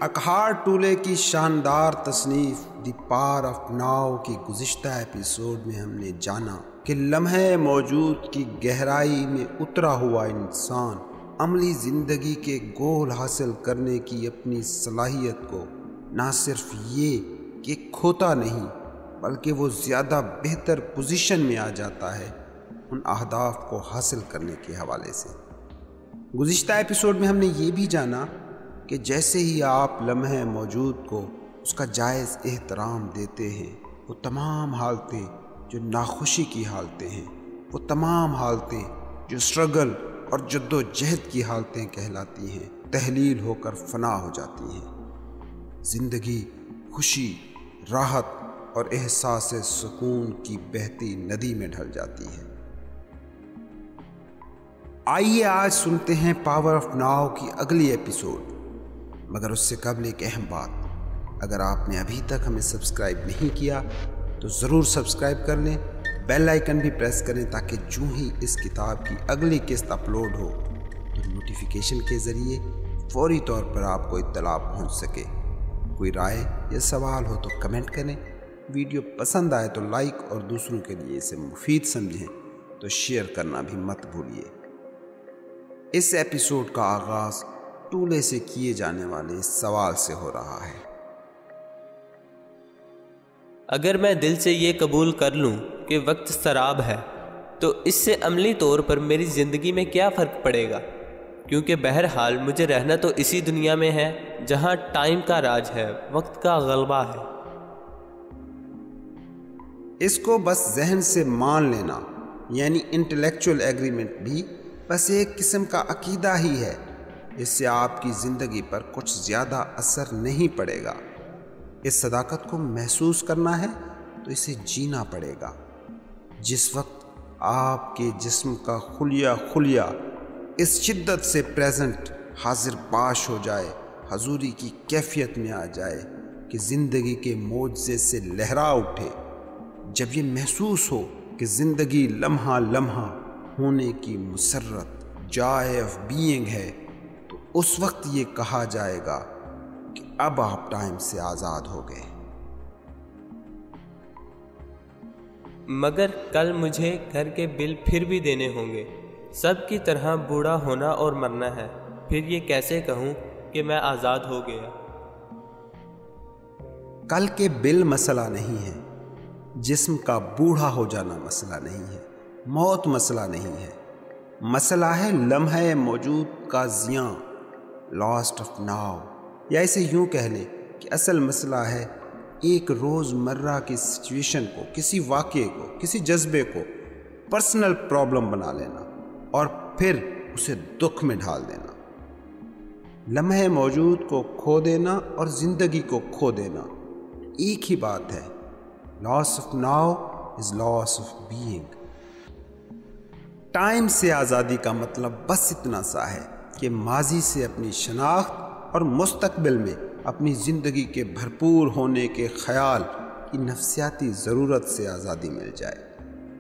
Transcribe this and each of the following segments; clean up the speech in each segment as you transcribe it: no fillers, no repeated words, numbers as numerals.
اکہار ٹولے کی شاندار تصنیف دی پار آف ناؤ کی گزشتہ ایپیسوڈ میں ہم نے جانا کہ لمحے موجود کی گہرائی میں اترا ہوا انسان عملی زندگی کے گول حاصل کرنے کی اپنی صلاحیت کو نہ صرف یہ کہ کھوتا نہیں بلکہ وہ زیادہ بہتر پوزیشن میں آ جاتا ہے ان اہداف کو حاصل کرنے کے حوالے سے۔ گزشتہ ایپیسوڈ میں ہم نے یہ بھی جانا کہ جیسے ہی آپ لمحے موجود کو اس کا جائز احترام دیتے ہیں، وہ تمام حالتیں جو ناخوشی کی حالتیں ہیں، وہ تمام حالتیں جو اسٹرگل اور جد و جہد کی حالتیں کہلاتی ہیں، تحلیل ہو کر فنا ہو جاتی ہیں۔ زندگی خوشی، راحت اور احساس سکون کی بہتی ندی میں ڈھل جاتی ہے۔ آئیے آج سنتے ہیں پاور آف ناؤ کی اگلی ایپیسوڈ، مگر اس سے قبل ایک اہم بات، اگر آپ نے ابھی تک ہمیں سبسکرائب نہیں کیا تو ضرور سبسکرائب کر لیں، بیل آئیکن بھی پریس کریں تاکہ جو ہی اس کتاب کی اگلی قسط اپلوڈ ہو تو نوٹیفیکیشن کے ذریعے فوری طور پر آپ کو اطلاع پہنچ سکے۔ کوئی رائے یا سوال ہو تو کمنٹ کریں، ویڈیو پسند آئے تو لائک اور دوسروں کے لیے اسے مفید سمجھیں تو شیئر کرنا بھی مت بھولیے۔ اس ایپیسوڈ کا آغاز ٹولے سے کیے جانے والے اس سوال سے ہو رہا ہے۔ اگر میں دل سے یہ قبول کر لوں کہ وقت سراب ہے تو اس سے عملی طور پر میری زندگی میں کیا فرق پڑے گا؟ کیونکہ بہرحال مجھے رہنا تو اسی دنیا میں ہے جہاں ٹائم کا راج ہے، وقت کا غلبہ ہے۔ اس کو بس ذہن سے مان لینا یعنی انٹلیکچوئل ایگریمنٹ بھی بس ایک قسم کا عقیدہ ہی ہے، اس سے آپ کی زندگی پر کچھ زیادہ اثر نہیں پڑے گا۔ اس صداقت کو محسوس کرنا ہے تو اسے جینا پڑے گا۔ جس وقت آپ کے جسم کا خلیہ اس شدت سے پریزنٹ حاضر باش ہو جائے، حضوری کی کیفیت میں آ جائے کہ زندگی کے معجزے سے لہرا اٹھے، جب یہ محسوس ہو کہ زندگی لمحہ لمحہ ہونے کی مسرت جائے آف بینگ ہے، تو اس وقت یہ کہا جائے گا کہ اب آپ ٹائم سے آزاد ہو گئے۔ مگر کل مجھے گھر کے بل پھر بھی دینے ہوں گے، سب کی طرح بوڑھا ہونا اور مرنا ہے، پھر یہ کیسے کہوں کہ میں آزاد ہو گیا؟ کل کے بل مسئلہ نہیں ہے، جسم کا بوڑھا ہو جانا مسئلہ نہیں ہے، موت مسئلہ نہیں ہے، مسئلہ ہے لمحے موجود کا زیاں، لاسٹ آف ناؤ، یا اسے یوں کہہ لیں کہ اصل مسئلہ ہے ایک روز مرہ کی سچویشن کو، کسی واقعے کو، کسی جذبے کو پرسنل پرابلم بنا لینا اور پھر اسے دکھ میں ڈھال دینا۔ لمحے موجود کو کھو دینا اور زندگی کو کھو دینا ایک ہی بات ہے۔ Loss of now is loss of being. Time سے آزادی کا مطلب بس اتنا سا ہے کہ ماضی سے اپنی شناخت اور مستقبل میں اپنی زندگی کے بھرپور ہونے کے خیال کی نفسیاتی ضرورت سے آزادی مل جائے۔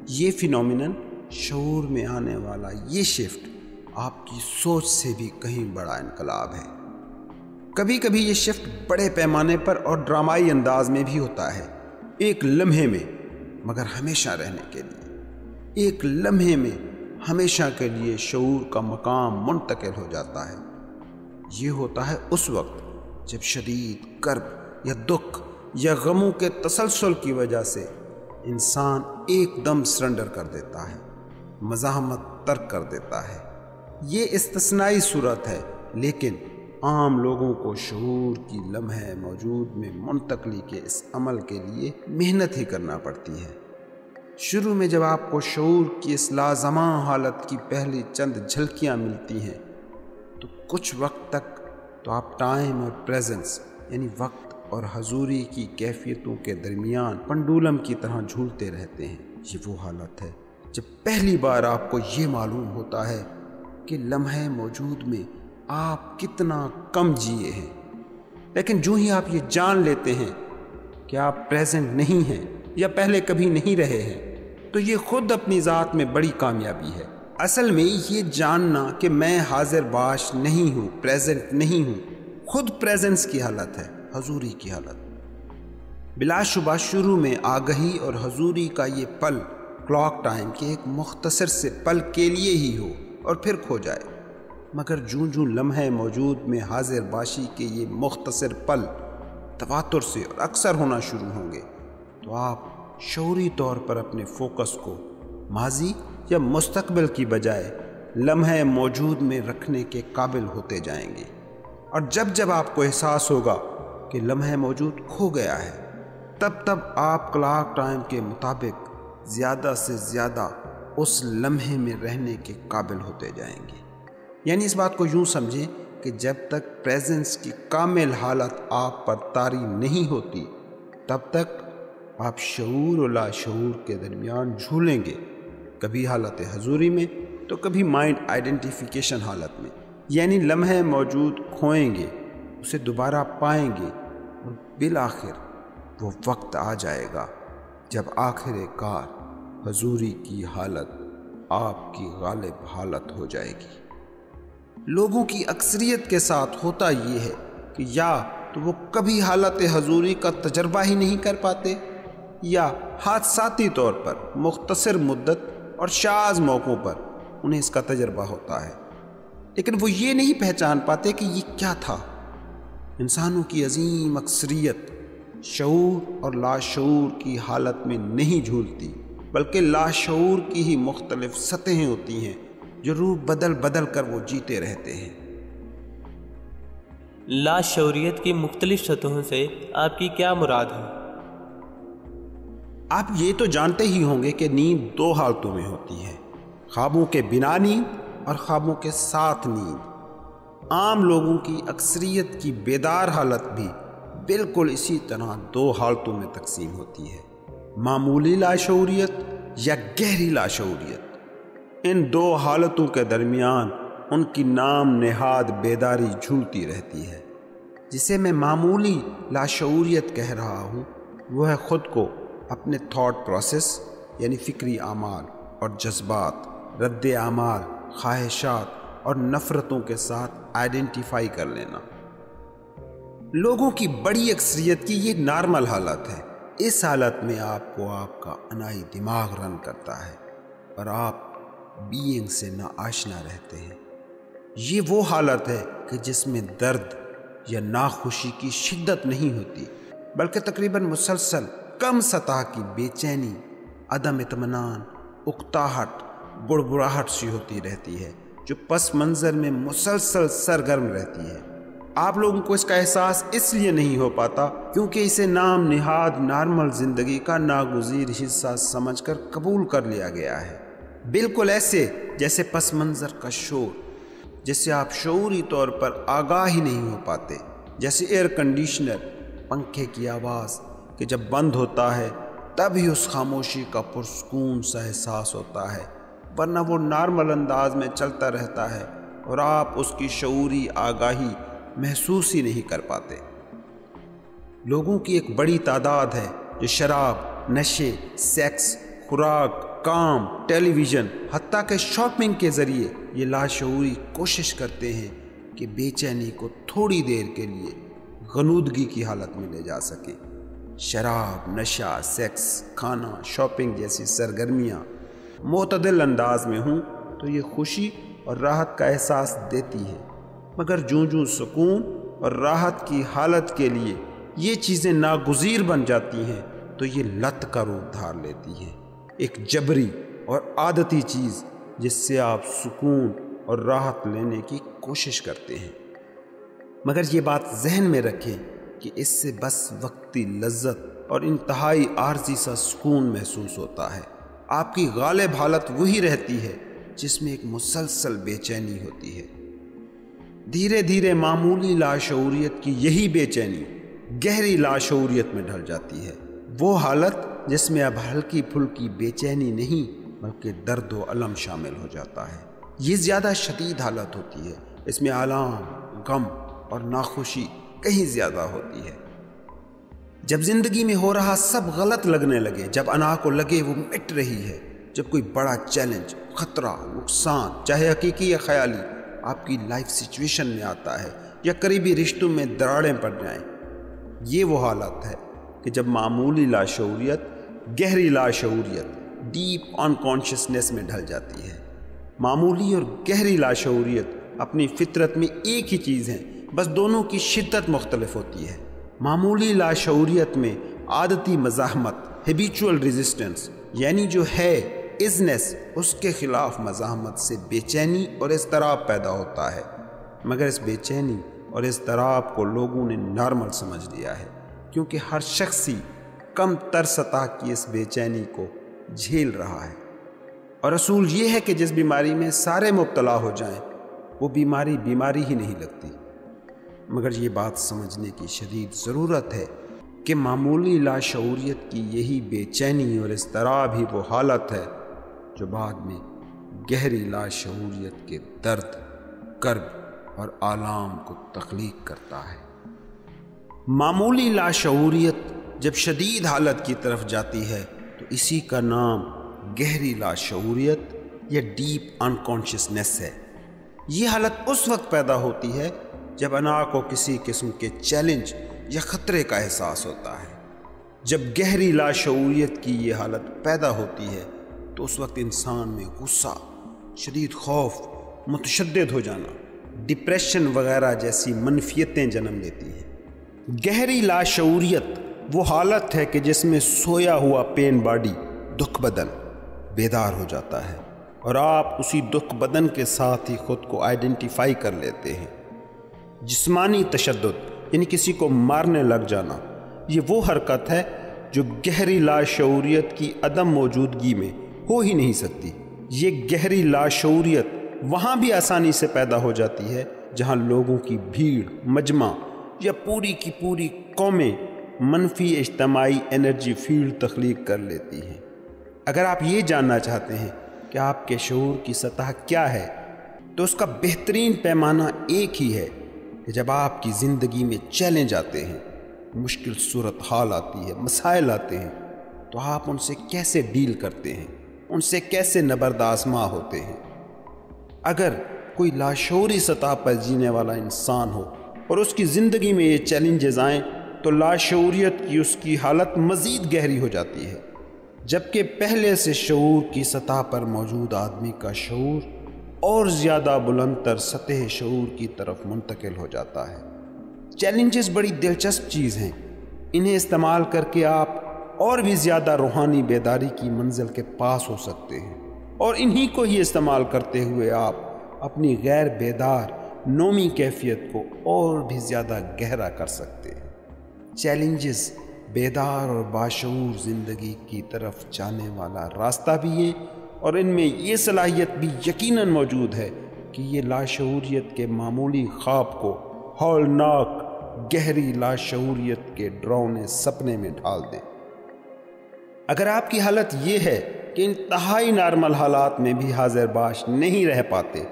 یہ فینومینن، شعور میں آنے والا یہ شفٹ، آپ کی سوچ سے بھی کہیں بڑا انقلاب ہے۔ کبھی کبھی یہ شفٹ بڑے پیمانے پر اور ڈرامائی انداز میں بھی ہوتا ہے، ایک لمحے میں، مگر ہمیشہ رہنے کے لیے۔ ایک لمحے میں ہمیشہ کے لیے شعور کا مقام منتقل ہو جاتا ہے۔ یہ ہوتا ہے اس وقت جب شدید کرب یا دکھ یا غموں کے تسلسل کی وجہ سے انسان ایک دم سرنڈر کر دیتا ہے، مزاحمت ترک کر دیتا ہے۔ یہ استثنائی صورت ہے، لیکن عام لوگوں کو شعور کی لمحے موجود میں منتقلی کے اس عمل کے لیے محنت ہی کرنا پڑتی ہے۔ شروع میں جب آپ کو شعور کی اس لازماں حالت کی پہلی چند جھلکیاں ملتی ہیں تو کچھ وقت تک تو آپ ٹائم اور پریزنس یعنی وقت اور حضوری کی کیفیتوں کے درمیان پنڈولم کی طرح جھولتے رہتے ہیں۔ یہ وہ حالت ہے جب پہلی بار آپ کو یہ معلوم ہوتا ہے کہ لمحے موجود میں آپ کتنا کم جیے ہیں، لیکن جو ہی آپ یہ جان لیتے ہیں کہ آپ پریزنٹ نہیں ہیں یا پہلے کبھی نہیں رہے ہیں تو یہ خود اپنی ذات میں بڑی کامیابی ہے۔ اصل میں یہ جاننا کہ میں حاضر باش نہیں ہوں، پریزنٹ نہیں ہوں، خود پریزنس کی حالت ہے، حضوری کی حالت۔ بلا شبہ شروع میں آگہی اور حضوری کا یہ پل کلاک ٹائم کے ایک مختصر سے پل کے لیے ہی ہو اور پھر کھو جائے، مگر جوں جوں لمحے موجود میں حاضر باشی کے یہ مختصر پل تواتر سے اور اکثر ہونا شروع ہوں گے تو آپ شعوری طور پر اپنے فوکس کو ماضی یا مستقبل کی بجائے لمحے موجود میں رکھنے کے قابل ہوتے جائیں گے، اور جب جب آپ کو احساس ہوگا کہ لمحے موجود کھو گیا ہے تب تب آپ کلاک ٹائم کے مطابق زیادہ سے زیادہ اس لمحے میں رہنے کے قابل ہوتے جائیں گے۔ یعنی اس بات کو یوں سمجھیں کہ جب تک پریزنس کی کامل حالت آپ پر طاری نہیں ہوتی تب تک آپ شعور و لاشعور کے درمیان جھولیں گے، کبھی حالت حضوری میں تو کبھی مائنڈ آئیڈینٹیفیکیشن حالت میں، یعنی لمحے موجود کھوئیں گے، اسے دوبارہ پائیں گے، اور بالآخر وہ وقت آ جائے گا جب آخر کار حضوری کی حالت آپ کی غالب حالت ہو جائے گی۔ لوگوں کی اکثریت کے ساتھ ہوتا یہ ہے کہ یا تو وہ کبھی حالت حضوری کا تجربہ ہی نہیں کر پاتے، یا حادثاتی طور پر مختصر مدت اور شاذ موقعوں پر انہیں اس کا تجربہ ہوتا ہے، لیکن وہ یہ نہیں پہچان پاتے کہ یہ کیا تھا۔ انسانوں کی عظیم اکثریت شعور اور لاشعور کی حالت میں نہیں جھولتی، بلکہ لاشعور کی ہی مختلف سطحیں ہوتی ہیں جو روپ بدل بدل کر وہ جیتے رہتے ہیں۔ لاشعوریت کی مختلف سطحوں سے آپ کی کیا مراد ہے؟ آپ یہ تو جانتے ہی ہوں گے کہ نیند دو حالتوں میں ہوتی ہے، خوابوں کے بنا نیند اور خوابوں کے ساتھ نیند۔ عام لوگوں کی اکثریت کی بیدار حالت بھی بالکل اسی طرح دو حالتوں میں تقسیم ہوتی ہے، معمولی لاشعوریت یا گہری لاشعوریت۔ ان دو حالتوں کے درمیان ان کی نام نہاد بیداری جھولتی رہتی ہے۔ جسے میں معمولی لاشعوریت کہہ رہا ہوں وہ ہے خود کو اپنے تھاٹ پروسیس یعنی فکری اعمال اور جذبات، رد اعمال، خواہشات اور نفرتوں کے ساتھ آئیڈینٹیفائی کر لینا۔ لوگوں کی بڑی اکثریت کی یہ نارمل حالت ہے۔ اس حالت میں آپ کو آپ کا انائی دماغ رن کرتا ہے اور آپ بینگ سے ناآشنا رہتے ہیں۔ یہ وہ حالت ہے کہ جس میں درد یا ناخوشی کی شدت نہیں ہوتی، بلکہ تقریباً مسلسل کم سطح کی بے چینی، عدم اطمینان، اکتاہٹ، بڑبڑاہٹ سی ہوتی رہتی ہے جو پس منظر میں مسلسل سرگرم رہتی ہے۔ آپ لوگوں کو اس کا احساس اس لیے نہیں ہو پاتا کیونکہ اسے نام نہاد نارمل زندگی کا ناگزیر حصہ سمجھ کر قبول کر لیا گیا ہے، بالکل ایسے جیسے پس منظر کا شور جس سے آپ شعوری طور پر آگاہ ہی نہیں ہو پاتے، جیسے ایئر کنڈیشنر، پنکھے کی آواز کہ جب بند ہوتا ہے تب ہی اس خاموشی کا پرسکون سا احساس ہوتا ہے، ورنہ وہ نارمل انداز میں چلتا رہتا ہے اور آپ اس کی شعوری آگاہی محسوس ہی نہیں کر پاتے۔ لوگوں کی ایک بڑی تعداد ہے جو شراب، نشے، سیکس، خوراک، کام، ٹیلی ویژن، حتیٰ کہ شاپنگ کے ذریعے یہ لاشعوری کوشش کرتے ہیں کہ بے چینی کو تھوڑی دیر کے لیے غنودگی کی حالت میں لے جا سکیں۔ شراب، نشہ، سیکس، کھانا، شاپنگ جیسی سرگرمیاں معتدل انداز میں ہوں تو یہ خوشی اور راحت کا احساس دیتی ہیں، مگر جوں جوں سکون اور راحت کی حالت کے لیے یہ چیزیں ناگزیر بن جاتی ہیں تو یہ لت کا روپ دھار لیتی ہیں، ایک جبری اور عادتی چیز جس سے آپ سکون اور راحت لینے کی کوشش کرتے ہیں۔ مگر یہ بات ذہن میں رکھیں کہ اس سے بس وقتی لذت اور انتہائی عارضی سا سکون محسوس ہوتا ہے۔ آپ کی غالب حالت وہی رہتی ہے جس میں ایک مسلسل بے چینی ہوتی ہے۔ دھیرے دھیرے معمولی لاشعوریت کی یہی بے چینی گہری لاشعوریت میں ڈھل جاتی ہے، وہ حالت جس میں اب ہلکی پھلکی بے چینی نہیں بلکہ درد و الم شامل ہو جاتا ہے۔ یہ زیادہ شدید حالت ہوتی ہے، اس میں آلام، غم اور ناخوشی کہیں زیادہ ہوتی ہے۔ جب زندگی میں ہو رہا سب غلط لگنے لگے، جب انا کو لگے وہ مٹ رہی ہے، جب کوئی بڑا چیلنج، خطرہ، نقصان چاہے حقیقی یا خیالی آپ کی لائف سچویشن میں آتا ہے، یا قریبی رشتوں میں دراڑیں پڑ جائیں۔ یہ وہ حالت ہے کہ جب معمولی لاشعوریت گہری لاشعوریت ڈیپ انکانشسنس میں ڈھل جاتی ہے۔ معمولی اور گہری لاشعوریت اپنی فطرت میں ایک ہی چیز ہیں، بس دونوں کی شدت مختلف ہوتی ہے۔ معمولی لاشعوریت میں عادتی مزاحمت ہیبیچول ریزسٹنس یعنی جو ہے ازنس، اس کے خلاف مزاحمت سے بے چینی اور اضطراب پیدا ہوتا ہے، مگر اس بے چینی اور اضطراب کو لوگوں نے نارمل سمجھ لیا ہے، کیونکہ ہر شخصی کم تر سطح کی اس بے چینی کو جھیل رہا ہے۔ اور اصول یہ ہے کہ جس بیماری میں سارے مبتلا ہو جائیں وہ بیماری بیماری ہی نہیں لگتی، مگر یہ بات سمجھنے کی شدید ضرورت ہے کہ معمولی لاشعوریت کی یہی بے چینی اور اضطراب ہی وہ حالت ہے جو بعد میں گہری لاشعوریت کے درد، کرب اور آلام کو تخلیق کرتا ہے۔ معمولی لاشعوریت جب شدید حالت کی طرف جاتی ہے تو اسی کا نام گہری لاشعوریت یا ڈیپ انکانشسنس ہے۔ یہ حالت اس وقت پیدا ہوتی ہے جب انا کو کسی قسم کے چیلنج یا خطرے کا احساس ہوتا ہے۔ جب گہری لاشعوریت کی یہ حالت پیدا ہوتی ہے تو اس وقت انسان میں غصہ، شدید خوف، متشدد ہو جانا، ڈپریشن وغیرہ جیسی منفیتیں جنم لیتی ہیں۔ گہری لاشعوریت وہ حالت ہے کہ جس میں سویا ہوا پین باڈی، دکھ بدن بیدار ہو جاتا ہے اور آپ اسی دکھ بدن کے ساتھ ہی خود کو آئیڈینٹیفائی کر لیتے ہیں۔ جسمانی تشدد یعنی کسی کو مارنے لگ جانا، یہ وہ حرکت ہے جو گہری لاشعوریت کی عدم موجودگی میں ہو ہی نہیں سکتی۔ یہ گہری لاشعوریت وہاں بھی آسانی سے پیدا ہو جاتی ہے جہاں لوگوں کی بھیڑ، مجمع یا پوری کی پوری قومیں منفی اجتماعی انرجی فیلڈ تخلیق کر لیتی ہیں۔ اگر آپ یہ جاننا چاہتے ہیں کہ آپ کے شعور کی سطح کیا ہے تو اس کا بہترین پیمانہ ایک ہی ہے کہ جب آپ کی زندگی میں چیلنج آتے ہیں، مشکل صورتحال آتی ہے، مسائل آتے ہیں، تو آپ ان سے کیسے ڈیل کرتے ہیں، ان سے کیسے نبردآزما ہوتے ہیں۔ اگر کوئی لاشعوری سطح پر جینے والا انسان ہو اور اس کی زندگی میں یہ چیلنجز آئیں تو لاشعوریت کی اس کی حالت مزید گہری ہو جاتی ہے، جبکہ پہلے سے شعور کی سطح پر موجود آدمی کا شعور اور زیادہ بلند تر سطح شعور کی طرف منتقل ہو جاتا ہے۔ چیلنجز بڑی دلچسپ چیز ہیں، انہیں استعمال کر کے آپ اور بھی زیادہ روحانی بیداری کی منزل کے پاس ہو سکتے ہیں، اور انہی کو ہی استعمال کرتے ہوئے آپ اپنی غیر بیدار نومی کیفیت کو اور بھی زیادہ گہرا کر سکتے ہیں۔ چیلنجز بیدار اور باشعور زندگی کی طرف جانے والا راستہ بھی ہے، اور ان میں یہ صلاحیت بھی یقیناً موجود ہے کہ یہ لاشعوریت کے معمولی خواب کو ہولناک گہری لاشعوریت کے ڈراؤنے سپنے میں ڈھال دیں۔ اگر آپ کی حالت یہ ہے کہ انتہائی نارمل حالات میں بھی حاضر باش نہیں رہ پاتے،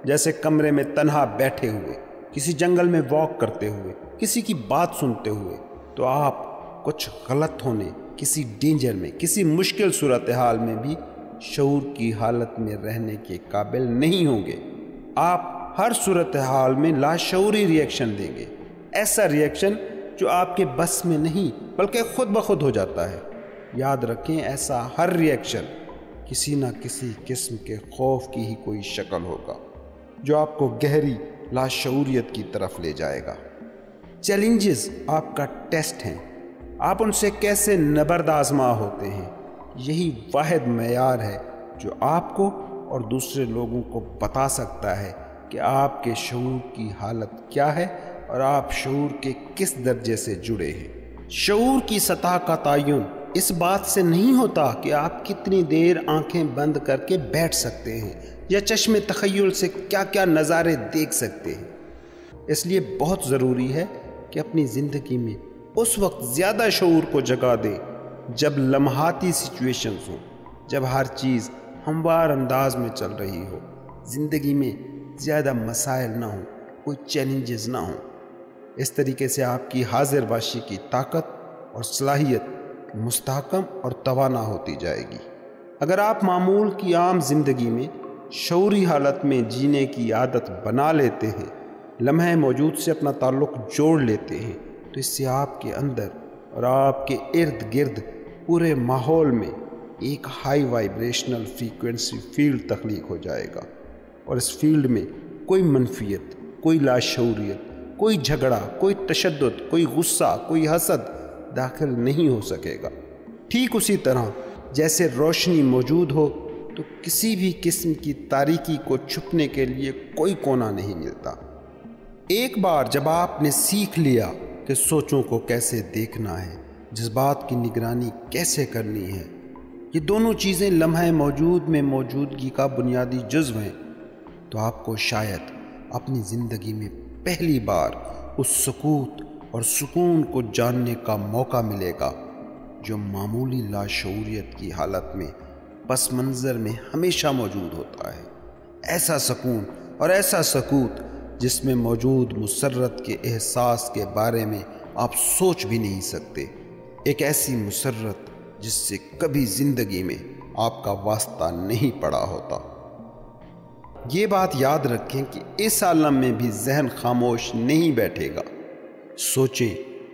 جیسے کمرے میں تنہا بیٹھے ہوئے، کسی جنگل میں واک کرتے ہوئے، کسی کی بات سنتے ہوئے، تو آپ کچھ غلط ہونے، کسی ڈینجر میں، کسی مشکل صورتحال میں بھی شعور کی حالت میں رہنے کے قابل نہیں ہوں گے۔ آپ ہر صورتحال میں لاشعوری ری ایکشن دیں گے، ایسا ری ایکشن جو آپ کے بس میں نہیں بلکہ خود بخود ہو جاتا ہے۔ یاد رکھیں، ایسا ہر ری ایکشن کسی نہ کسی قسم کے خوف کی ہی کوئی شکل ہوگا جو آپ کو گہری لاشعوریت کی طرف لے جائے گا۔ چیلنجز آپ کا ٹیسٹ ہیں، آپ ان سے کیسے نبردآزما ہوتے ہیں، یہی واحد معیار ہے جو آپ کو اور دوسرے لوگوں کو بتا سکتا ہے کہ آپ کے شعور کی حالت کیا ہے اور آپ شعور کے کس درجے سے جڑے ہیں۔ شعور کی سطح کا تعین اس بات سے نہیں ہوتا کہ آپ کتنی دیر آنکھیں بند کر کے بیٹھ سکتے ہیں یا چشم تخیل سے کیا کیا نظارے دیکھ سکتے ہیں۔ اس لیے بہت ضروری ہے کہ اپنی زندگی میں اس وقت زیادہ شعور کو جگہ دیں جب لمحاتی سچویشنز ہوں، جب ہر چیز ہموار انداز میں چل رہی ہو، زندگی میں زیادہ مسائل نہ ہوں، کوئی چیلنجز نہ ہوں۔ اس طریقے سے آپ کی حاضر باشی کی طاقت اور صلاحیت مستحکم اور توانا ہوتی جائے گی۔ اگر آپ معمول کی عام زندگی میں شعوری حالت میں جینے کی عادت بنا لیتے ہیں، لمحہ موجود سے اپنا تعلق جوڑ لیتے ہیں تو اس سے آپ کے اندر اور آپ کے ارد گرد پورے ماحول میں ایک ہائی وائبریشنل فریکوینسی فیلڈ تخلیق ہو جائے گا، اور اس فیلڈ میں کوئی منفیت، کوئی لاشعوریت، کوئی جھگڑا، کوئی تشدد، کوئی غصہ، کوئی حسد داخل نہیں ہو سکے گا۔ ٹھیک اسی طرح جیسے روشنی موجود ہو تو کسی بھی قسم کی تاریکی کو چھپنے کے لیے کوئی کونا نہیں ملتا۔ ایک بار جب آپ نے سیکھ لیا کہ سوچوں کو کیسے دیکھنا ہے، جذبات کی نگرانی کیسے کرنی ہے، یہ دونوں چیزیں لمحہ موجود میں موجودگی کا بنیادی جزو ہیں، تو آپ کو شاید اپنی زندگی میں پہلی بار اس سکوت اور سکون کو جاننے کا موقع ملے گا جو معمولی لاشعوریت کی حالت میں پس منظر میں ہمیشہ موجود ہوتا ہے۔ ایسا سکون اور ایسا سکوت جس میں موجود مسرت کے احساس کے بارے میں آپ سوچ بھی نہیں سکتے، ایک ایسی مسرت جس سے کبھی زندگی میں آپ کا واسطہ نہیں پڑا ہوتا۔ یہ بات یاد رکھیں کہ اس عالم میں بھی ذہن خاموش نہیں بیٹھے گا۔ سوچیں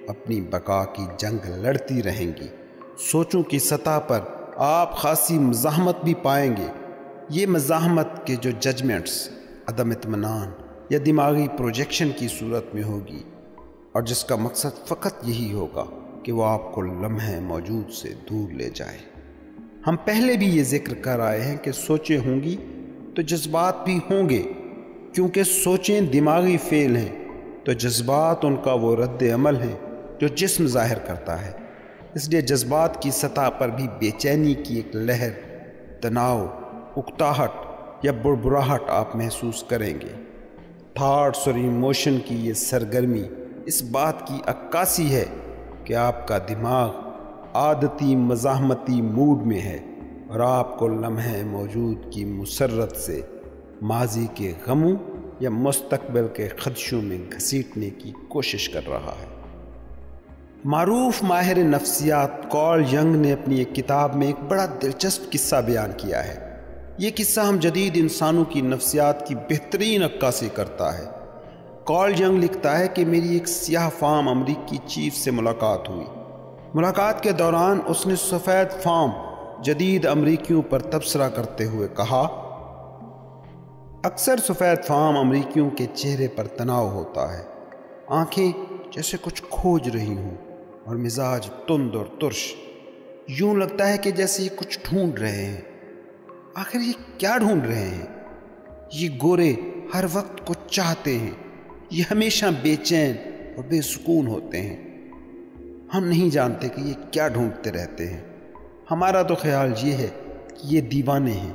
اپنی بقا کی جنگ لڑتی رہیں گی۔ سوچوں کی سطح پر آپ خاصی مزاحمت بھی پائیں گے۔ یہ مزاحمت کے جو ججمنٹس عدم اطمینان یا دماغی پروجیکشن کی صورت میں ہوگی، اور جس کا مقصد فقط یہی ہوگا کہ وہ آپ کو لمحہ موجود سے دور لے جائے۔ ہم پہلے بھی یہ ذکر کر آئے ہیں کہ سوچیں ہوں گی تو جذبات بھی ہوں گے، کیونکہ سوچیں دماغی فعل ہیں تو جذبات ان کا وہ رد عمل ہے جو جسم ظاہر کرتا ہے۔ اس لیے جذبات کی سطح پر بھی بے چینی کی ایک لہر، تناؤ، اکتاہٹ یا بڑبڑاہٹ آپ محسوس کریں گے۔ تھاٹس اور ایموشن کی یہ سرگرمی اس بات کی عکاسی ہے کہ آپ کا دماغ عادتی مزاحمتی موڈ میں ہے اور آپ کو لمحہ موجود کی مسرت سے ماضی کے غموں یا مستقبل کے خدشوں میں گھسیٹنے کی کوشش کر رہا ہے۔ معروف ماہر نفسیات کارل ینگ نے اپنی ایک کتاب میں ایک بڑا دلچسپ قصہ بیان کیا ہے۔ یہ قصہ ہم جدید انسانوں کی نفسیات کی بہترین عکاسی کرتا ہے۔ کارل ینگ لکھتا ہے کہ میری ایک سیاہ فام امریکی چیف سے ملاقات ہوئی۔ ملاقات کے دوران اس نے سفید فام جدید امریکیوں پر تبصرہ کرتے ہوئے کہا، اکثر سفید فام امریکیوں کے چہرے پر تناؤ ہوتا ہے، آنکھیں جیسے کچھ کھوج رہی ہوں اور مزاج تند اور ترش، یوں لگتا ہے کہ جیسے یہ کچھ ڈھونڈ رہے ہیں۔ آخر یہ کیا ڈھونڈ رہے ہیں؟ یہ گورے ہر وقت کچھ چاہتے ہیں، یہ ہمیشہ بے چین اور بے سکون ہوتے ہیں۔ ہم نہیں جانتے کہ یہ کیا ڈھونڈتے رہتے ہیں۔ ہمارا تو خیال یہ ہے کہ یہ دیوانے ہیں،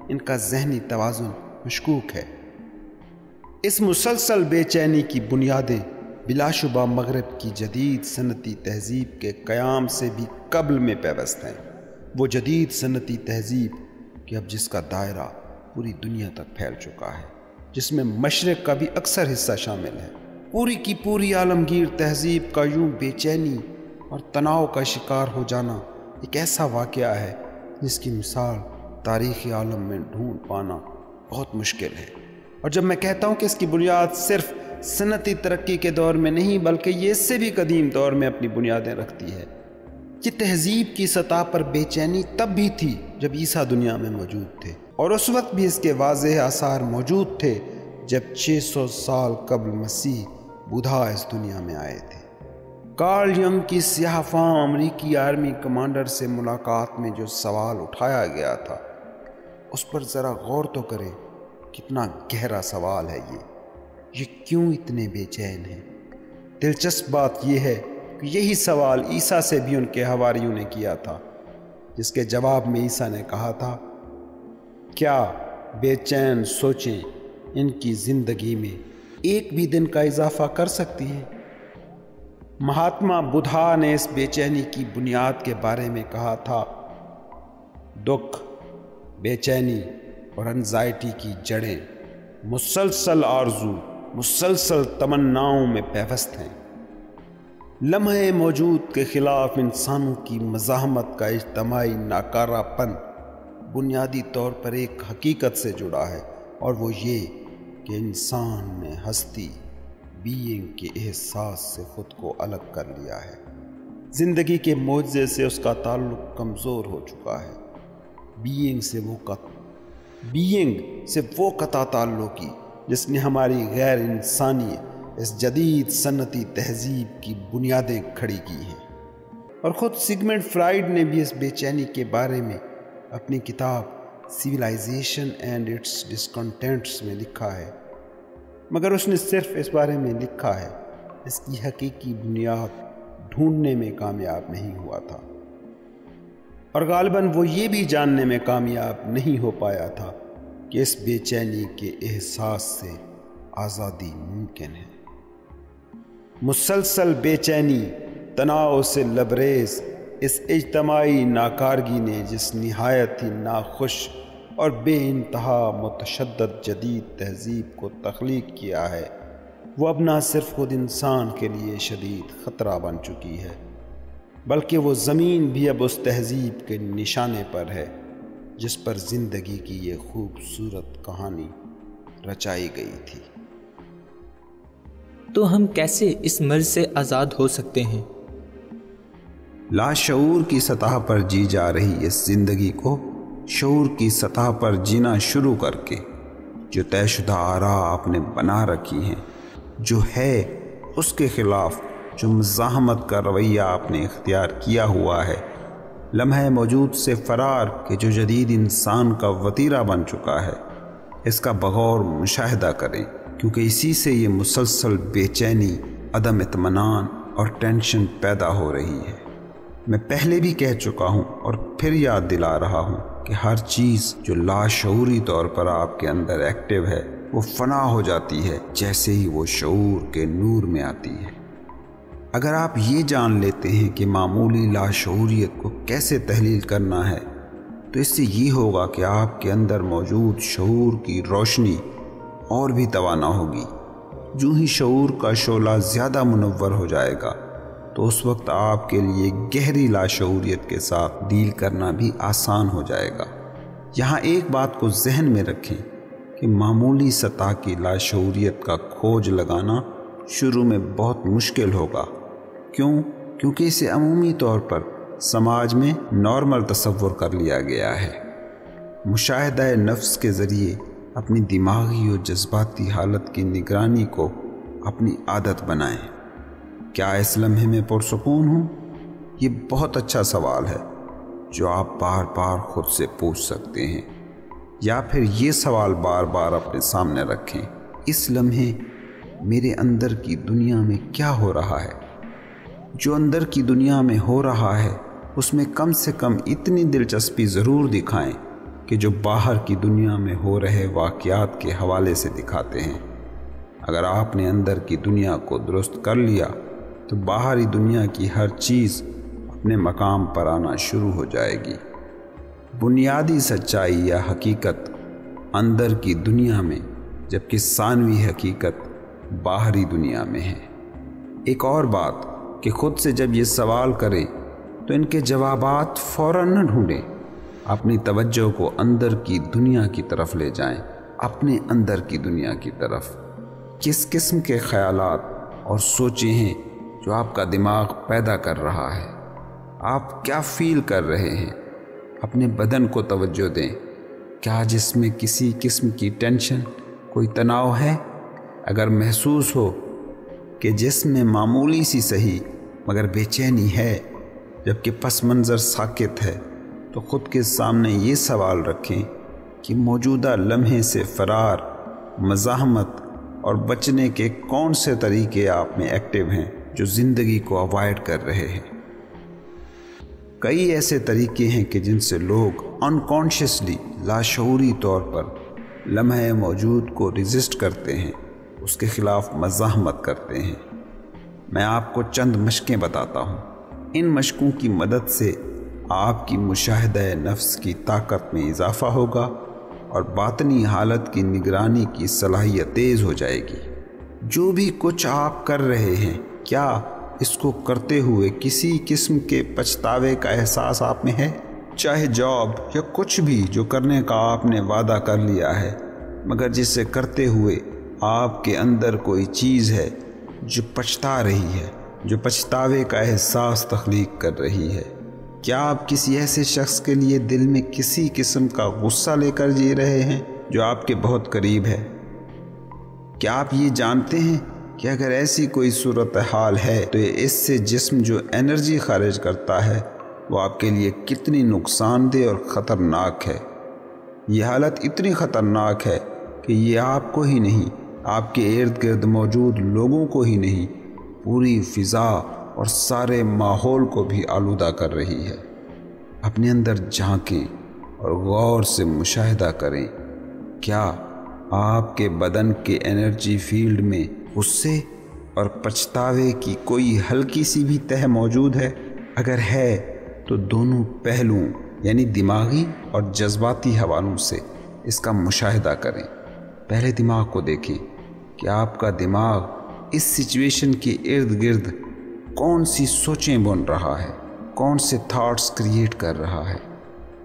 ان کا ذہنی توازن مشکوک ہے۔ اس مسلسل بے چینی کی بنیادیں بلا شبہ مغرب کی جدید صنعتی تہذیب کے قیام سے بھی قبل میں پیوست ہیں۔ وہ جدید صنعتی تہذیب کہ اب جس کا دائرہ پوری دنیا تک پھیل چکا ہے، جس میں مشرق کا بھی اکثر حصہ شامل ہے۔ پوری کی پوری عالمگیر تہذیب کا یوں بے چینی اور تناؤ کا شکار ہو جانا ایک ایسا واقعہ ہے جس کی مثال تاریخ عالم میں ڈھونڈ پانا بہت مشکل ہے۔ اور جب میں کہتا ہوں کہ اس کی بنیاد صرف صنعتی ترقی کے دور میں نہیں بلکہ یہ اس سے بھی قدیم دور میں اپنی بنیادیں رکھتی ہے۔ یہ تہذیب کی سطح پر بے چینی تب بھی تھی جب عیسیٰ دنیا میں موجود تھے، اور اس وقت بھی اس کے واضح آثار موجود تھے جب 600 سال قبل مسیح بدھا اس دنیا میں آئے تھے۔ کارل ینگ کی سیاہ فام امریکی آرمی کمانڈر سے ملاقات میں جو سوال اٹھایا گیا تھا اس پر ذرا غور تو کریں، کتنا گہرا سوال ہے یہ کیوں اتنے بے چین ہیں؟ دلچسپ بات یہ ہے کہ یہی سوال عیسیٰ سے بھی ان کے حواریوں نے کیا تھا، جس کے جواب میں عیسیٰ نے کہا تھا، کیا بے چین سوچیں ان کی زندگی میں ایک بھی دن کا اضافہ کر سکتی ہیں؟ مہاتما بدھا نے اس بے چینی کی بنیاد کے بارے میں کہا تھا، دکھ، بے چینی اور انزائٹی کی جڑیں مسلسل آرزو، مسلسل تمناؤں میں پیوست ہیں۔ لمحے موجود کے خلاف انسانوں کی مزاحمت کا اجتماعی ناکارہ پن بنیادی طور پر ایک حقیقت سے جڑا ہے، اور وہ یہ کہ انسان میں ہستی بینگ کے احساس سے خود کو الگ کر لیا ہے۔ زندگی کے معجزے سے اس کا تعلق کمزور ہو چکا ہے۔ بینگ سے وہ قطع تعلقی جس نے ہماری غیر انسانی اس جدید صنعتی تہذیب کی بنیادیں کھڑی کی ہیں۔ اور خود سگمنڈ فرائیڈ نے بھی اس بے چینی کے بارے میں اپنی کتاب سویلائزیشن اینڈ اٹس ڈسکنٹینٹس میں لکھا ہے، مگر اس نے صرف اس بارے میں لکھا ہے، اس کی حقیقی بنیاد ڈھونڈنے میں کامیاب نہیں ہوا تھا، اور غالباً وہ یہ بھی جاننے میں کامیاب نہیں ہو پایا تھا کہ اس بے چینی کے احساس سے آزادی ممکن ہے۔ مسلسل بے چینی، تناؤ سے لبریز اس اجتماعی ناکارگی نے جس نہایت ہی ناخوش اور بے انتہا متشدد جدید تہذیب کو تخلیق کیا ہے، وہ اب نہ صرف خود انسان کے لیے شدید خطرہ بن چکی ہے، بلکہ وہ زمین بھی اب اس تہذیب کے نشانے پر ہے جس پر زندگی کی یہ خوبصورت کہانی رچائی گئی تھی۔ تو ہم کیسے اس مرض سے آزاد ہو سکتے ہیں؟ لاشعور کی سطح پر جی جا رہی اس زندگی کو شعور کی سطح پر جینا شروع کر کے جو طے شدہ آراء آپ نے بنا رکھی ہیں، جو ہے اس کے خلاف جو مزاحمت کا رویہ آپ نے اختیار کیا ہوا ہے، لمحہ موجود سے فرار کہ جو جدید انسان کا وتیرہ بن چکا ہے، اس کا بغور مشاہدہ کریں، کیونکہ اسی سے یہ مسلسل بے چینی، عدم اطمینان اور ٹینشن پیدا ہو رہی ہے۔ میں پہلے بھی کہہ چکا ہوں اور پھر یاد دلا رہا ہوں کہ ہر چیز جو لاشعوری طور پر آپ کے اندر ایکٹیو ہے وہ فنا ہو جاتی ہے جیسے ہی وہ شعور کے نور میں آتی ہے۔ اگر آپ یہ جان لیتے ہیں کہ معمولی لاشعوریت کو کیسے تحلیل کرنا ہے، تو اس سے یہ ہوگا کہ آپ کے اندر موجود شعور کی روشنی اور بھی توانا ہوگی۔ جو ہی شعور کا شعلہ زیادہ منور ہو جائے گا تو اس وقت آپ کے لیے گہری لاشعوریت کے ساتھ ڈیل کرنا بھی آسان ہو جائے گا۔ یہاں ایک بات کو ذہن میں رکھیں کہ معمولی سطح کی لاشعوریت کا کھوج لگانا شروع میں بہت مشکل ہوگا۔ کیونکہ اسے عمومی طور پر سماج میں نارمل تصور کر لیا گیا ہے۔ مشاہدہ نفس کے ذریعے اپنی دماغی اور جذباتی حالت کی نگرانی کو اپنی عادت بنائیں۔ کیا اس لمحے میں پرسکون ہوں؟ یہ بہت اچھا سوال ہے جو آپ بار بار خود سے پوچھ سکتے ہیں، یا پھر یہ سوال بار بار اپنے سامنے رکھیں، اس لمحے میرے اندر کی دنیا میں کیا ہو رہا ہے؟ جو اندر کی دنیا میں ہو رہا ہے اس میں کم سے کم اتنی دلچسپی ضرور دکھائیں کہ جو باہر کی دنیا میں ہو رہے واقعات کے حوالے سے دکھاتے ہیں۔ اگر آپ نے اندر کی دنیا کو درست کر لیا تو باہری دنیا کی ہر چیز اپنے مقام پر آنا شروع ہو جائے گی۔ بنیادی سچائی یا حقیقت اندر کی دنیا میں، جبکہ ثانوی حقیقت باہری دنیا میں ہے۔ ایک اور بات کہ خود سے جب یہ سوال کریں تو ان کے جوابات فوراً نہ ڈھونڈیں، اپنی توجہ کو اندر کی دنیا کی طرف لے جائیں، اپنے اندر کی دنیا کی طرف۔ کس قسم کے خیالات اور سوچیں ہیں جو آپ کا دماغ پیدا کر رہا ہے؟ آپ کیا فیل کر رہے ہیں؟ اپنے بدن کو توجہ دیں۔ کیا جسم میں کسی قسم کی ٹینشن، کوئی تناؤ ہے؟ اگر محسوس ہو کہ جسم میں معمولی سی صحیح مگر بے چینی ہے، جبکہ پس منظر ساکت ہے، تو خود کے سامنے یہ سوال رکھیں کہ موجودہ لمحے سے فرار، مزاحمت اور بچنے کے کون سے طریقے آپ میں ایکٹیو ہیں جو زندگی کو اوائڈ کر رہے ہیں۔ کئی ایسے طریقے ہیں کہ جن سے لوگ انکانشیسلی، لاشعوری طور پر لمحے موجود کو ریزسٹ کرتے ہیں، اس کے خلاف مزاحمت کرتے ہیں۔ میں آپ کو چند مشقیں بتاتا ہوں۔ ان مشقوں کی مدد سے آپ کی مشاہدہ نفس کی طاقت میں اضافہ ہوگا اور باطنی حالت کی نگرانی کی صلاحیت تیز ہو جائے گی۔ جو بھی کچھ آپ کر رہے ہیں، کیا اس کو کرتے ہوئے کسی قسم کے پچھتاوے کا احساس آپ میں ہے؟ چاہے جاب یا کچھ بھی جو کرنے کا آپ نے وعدہ کر لیا ہے، مگر جسے کرتے ہوئے آپ کے اندر کوئی چیز ہے جو پچھتا رہی ہے، جو پچھتاوے کا احساس تخلیق کر رہی ہے؟ کیا آپ کسی ایسے شخص کے لیے دل میں کسی قسم کا غصہ لے کر جی رہے ہیں جو آپ کے بہت قریب ہے؟ کیا آپ یہ جانتے ہیں کہ اگر ایسی کوئی صورتحال ہے تو اس سے جسم جو انرجی خارج کرتا ہے وہ آپ کے لیے کتنی نقصان دہ اور خطرناک ہے؟ یہ حالت اتنی خطرناک ہے کہ یہ آپ کو ہی نہیں، آپ کے ارد گرد موجود لوگوں کو ہی نہیں، پوری فضا اور سارے ماحول کو بھی آلودہ کر رہی ہے۔ اپنے اندر جھانکیں اور غور سے مشاہدہ کریں، کیا آپ کے بدن کے انرجی فیلڈ میں غصے اور پچھتاوے کی کوئی ہلکی سی بھی تہ موجود ہے؟ اگر ہے تو دونوں پہلوؤں یعنی دماغی اور جذباتی حوالوں سے اس کا مشاہدہ کریں۔ پہلے دماغ کو دیکھیں کہ آپ کا دماغ اس سچویشن کے ارد گرد کون سی سوچیں بن رہا ہے، کون سے تھاٹس کریٹ کر رہا ہے۔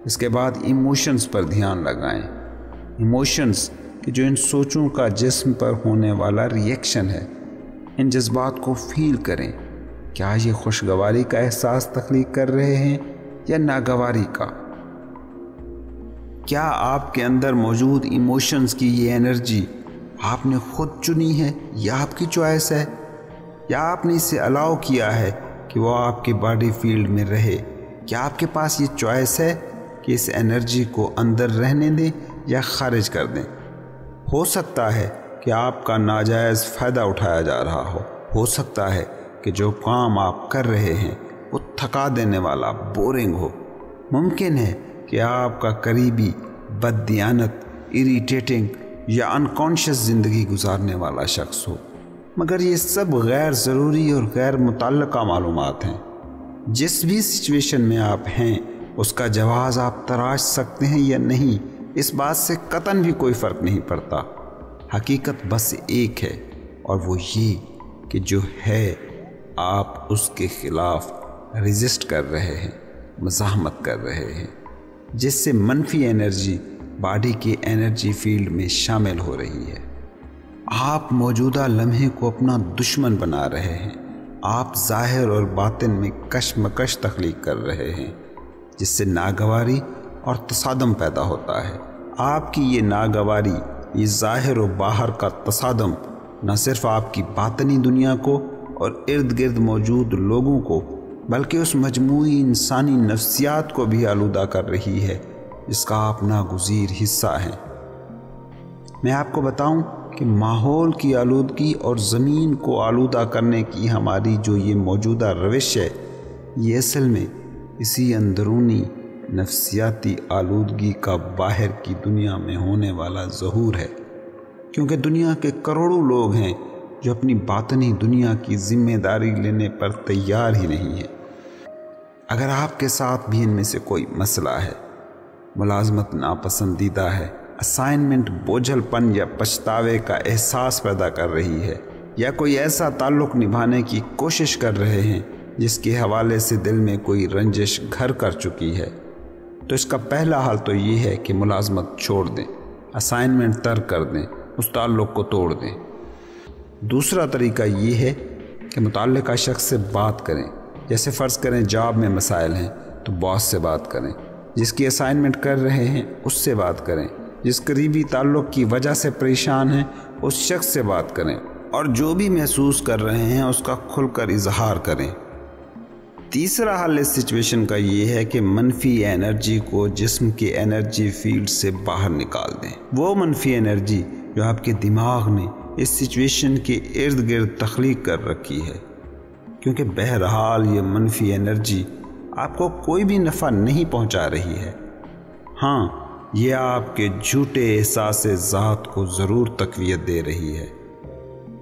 اس کے بعد ایموشنز پر دھیان لگائیں، ایموشنز کہ جو ان سوچوں کا جسم پر ہونے والا ری ایکشن ہے۔ ان جذبات کو فیل کریں، کیا یہ خوشگواری کا احساس تخلیق کر رہے ہیں یا ناگواری کا؟ کیا آپ کے اندر موجود ایموشنز کی یہ انرجی آپ نے خود چنی ہے یا آپ کی چوائس ہے، یا آپ نے اسے الاؤ کیا ہے کہ وہ آپ کے باڈی فیلڈ میں رہے؟ کیا آپ کے پاس یہ چوائس ہے کہ اس انرجی کو اندر رہنے دیں یا خارج کر دیں؟ ہو سکتا ہے کہ آپ کا ناجائز فائدہ اٹھایا جا رہا ہو سکتا ہے کہ جو کام آپ کر رہے ہیں وہ تھکا دینے والا، بورنگ ہو، ممکن ہے کہ آپ کا قریبی بددیانت، اریٹیٹنگ یا انکانشیس زندگی گزارنے والا شخص ہو، مگر یہ سب غیر ضروری اور غیر متعلقہ معلومات ہیں۔ جس بھی سچویشن میں آپ ہیں اس کا جواز آپ تراش سکتے ہیں یا نہیں، اس بات سے قطعاً بھی کوئی فرق نہیں پڑتا۔ حقیقت بس ایک ہے اور وہ یہ کہ جو ہے آپ اس کے خلاف ریزسٹ کر رہے ہیں، مزاحمت کر رہے ہیں، جس سے منفی انرجی باڈی کے انرجی فیلڈ میں شامل ہو رہی ہے۔ آپ موجودہ لمحے کو اپنا دشمن بنا رہے ہیں، آپ ظاہر اور باطن میں کشمکش تخلیق کر رہے ہیں، جس سے ناگواری اور تصادم پیدا ہوتا ہے۔ آپ کی یہ ناگواری، یہ ظاہر و باہر کا تصادم نہ صرف آپ کی باطنی دنیا کو اور ارد گرد موجود لوگوں کو بلکہ اس مجموعی انسانی نفسیات کو بھی آلودہ کر رہی ہے جس کا آپ ناگزیر حصہ ہیں۔ میں آپ کو بتاؤں کہ ماحول کی آلودگی اور زمین کو آلودہ کرنے کی ہماری جو یہ موجودہ روش ہے، یہ اصل میں اسی اندرونی نفسیاتی آلودگی کا باہر کی دنیا میں ہونے والا ظہور ہے، کیونکہ دنیا کے کروڑوں لوگ ہیں جو اپنی باطنی دنیا کی ذمہ داری لینے پر تیار ہی نہیں ہیں۔ اگر آپ کے ساتھ بھی ان میں سے کوئی مسئلہ ہے، ملازمت ناپسندیدہ ہے، اسائنمنٹ بوجھل پن یا پچھتاوے کا احساس پیدا کر رہی ہے، یا کوئی ایسا تعلق نبھانے کی کوشش کر رہے ہیں جس کے حوالے سے دل میں کوئی رنجش گھر کر چکی ہے، تو اس کا پہلا حل تو یہ ہے کہ ملازمت چھوڑ دیں، اسائنمنٹ ترک کر دیں، اس تعلق کو توڑ دیں۔ دوسرا طریقہ یہ ہے کہ متعلقہ شخص سے بات کریں، جیسے فرض کریں جاب میں مسائل ہیں تو باس سے بات کریں، جس کی اسائنمنٹ کر رہے ہیں اس سے بات کریں، جس قریبی تعلق کی وجہ سے پریشان ہیں اس شخص سے بات کریں، اور جو بھی محسوس کر رہے ہیں اس کا کھل کر اظہار کریں۔ تیسرا حل اس سچویشن کا یہ ہے کہ منفی انرجی کو جسم کے انرجی فیلڈ سے باہر نکال دیں، وہ منفی انرجی جو آپ کے دماغ نے اس سچویشن کے ارد گرد تخلیق کر رکھی ہے، کیونکہ بہرحال یہ منفی انرجی آپ کو کوئی بھی نفع نہیں پہنچا رہی ہے۔ ہاں، یہ آپ کے جھوٹے احساس ذات کو ضرور تقویت دے رہی ہے۔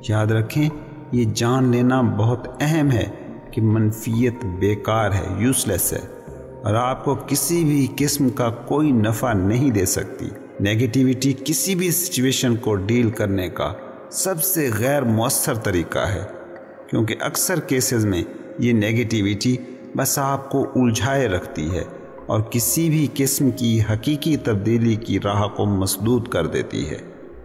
یاد رکھیں، یہ جان لینا بہت اہم ہے کہ منفیت بیکار ہے، یوز لیس ہے، اور آپ کو کسی بھی قسم کا کوئی نفع نہیں دے سکتی۔ نیگیٹیوٹی کسی بھی سچویشن کو ڈیل کرنے کا سب سے غیر مؤثر طریقہ ہے، کیونکہ اکثر کیسز میں یہ نیگیٹیوٹی بس آپ کو الجھائے رکھتی ہے اور کسی بھی قسم کی حقیقی تبدیلی کی راہ کو مسدود کر دیتی ہے۔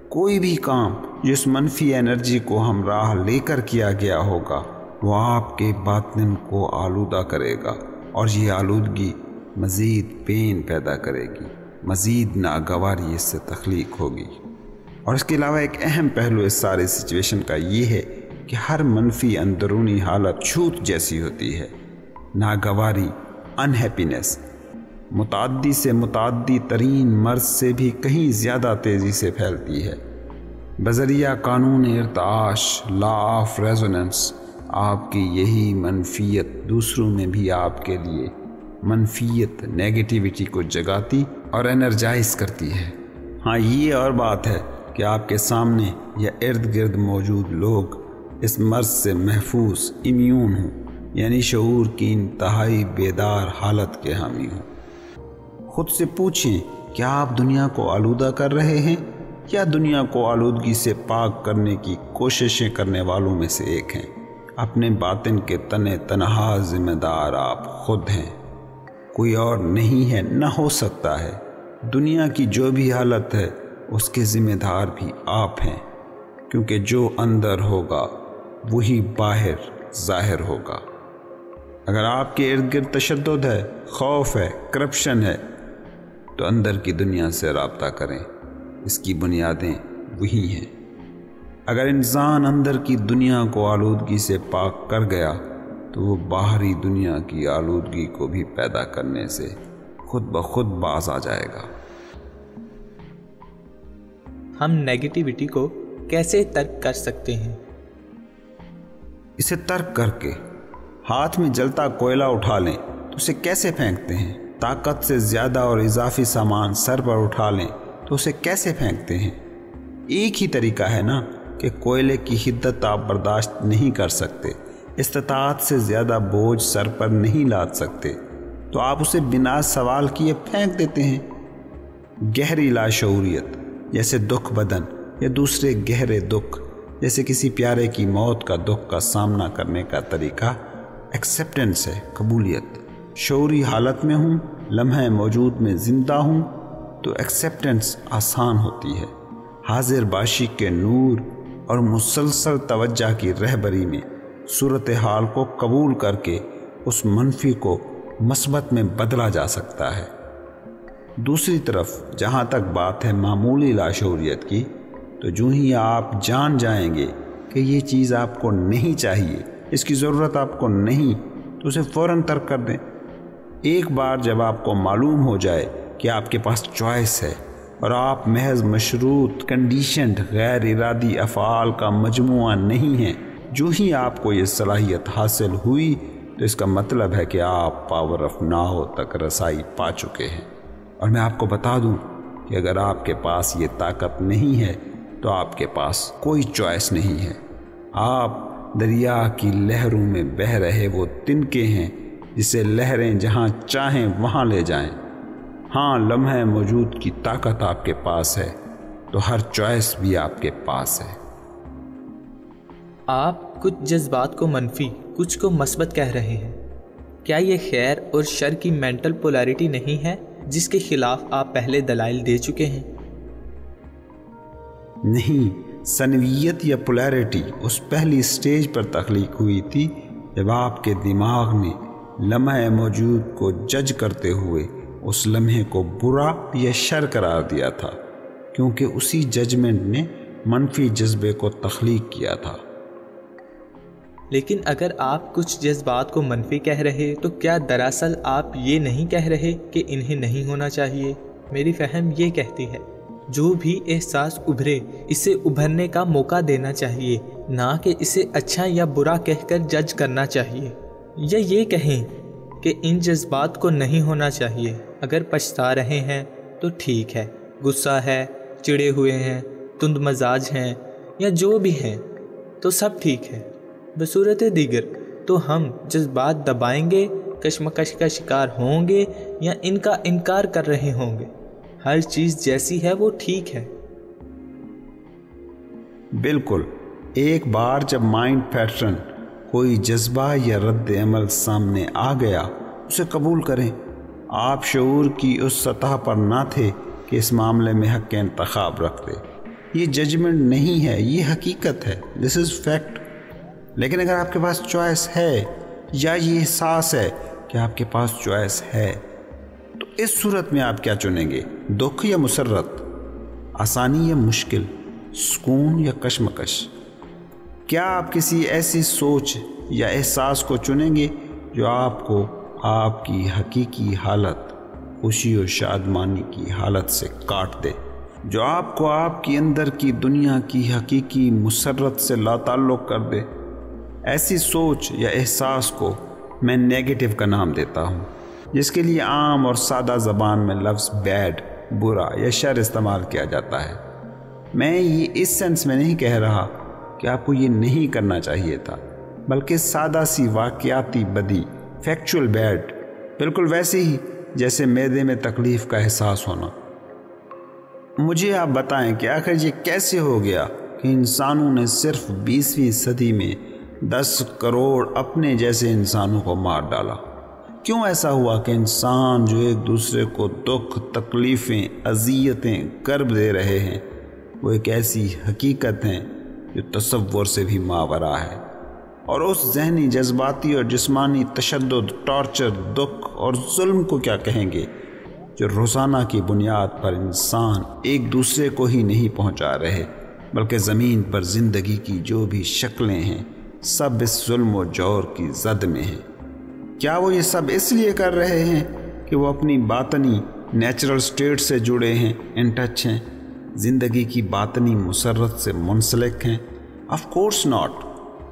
کوئی بھی کام جس منفی انرجی کو ہمراہ لے کر کیا گیا ہوگا وہ آپ کے باطن کو آلودہ کرے گا، اور یہ آلودگی مزید پین پیدا کرے گی، مزید ناگواری اس سے تخلیق ہوگی۔ اور اس کے علاوہ ایک اہم پہلو اس سارے سچویشن کا یہ ہے کہ ہر منفی اندرونی حالت چھوت جیسی ہوتی ہے۔ ناگواری، انہیپینس، متعدی سے متعدی ترین مرض سے بھی کہیں زیادہ تیزی سے پھیلتی ہے۔ بذریعہ قانون ارتعاش، لا آف ریزوننس، آپ کی یہی منفیت دوسروں میں بھی آپ کے لیے منفیت، نیگیٹیوٹی کو جگاتی اور انرجائز کرتی ہے۔ ہاں، یہ اور بات ہے کہ آپ کے سامنے یا ارد گرد موجود لوگ اس مرض سے محفوظ، امیون ہوں، یعنی شعور کی انتہائی بیدار حالت کے حامی ہوں۔ خود سے پوچھیں، کیا آپ دنیا کو آلودہ کر رہے ہیں یا دنیا کو آلودگی سے پاک کرنے کی کوششیں کرنے والوں میں سے ایک ہیں؟ اپنے باطن کے تنے تنہا ذمہ دار آپ خود ہیں، کوئی اور نہیں ہے، نہ ہو سکتا ہے۔ دنیا کی جو بھی حالت ہے اس کے ذمہ دار بھی آپ ہیں، کیونکہ جو اندر ہوگا وہی باہر ظاہر ہوگا۔ اگر آپ کے ارد گرد تشدد ہے، خوف ہے، کرپشن ہے، تو اندر کی دنیا سے رابطہ کریں، اس کی بنیادیں وہی ہیں۔ اگر انسان اندر کی دنیا کو آلودگی سے پاک کر گیا تو وہ باہری دنیا کی آلودگی کو بھی پیدا کرنے سے خود بخود باز آ جائے گا۔ ہم نیگیٹیوٹی کو کیسے ترک کر سکتے ہیں؟ اسے ترک کر کے ہاتھ میں جلتا کوئلہ اٹھا لیں تو اسے کیسے پھینکتے ہیں؟ طاقت سے زیادہ اور اضافی سامان سر پر اٹھا لیں تو اسے کیسے پھینکتے ہیں؟ ایک ہی طریقہ ہے نا کہ کوئلے کی حدت آپ برداشت نہیں کر سکتے، استطاعت سے زیادہ بوجھ سر پر نہیں لاد سکتے، تو آپ اسے بنا سوال کیے پھینک دیتے ہیں۔ گہری لاشعوریت جیسے دکھ بدن یا دوسرے گہرے دکھ جیسے کسی پیارے کی موت کا دکھ کا سامنا کرنے کا طریقہ ایکسیپٹنس ہے، قبولیت۔ شعوری حالت میں ہوں، لمحہ موجود میں زندہ ہوں تو ایکسیپٹنس آسان ہوتی ہے۔ حاضر باشی کے نور اور مسلسل توجہ کی رہبری میں صورتحال کو قبول کر کے اس منفی کو مثبت میں بدلا جا سکتا ہے۔ دوسری طرف جہاں تک بات ہے معمولی لاشعوریت کی، تو جو ہی آپ جان جائیں گے کہ یہ چیز آپ کو نہیں چاہیے، اس کی ضرورت آپ کو نہیں، تو اسے فوراً ترک کر دیں۔ ایک بار جب آپ کو معلوم ہو جائے کہ آپ کے پاس چوائس ہے اور آپ محض مشروط، کنڈیشنڈ، غیر ارادی افعال کا مجموعہ نہیں ہیں، جو ہی آپ کو یہ صلاحیت حاصل ہوئی تو اس کا مطلب ہے کہ آپ پاور آف ناؤ تک رسائی پا چکے ہیں۔ اور میں آپ کو بتا دوں کہ اگر آپ کے پاس یہ طاقت نہیں ہے تو آپ کے پاس کوئی چوائس نہیں ہے۔ آپ دریا کی لہروں میں بہہ رہے وہ تنکے ہیں جسے لہریں جہاں چاہیں وہاں لے جائیں۔ ہاں، لمحہ موجود کی طاقت آپ کے پاس ہے تو ہر چوائس بھی آپ کے پاس ہے۔ آپ کچھ جذبات کو منفی، کچھ کو مثبت کہہ رہے ہیں۔ کیا یہ خیر اور شر کی مینٹل پولیرٹی نہیں ہے جس کے خلاف آپ پہلے دلائل دے چکے ہیں؟ نہیں، سنویت یا پولیرٹی اس پہلی سٹیج پر تخلیق ہوئی تھی جب آپ کے دماغ نے لمحہ موجود کو جج کرتے ہوئے اس لمحے کو برا یا شر قرار دیا تھا، کیونکہ اسی ججمنٹ نے منفی جذبے کو تخلیق کیا تھا۔ لیکن اگر آپ کچھ جذبات کو منفی کہہ رہے تو کیا دراصل آپ یہ نہیں کہہ رہے کہ انہیں نہیں ہونا چاہیے؟ میری فہم یہ کہتی ہے جو بھی احساس ابھرے اسے ابھرنے کا موقع دینا چاہیے، نہ کہ اسے اچھا یا برا کہہ کر جج کرنا چاہیے، یا یہ کہیں کہ ان جذبات کو نہیں ہونا چاہیے۔ اگر پچھتا رہے ہیں تو ٹھیک ہے، غصہ ہے، چڑے ہوئے ہیں، تند مزاج ہیں یا جو بھی ہیں تو سب ٹھیک ہے۔ بصورت دیگر تو ہم جذبات دبائیں گے، کشمکش کا شکار ہوں گے یا ان کا انکار کر رہے ہوں گے۔ ہر چیز جیسی ہے وہ ٹھیک ہے۔ بالکل، ایک بار جب مائنڈ پیٹرن، کوئی جذبہ یا رد عمل سامنے آ گیا اسے قبول کریں۔ آپ شعور کی اس سطح پر نہ تھے کہ اس معاملے میں حق انتخاب رکھتے، یہ ججمنٹ نہیں ہے، یہ حقیقت ہے، دس از فیکٹ۔ لیکن اگر آپ کے پاس چوائس ہے یا یہ احساس ہے کہ آپ کے پاس چوائس ہے، تو اس صورت میں آپ کیا چنیں گے؟ دکھ یا مسرت، آسانی یا مشکل، سکون یا کشمکش؟ کیا آپ کسی ایسی سوچ یا احساس کو چنیں گے جو آپ کو آپ کی حقیقی حالت، خوشی و شادمانی کی حالت سے کاٹ دے، جو آپ کو آپ کی اندر کی دنیا کی حقیقی مسرت سے لا تعلق کر دے؟ ایسی سوچ یا احساس کو میں نیگیٹو کا نام دیتا ہوں، جس کے لیے عام اور سادہ زبان میں لفظ بیڈ، برا یا شر استعمال کیا جاتا ہے۔ میں یہ اس سینس میں نہیں کہہ رہا کہ آپ کو یہ نہیں کرنا چاہیے تھا، بلکہ سادہ سی واقعاتی بدی، فیکچول بیڈ، بالکل ویسے ہی جیسے معدے میں تکلیف کا احساس ہونا۔ مجھے آپ بتائیں کہ آخر یہ کیسے ہو گیا کہ انسانوں نے صرف 20ویں صدی میں 10 کروڑ اپنے جیسے انسانوں کو مار ڈالا؟ کیوں ایسا ہوا کہ انسان جو ایک دوسرے کو دکھ، تکلیفیں، اذیتیں، کرب دے رہے ہیں، وہ ایک ایسی حقیقت ہیں جو تصور سے بھی ماورا ہے، اور اس ذہنی، جذباتی اور جسمانی تشدد، ٹارچر، دکھ اور ظلم کو کیا کہیں گے جو روزانہ کی بنیاد پر انسان ایک دوسرے کو ہی نہیں پہنچا رہے، بلکہ زمین پر زندگی کی جو بھی شکلیں ہیں سب اس ظلم و جور کی زد میں ہیں۔ کیا وہ یہ سب اس لیے کر رہے ہیں کہ وہ اپنی باطنی نیچرل سٹیٹ سے جڑے ہیں، ان ٹچ ہیں، زندگی کی باطنی مسرت سے منسلک ہیں؟ Of course not.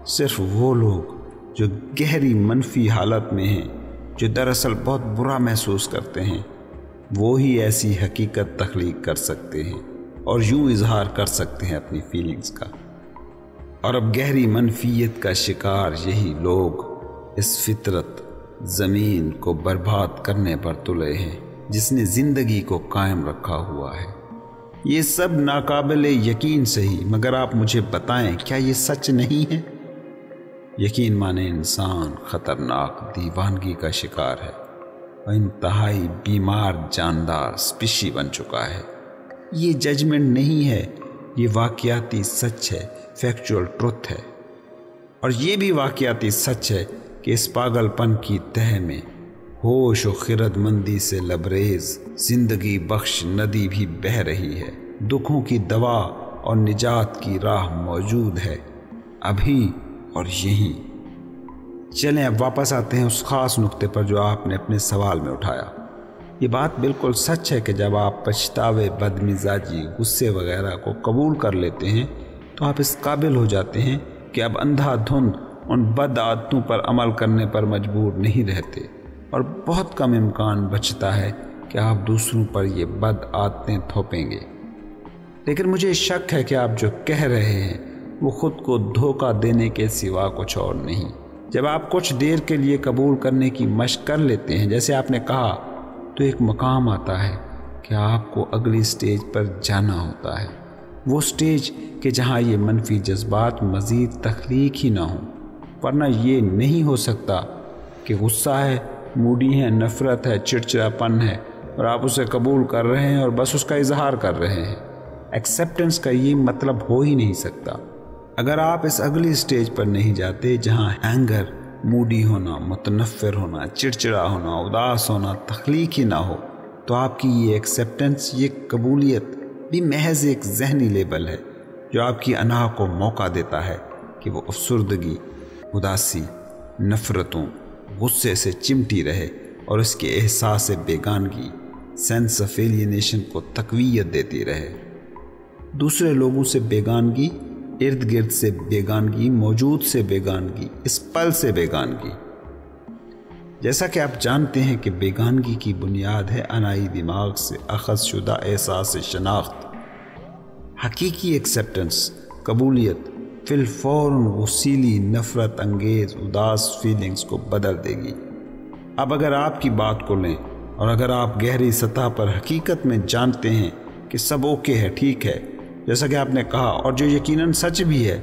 صرف وہ لوگ جو گہری منفی حالت میں ہیں، جو دراصل بہت برا محسوس کرتے ہیں، وہ ہی ایسی حقیقت تخلیق کر سکتے ہیں اور یوں اظہار کر سکتے ہیں اپنی فیلنگز کا۔ اور اب گہری منفیت کا شکار یہی لوگ اس فطرت، زمین کو برباد کرنے پر تلے ہیں جس نے زندگی کو قائم رکھا ہوا ہے۔ یہ سب ناقابل یقین صحیح، مگر آپ مجھے بتائیں کیا یہ سچ نہیں ہے؟ یقین مانے انسان خطرناک دیوانگی کا شکار ہے اور انتہائی بیمار جاندار اسپیشی بن چکا ہے۔ یہ ججمنٹ نہیں ہے، یہ واقعاتی سچ ہے، فیکچول ٹروتھ ہے۔ اور یہ بھی واقعاتی سچ ہے کہ اس پاگل پن کی تہہ میں ہوش و خرد مندی سے لبریز زندگی بخش ندی بھی بہہ رہی ہے، دکھوں کی دوا اور نجات کی راہ موجود ہے، ابھی اور یہیں۔ چلیں اب واپس آتے ہیں اس خاص نقطے پر جو آپ نے اپنے سوال میں اٹھایا۔ یہ بات بالکل سچ ہے کہ جب آپ پچھتاوے، بدمزاجی، غصے وغیرہ کو قبول کر لیتے ہیں تو آپ اس قابل ہو جاتے ہیں کہ اب اندھا دھند ان بد عادتوں پر عمل کرنے پر مجبور نہیں رہتے، اور بہت کم امکان بچتا ہے کہ آپ دوسروں پر یہ بد عادتیں تھوپیں گے۔ لیکن مجھے شک ہے کہ آپ جو کہہ رہے ہیں وہ خود کو دھوکہ دینے کے سوا کچھ اور نہیں۔ جب آپ کچھ دیر کے لیے قبول کرنے کی مشق کر لیتے ہیں، جیسے آپ نے کہا، تو ایک مقام آتا ہے کہ آپ کو اگلی سٹیج پر جانا ہوتا ہے، وہ سٹیج کہ جہاں یہ منفی جذبات مزید تخلیق ہی نہ ہوں، ورنہ یہ نہیں ہو سکتا کہ غصہ ہے، موڈی ہے، نفرت ہے، چڑچڑاپن ہے، اور آپ اسے قبول کر رہے ہیں اور بس اس کا اظہار کر رہے ہیں۔ ایکسیپٹنس کا یہ مطلب ہو ہی نہیں سکتا۔ اگر آپ اس اگلی سٹیج پر نہیں جاتے جہاں اینگر، موڈی ہونا، متنفر ہونا، چڑچڑا ہونا، اداس ہونا تخلیق ہی نہ ہو، تو آپ کی یہ ایکسیپٹنس، یہ قبولیت بھی محض ایک ذہنی لیبل ہے جو آپ کی انا کو موقع دیتا ہے کہ وہ افسردگی، اداسی، نفرتوں، غصے سے چمٹی رہے اور اس کے احساس بیگانگی، سینس آف ایلینیشن کو تقویت دیتی رہے۔ دوسرے لوگوں سے بیگانگی، ارد گرد سے بیگانگی، موجود سے بیگانگی، اس پل سے بیگانگی۔ جیسا کہ آپ جانتے ہیں کہ بیگانگی کی بنیاد ہے انائی دماغ سے اخذ شدہ احساس شناخت۔ حقیقی ایکسیپٹنس، قبولیت، فی الفوراً وسیلی نفرت انگیز اداس فیلنگز کو بدل دے گی۔ اب اگر آپ کی بات کو لیں اور اگر آپ گہری سطح پر حقیقت میں جانتے ہیں کہ سب اوکے ہے، ٹھیک ہے، جیسا کہ آپ نے کہا، اور جو یقیناً سچ بھی ہے،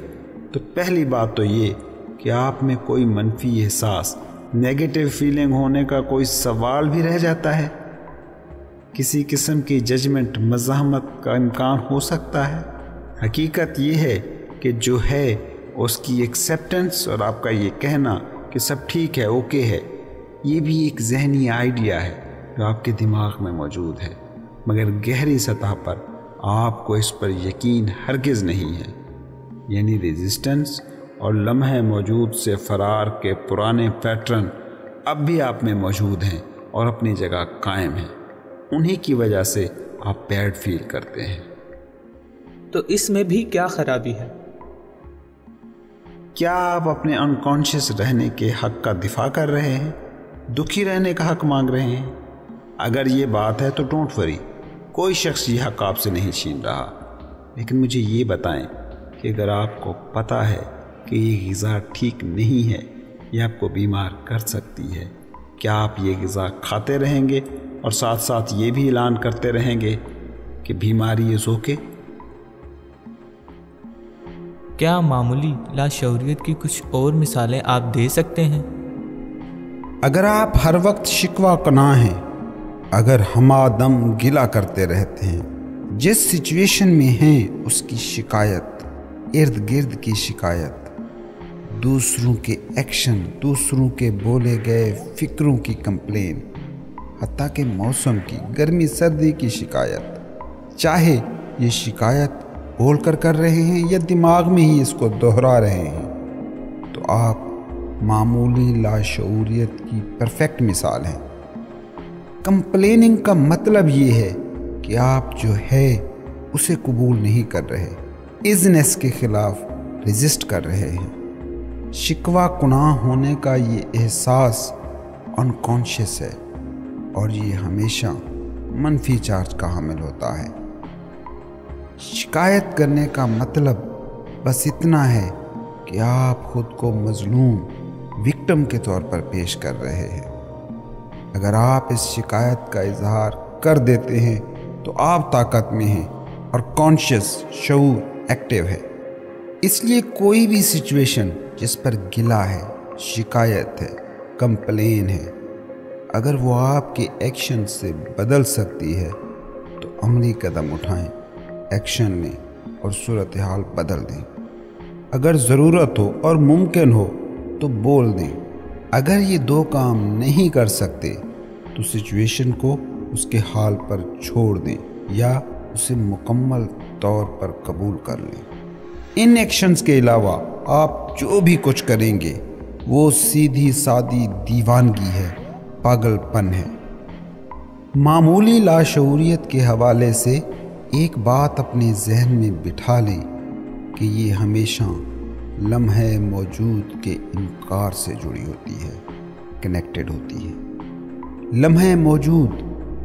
تو پہلی بات تو یہ کہ آپ میں کوئی منفی احساس، نیگیٹو فیلنگ ہونے کا کوئی سوال بھی رہ جاتا ہے؟ کسی قسم کی ججمنٹ، مزاحمت کا امکان ہو سکتا ہے؟ حقیقت یہ ہے کہ جو ہے اس کی ایکسیپٹنس اور آپ کا یہ کہنا کہ سب ٹھیک ہے، اوکے ہے، یہ بھی ایک ذہنی آئیڈیا ہے جو آپ کے دماغ میں موجود ہے، مگر گہری سطح پر آپ کو اس پر یقین ہرگز نہیں ہے۔ یعنی ریزسٹنس اور لمحہ موجود سے فرار کے پرانے پیٹرن اب بھی آپ میں موجود ہیں اور اپنی جگہ قائم ہیں، انہی کی وجہ سے آپ بیڈ فیل کرتے ہیں۔ تو اس میں بھی کیا خرابی ہے؟ کیا آپ اپنے انکانشیس رہنے کے حق کا دفاع کر رہے ہیں، دکھی رہنے کا حق مانگ رہے ہیں؟ اگر یہ بات ہے تو ڈونٹ وری، کوئی شخص یہ حق آپ سے نہیں چھین رہا، لیکن مجھے یہ بتائیں کہ اگر آپ کو پتہ ہے کہ یہ غذا ٹھیک نہیں ہے، یہ آپ کو بیمار کر سکتی ہے، کیا آپ یہ غذا کھاتے رہیں گے اور ساتھ ساتھ یہ بھی اعلان کرتے رہیں گے کہ بیماری از اوکے؟ کیا معمولی لاشعوریت کی کچھ اور مثالیں آپ دے سکتے ہیں؟ اگر آپ ہر وقت شکوہ کناں ہیں، اگر ہمادم گلہ کرتے رہتے ہیں، جس سچویشن میں ہیں اس کی شکایت، ارد گرد کی شکایت، دوسروں کے ایکشن، دوسروں کے بولے گئے فکروں کی کمپلین، حتیٰ کہ موسم کی، گرمی سردی کی شکایت، چاہے یہ شکایت بول کر رہے ہیں یا دماغ میں ہی اس کو دہرا رہے ہیں، تو آپ معمولی لاشعوریت کی پرفیکٹ مثال ہیں۔ کمپلیننگ کا مطلب یہ ہے کہ آپ جو ہے اسے قبول نہیں کر رہے، ازنس کے خلاف ریزسٹ کر رہے ہیں۔ شکوہ کناں ہونے کا یہ احساس انکانشیس ہے اور یہ ہمیشہ منفی چارج کا حامل ہوتا ہے۔ شکایت کرنے کا مطلب بس اتنا ہے کہ آپ خود کو مظلوم، وکٹم کے طور پر پیش کر رہے ہیں۔ اگر آپ اس شکایت کا اظہار کر دیتے ہیں تو آپ طاقت میں ہیں اور کانشیس شعور ایکٹیو ہے۔ اس لیے کوئی بھی سچویشن جس پر گلہ ہے، شکایت ہے، کمپلین ہے، اگر وہ آپ کے ایکشن سے بدل سکتی ہے تو عملی قدم اٹھائیں، ایکشن لیں اور صورتحال بدل دیں۔ اگر ضرورت ہو اور ممکن ہو تو بول دیں۔ اگر یہ دو کام نہیں کر سکتے تو سچویشن کو اس کے حال پر چھوڑ دیں یا اسے مکمل طور پر قبول کر لیں۔ ان ایکشنز کے علاوہ آپ جو بھی کچھ کریں گے وہ سیدھی سادی دیوانگی ہے، پاگل پن ہے۔ معمولی لاشعوریت کے حوالے سے ایک بات اپنے ذہن میں بٹھا لیں کہ یہ ہمیشہ لمحہ موجود کے انکار سے جڑی ہوتی ہے، کنیکٹڈ ہوتی ہے۔ لمحہ موجود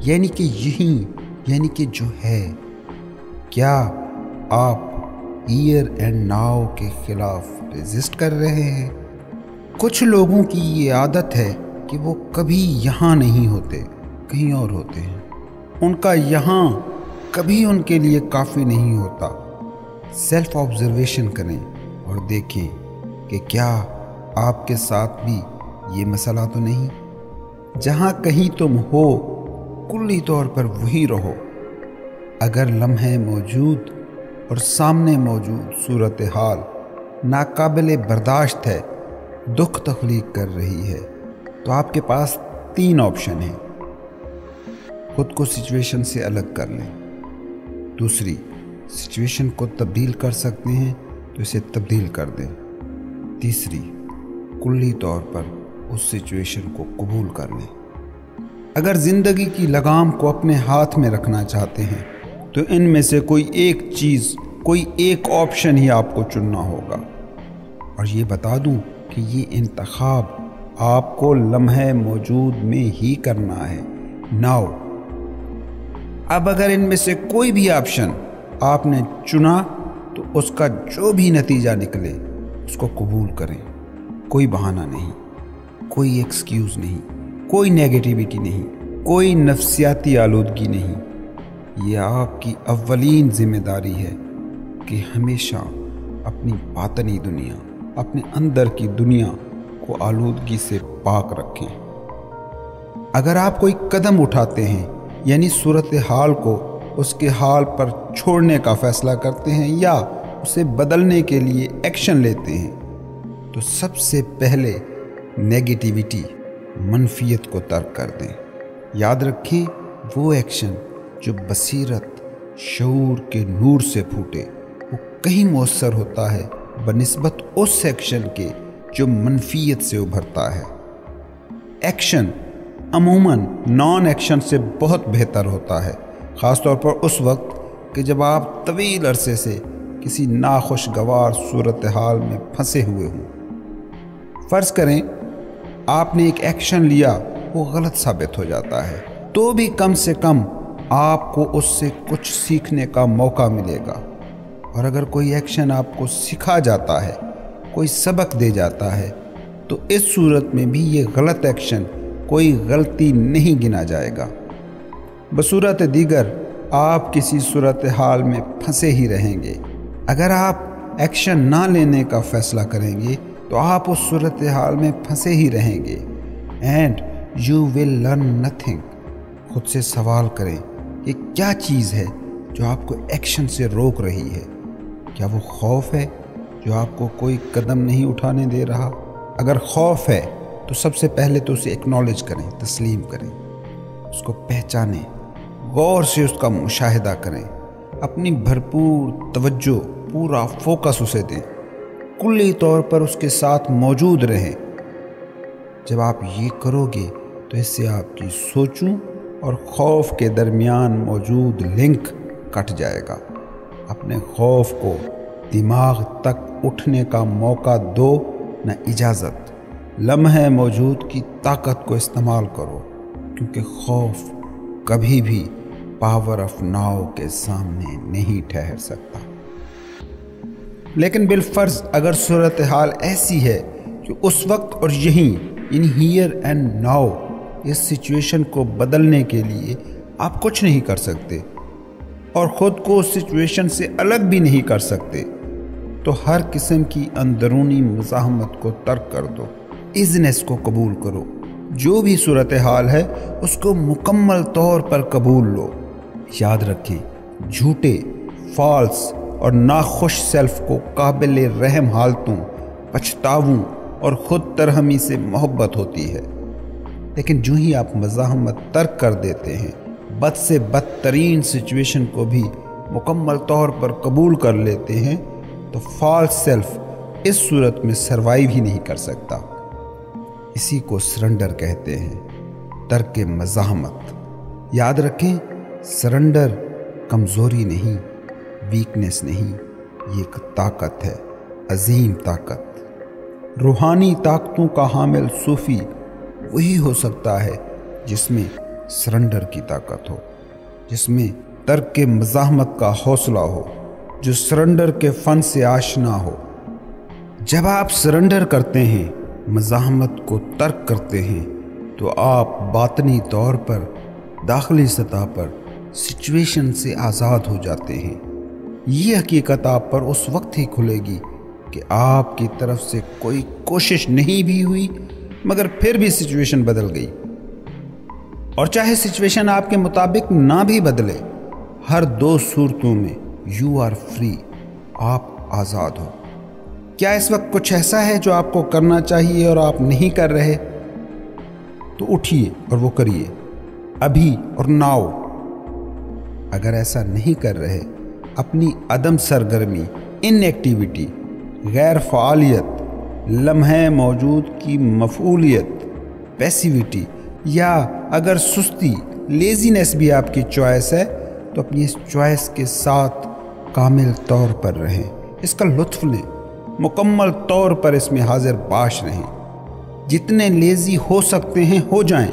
یعنی کہ یہی، یعنی کہ جو ہے۔ کیا آپ ہیئر اینڈ ناؤ کے خلاف ریزسٹ کر رہے ہیں؟ کچھ لوگوں کی یہ عادت ہے کہ وہ کبھی یہاں نہیں ہوتے، کہیں اور ہوتے ہیں۔ ان کا یہاں کبھی ان کے لیے کافی نہیں ہوتا۔ سیلف آبزرویشن کریں اور دیکھیں کہ کیا آپ کے ساتھ بھی یہ مسئلہ تو نہیں۔ جہاں کہیں تم ہو کلی طور پر وہی رہو۔ اگر لمحے موجود اور سامنے موجود صورتحال ناقابل برداشت ہے، دکھ تخلیق کر رہی ہے، تو آپ کے پاس 3 آپشن ہیں۔ خود کو سچویشن سے الگ کر لیں۔ دوسری، سچویشن کو تبدیل کر سکتے ہیں تو اسے تبدیل کر دیں۔ تیسری، کلی طور پر اس سچویشن کو قبول کر لیں۔ اگر زندگی کی لگام کو اپنے ہاتھ میں رکھنا چاہتے ہیں تو ان میں سے کوئی ایک چیز، کوئی ایک آپشن ہی آپ کو چننا ہوگا۔ اور یہ بتا دوں کہ یہ انتخاب آپ کو لمحے موجود میں ہی کرنا ہے، ناؤ۔ اب اگر ان میں سے کوئی بھی آپشن آپ نے چنا تو اس کا جو بھی نتیجہ نکلے اس کو قبول کریں۔ کوئی بہانہ نہیں، کوئی ایکسکیوز نہیں، کوئی نیگیٹیوٹی نہیں، کوئی نفسیاتی آلودگی نہیں۔ یہ آپ کی اولین ذمہ داری ہے کہ ہمیشہ اپنی باطنی دنیا، اپنے اندر کی دنیا کو آلودگی سے پاک رکھیں۔ اگر آپ کوئی قدم اٹھاتے ہیں، یعنی صورتحال کو اس کے حال پر چھوڑنے کا فیصلہ کرتے ہیں یا اسے بدلنے کے لیے ایکشن لیتے ہیں تو سب سے پہلے نیگیٹیوٹی، منفیت کو ترک کر دیں۔ یاد رکھیں وہ ایکشن جو بصیرت، شعور کے نور سے پھوٹے وہ کہیں مؤثر ہوتا ہے بنسبت اس ایکشن کے جو منفیت سے ابھرتا ہے۔ ایکشن عموماً نان ایکشن سے بہت بہتر ہوتا ہے، خاص طور پر اس وقت کہ جب آپ طویل عرصے سے کسی ناخوشگوار صورتحال میں پھنسے ہوئے ہوں۔ فرض کریں آپ نے ایک ایکشن لیا، وہ غلط ثابت ہو جاتا ہے، تو بھی کم سے کم آپ کو اس سے کچھ سیکھنے کا موقع ملے گا۔ اور اگر کوئی ایکشن آپ کو سکھا جاتا ہے، کوئی سبق دے جاتا ہے، تو اس صورت میں بھی یہ غلط ایکشن کوئی غلطی نہیں گنا جائے گا۔ بصورت دیگر آپ کسی صورتحال میں پھنسے ہی رہیں گے۔ اگر آپ ایکشن نہ لینے کا فیصلہ کریں گے تو آپ اس صورتحال میں پھنسے ہی رہیں گے and you will learn nothing. خود سے سوال کریں کہ کیا چیز ہے جو آپ کو ایکشن سے روک رہی ہے؟ کیا وہ خوف ہے جو آپ کو کوئی قدم نہیں اٹھانے دے رہا؟ اگر خوف ہے تو سب سے پہلے تو اسے ایکنالج کریں، تسلیم کریں، اس کو پہچانیں، غور سے اس کا مشاہدہ کریں، اپنی بھرپور توجہ، پورا فوکس اسے دیں، کلی طور پر اس کے ساتھ موجود رہیں۔ جب آپ یہ کرو گے تو اس سے آپ کی سوچوں اور خوف کے درمیان موجود لنک کٹ جائے گا۔ اپنے خوف کو دماغ تک اٹھنے کا موقع دو، نہ اجازت۔ لمحے موجود کی طاقت کو استعمال کرو، کیونکہ خوف کبھی بھی پاور آف ناؤ کے سامنے نہیں ٹھہر سکتا۔ لیکن بالفرض اگر صورتحال ایسی ہے کہ اس وقت اور یہیں، یعنی ہیئر اینڈ ناؤ، اس سچویشن کو بدلنے کے لیے آپ کچھ نہیں کر سکتے اور خود کو اس سچویشن سے الگ بھی نہیں کر سکتے، تو ہر قسم کی اندرونی مزاحمت کو ترک کر دو، ایزنس کو قبول کرو۔ جو بھی صورتحال ہے اس کو مکمل طور پر قبول لو۔ یاد رکھیں جھوٹے، فالس اور ناخوش سیلف کو قابل رحم حالتوں، پچھتاووں اور خود ترہمی سے محبت ہوتی ہے، لیکن جو ہی آپ مزاحمت ترک کر دیتے ہیں، بد سے بدترین سچویشن کو بھی مکمل طور پر قبول کر لیتے ہیں، تو فالس سیلف اس صورت میں سروائیو ہی نہیں کر سکتا۔ اسی کو سرنڈر کہتے ہیں، ترک مزاحمت۔ یاد رکھیں سرنڈر کمزوری نہیں، ویکنس نہیں، یہ ایک طاقت ہے، عظیم طاقت۔ روحانی طاقتوں کا حامل صوفی وہی ہو سکتا ہے جس میں سرنڈر کی طاقت ہو، جس میں ترک مزاحمت کا حوصلہ ہو، جو سرنڈر کے فن سے آشنا ہو۔ جب آپ سرنڈر کرتے ہیں، مزاحمت کو ترک کرتے ہیں، تو آپ باطنی طور پر، داخلی سطح پر سچویشن سے آزاد ہو جاتے ہیں۔ یہ حقیقت آپ پر اس وقت ہی کھلے گی کہ آپ کی طرف سے کوئی کوشش نہیں بھی ہوئی، مگر پھر بھی سچویشن بدل گئی۔ اور چاہے سچویشن آپ کے مطابق نہ بھی بدلے، ہر دو صورتوں میں یو آر فری، آپ آزاد ہو۔ کیا اس وقت کچھ ایسا ہے جو آپ کو کرنا چاہیے اور آپ نہیں کر رہے؟ تو اٹھیے اور وہ کریے، ابھی اور ناؤ۔ اگر ایسا نہیں کر رہے، اپنی عدم سرگرمی، ان ایکٹیویٹی، غیر فعالیت، لمحے موجود کی مفعولیت، پیسیویٹی، یا اگر سستی، لیزینس بھی آپ کی چوائس ہے، تو اپنی اس چوائس کے ساتھ کامل طور پر رہیں، اس کا لطف لیں، مکمل طور پر اس میں حاضر باش رہیں۔ جتنے لیزی ہو سکتے ہیں ہو جائیں،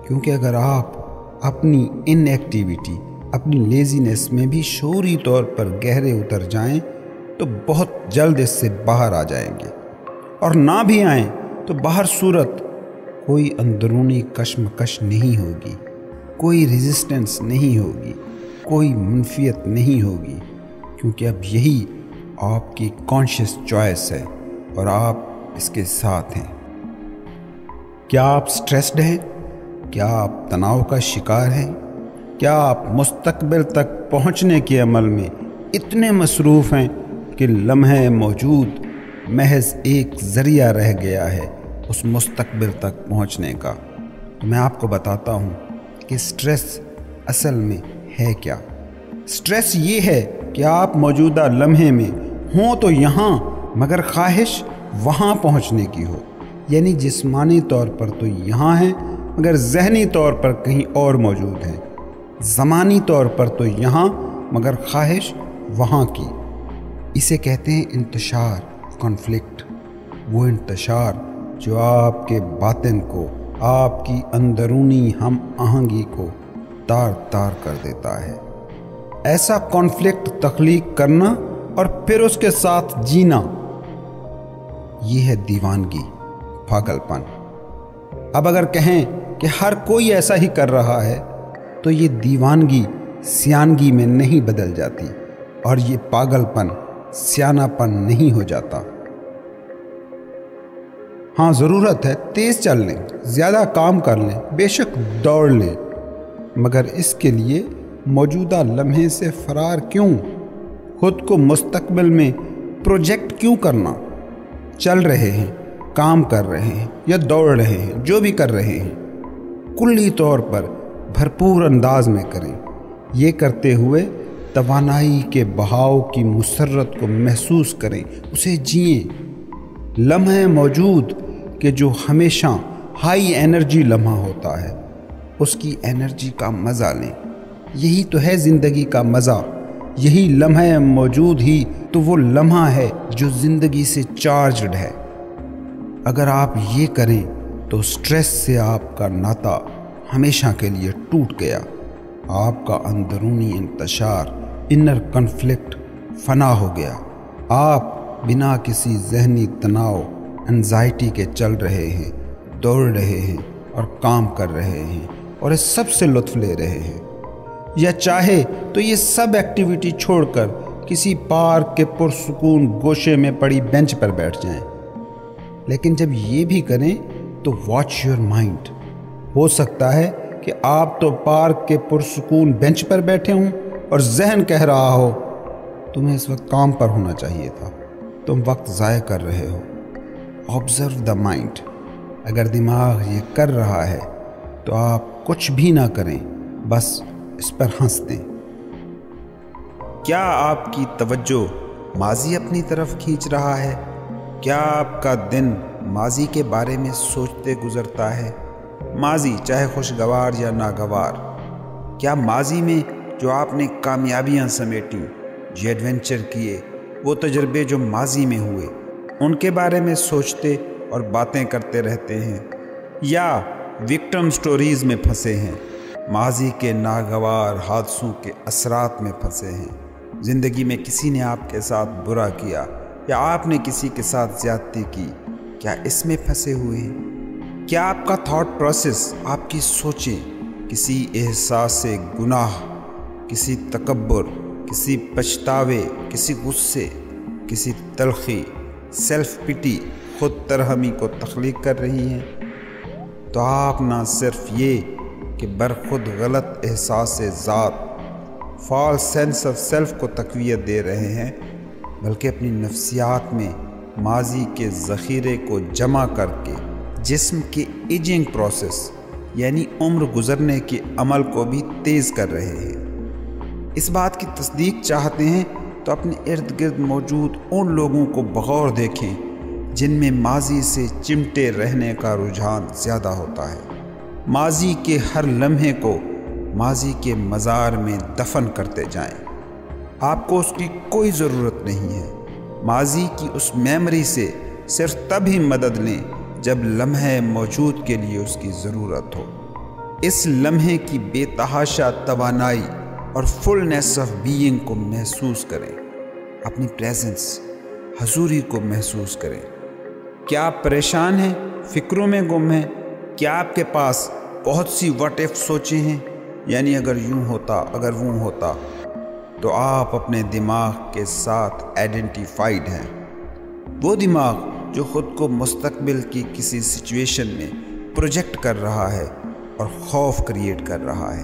کیونکہ اگر آپ اپنی ان ایکٹیویٹی، اپنی لیزینس میں بھی شعوری طور پر گہرے اتر جائیں تو بہت جلد اس سے باہر آ جائیں گے، اور نہ بھی آئیں تو باہر صورت کوئی اندرونی کشمکش نہیں ہوگی، کوئی ریزسٹنس نہیں ہوگی، کوئی منفیت نہیں ہوگی، کیونکہ اب یہی آپ کی کانشیس چوائس ہے اور آپ اس کے ساتھ ہیں۔ کیا آپ سٹریسڈ ہیں؟ کیا آپ تناؤ کا شکار ہیں؟ کیا آپ مستقبل تک پہنچنے کے عمل میں اتنے مصروف ہیں کہ لمحہ موجود محض ایک ذریعہ رہ گیا ہے اس مستقبل تک پہنچنے کا؟ تو میں آپ کو بتاتا ہوں کہ سٹریس اصل میں ہے کیا۔ سٹریس یہ ہے کہ آپ موجودہ لمحے میں ہوں تو یہاں مگر خواہش وہاں پہنچنے کی ہو، یعنی جسمانی طور پر تو یہاں ہیں مگر ذہنی طور پر کہیں اور موجود ہیں، زمانی طور پر تو یہاں مگر خواہش وہاں کی۔ اسے کہتے ہیں انتشار، کانفلکٹ۔ وہ انتشار جو آپ کے باطن کو، آپ کی اندرونی ہم آہنگی کو تار تار کر دیتا ہے۔ ایسا کانفلکٹ تخلیق کرنا اور پھر اس کے ساتھ جینا، یہ ہے دیوانگی، پاگل پن۔ اب اگر کہیں کہ ہر کوئی ایسا ہی کر رہا ہے تو یہ دیوانگی سیانگی میں نہیں بدل جاتی اور یہ پاگل پن سیانہ پن نہیں ہو جاتا۔ ہاں ضرورت ہے تیز چل لیں، زیادہ کام کر لیں، بے شک دوڑ لیں، مگر اس کے لیے موجودہ لمحے سے فرار کیوں؟ خود کو مستقبل میں پروجیکٹ کیوں کرنا؟ چل رہے ہیں، کام کر رہے ہیں یا دوڑ رہے ہیں، جو بھی کر رہے ہیں کلی طور پر بھرپور انداز میں کریں۔ یہ کرتے ہوئے توانائی کے بہاؤ کی مسرت کو محسوس کریں، اسے جئیں۔ لمحہ موجود کہ جو ہمیشہ ہائی انرجی لمحہ ہوتا ہے، اس کی انرجی کا مزہ لیں۔ یہی تو ہے زندگی کا مزہ، یہی لمحہ موجود ہی تو وہ لمحہ ہے جو زندگی سے چارجڈ ہے۔ اگر آپ یہ کریں تو سٹریس سے آپ کا ناطہ ہمیشہ کے لیے ٹوٹ گیا، آپ کا اندرونی انتشار، انر کنفلکٹ فنا ہو گیا۔ آپ بنا کسی ذہنی تناؤ، انزائٹی کے چل رہے ہیں، دوڑ رہے ہیں اور کام کر رہے ہیں اور اس سب سے لطف لے رہے ہیں۔ یا چاہے تو یہ سب ایکٹیویٹی چھوڑ کر کسی پارک کے پرسکون گوشے میں پڑی بینچ پر بیٹھ جائیں۔ لیکن جب یہ بھی کریں تو واچ یور مائنڈ۔ ہو سکتا ہے کہ آپ تو پارک کے پرسکون بینچ پر بیٹھے ہوں اور ذہن کہہ رہا ہو تمہیں اس وقت کام پر ہونا چاہیے تھا، تم وقت ضائع کر رہے ہو۔ Observe the mind. اگر دماغ یہ کر رہا ہے تو آپ کچھ بھی نہ کریں، بس اس پر ہنس دیں۔ کیا آپ کی توجہ ماضی اپنی طرف کھینچ رہا ہے؟ کیا آپ کا دن ماضی کے بارے میں سوچتے گزرتا ہے؟ ماضی چاہے خوشگوار یا ناگوار۔ کیا ماضی میں جو آپ نے کامیابیاں سمیٹیں، جو ایڈونچر کیے، وہ تجربے جو ماضی میں ہوئے، ان کے بارے میں سوچتے اور باتیں کرتے رہتے ہیں، یا وکٹم سٹوریز میں پھنسے ہیں، ماضی کے ناگوار حادثوں کے اثرات میں پھنسے ہیں؟ زندگی میں کسی نے آپ کے ساتھ برا کیا یا آپ نے کسی کے ساتھ زیادتی کی، کیا اس میں پھنسے ہوئے ہیں؟ کیا آپ کا تھاٹ پروسیس، آپ کی سوچیں کسی احساس گناہ، کسی تکبر، کسی پچھتاوے، کسی غصے، کسی تلخی، سیلف پٹی، خود ترہمی کو تخلیق کر رہی ہیں؟ تو آپ نہ صرف یہ کہ برخود غلط احساس ذات، فالس سینس آف سیلف کو تقویت دے رہے ہیں، بلکہ اپنی نفسیات میں ماضی کے ذخیرے کو جمع کر کے جسم کے ایجنگ پروسیس یعنی عمر گزرنے کے عمل کو بھی تیز کر رہے ہیں۔ اس بات کی تصدیق چاہتے ہیں تو اپنے ارد گرد موجود ان لوگوں کو بغور دیکھیں جن میں ماضی سے چمٹے رہنے کا رجحان زیادہ ہوتا ہے۔ ماضی کے ہر لمحے کو ماضی کے مزار میں دفن کرتے جائیں۔ آپ کو اس کی کوئی ضرورت نہیں ہے۔ ماضی کی اس میموری سے صرف تب ہی مدد لیں جب لمحے موجود کے لیے اس کی ضرورت ہو۔ اس لمحے کی بے تحاشا توانائی اور فلنس آف بینگ کو محسوس کریں، اپنی پریزنس، حضوری کو محسوس کریں۔ کیا آپ پریشان ہیں، فکروں میں گم ہیں؟ کیا آپ کے پاس بہت سی واٹ ایف سوچیں ہیں، یعنی اگر یوں ہوتا، اگر وہ ہوتا؟ تو آپ اپنے دماغ کے ساتھ آئیڈینٹیفائیڈ ہیں، وہ دماغ جو خود کو مستقبل کی کسی سچویشن میں پروجیکٹ کر رہا ہے اور خوف کریٹ کر رہا ہے۔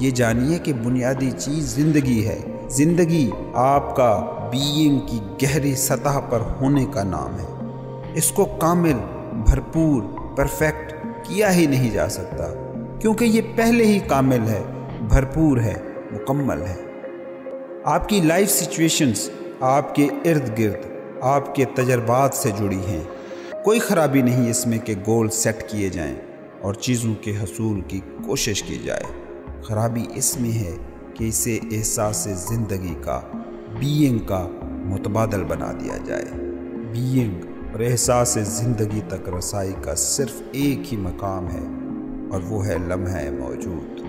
یہ جانیے کہ بنیادی چیز زندگی ہے۔ زندگی آپ کا بینگ کی گہری سطح پر ہونے کا نام ہے۔ اس کو کامل، بھرپور، پرفیکٹ کیا ہی نہیں جا سکتا، کیونکہ یہ پہلے ہی کامل ہے، بھرپور ہے، مکمل ہے۔ آپ کی لائف سچویشنز آپ کے ارد گرد آپ کے تجربات سے جڑی ہیں۔ کوئی خرابی نہیں اس میں کہ گول سیٹ کیے جائیں اور چیزوں کے حصول کی کوشش کی جائے۔ خرابی اس میں ہے کہ اسے احساس زندگی کا، بینگ کا متبادل بنا دیا جائے۔ بینگ اور احساس زندگی تک رسائی کا صرف ایک ہی مقام ہے، اور وہ ہے لمحہ موجود۔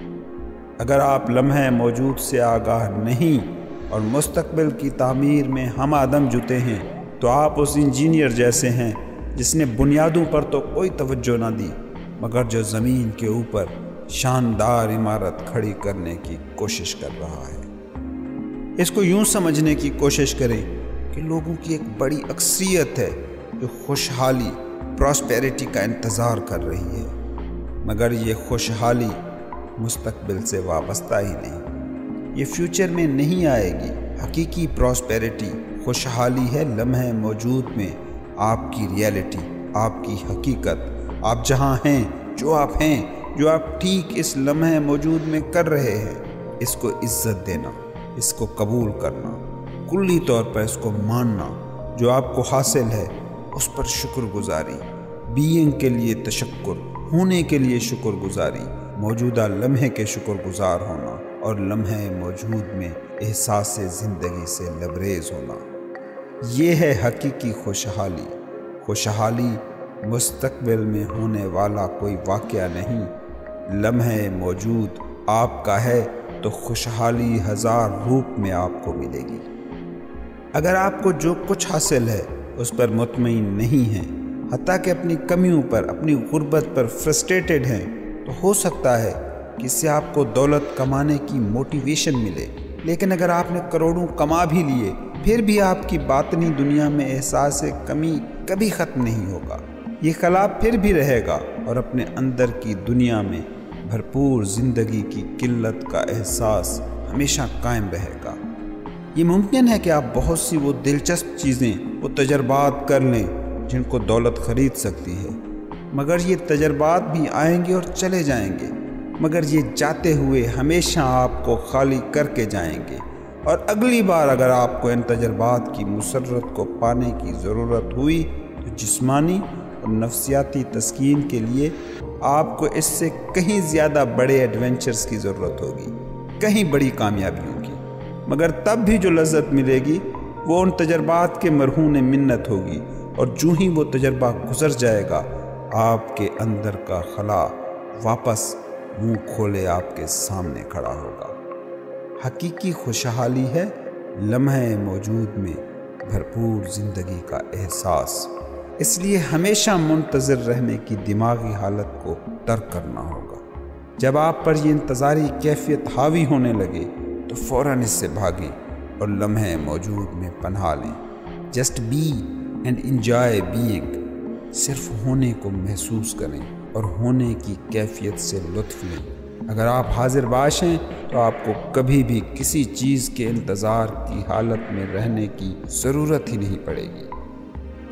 اگر آپ لمحہ موجود سے آگاہ نہیں اور مستقبل کی تعمیر میں ہم آدم جتے ہیں، تو آپ اس انجینئر جیسے ہیں جس نے بنیادوں پر تو کوئی توجہ نہ دی، مگر جو زمین کے اوپر شاندار عمارت کھڑی کرنے کی کوشش کر رہا ہے۔ اس کو یوں سمجھنے کی کوشش کریں کہ لوگوں کی ایک بڑی اکثریت ہے جو خوشحالی، پراسپیرٹی کا انتظار کر رہی ہے، مگر یہ خوشحالی مستقبل سے وابستہ ہی نہیں، یہ فیوچر میں نہیں آئے گی۔ حقیقی پراسپیرٹی، خوشحالی ہے لمحہ موجود میں آپ کی ریئلٹی، آپ کی حقیقت، آپ جہاں ہیں، جو آپ ہیں، جو آپ ٹھیک اس لمحہ موجود میں کر رہے ہیں۔ اس کو عزت دینا، اس کو قبول کرنا، کلی طور پر اس کو ماننا، جو آپ کو حاصل ہے اس پر شکر گزاری، بینگ کے لیے تشکر، ہونے کے لیے شکر گزاری، موجودہ لمحے کے شکر گزار ہونا، اور لمحہ موجود میں احساس زندگی سے لبریز ہونا۔ یہ ہے حقیقی خوشحالی۔ خوشحالی مستقبل میں ہونے والا کوئی واقعہ نہیں، لمحہ موجود آپ کا ہے تو خوشحالی ہزار روپ میں آپ کو ملے گی۔ اگر آپ کو جو کچھ حاصل ہے اس پر مطمئن نہیں ہیں، حتیٰ کہ اپنی کمیوں پر، اپنی غربت پر فرسٹریٹڈ ہیں، تو ہو سکتا ہے کہ اس سے آپ کو دولت کمانے کی موٹیویشن ملے۔ لیکن اگر آپ نے کروڑوں کما بھی لیے، پھر بھی آپ کی باطنی دنیا میں احساس کمی کبھی ختم نہیں ہوگا۔ یہ خلا پھر بھی رہے گا اور اپنے اندر کی دنیا میں بھرپور زندگی کی قلت کا احساس ہمیشہ قائم رہے گا۔ یہ ممکن ہے کہ آپ بہت سی وہ دلچسپ چیزیں، وہ تجربات کر لیں جن کو دولت خرید سکتی ہے، مگر یہ تجربات بھی آئیں گے اور چلے جائیں گے، مگر یہ جاتے ہوئے ہمیشہ آپ کو خالی کر کے جائیں گے۔ اور اگلی بار اگر آپ کو ان تجربات کی مسرت کو پانے کی ضرورت ہوئی تو جسمانی اور نفسیاتی تسکین کے لیے آپ کو اس سے کہیں زیادہ بڑے ایڈونچرز کی ضرورت ہوگی، کہیں بڑی کامیابیوں کی، مگر تب بھی جو لذت ملے گی وہ ان تجربات کے مرہون منت ہوگی، اور جو ہی وہ تجربہ گزر جائے گا آپ کے اندر کا خلا واپس منہ کھولے آپ کے سامنے کھڑا ہوگا۔ حقیقی خوشحالی ہے لمحہ موجود میں بھرپور زندگی کا احساس۔ اس لیے ہمیشہ منتظر رہنے کی دماغی حالت کو ترک کرنا ہوگا۔ جب آپ پر یہ انتظاری کیفیت حاوی ہونے لگے تو فوراً اس سے بھاگیں اور لمحہ موجود میں پناہ لیں۔ Just be and enjoy being. صرف ہونے کو محسوس کریں اور ہونے کی کیفیت سے لطف لیں۔ اگر آپ حاضر باش ہیں تو آپ کو کبھی بھی کسی چیز کے انتظار کی حالت میں رہنے کی ضرورت ہی نہیں پڑے گی۔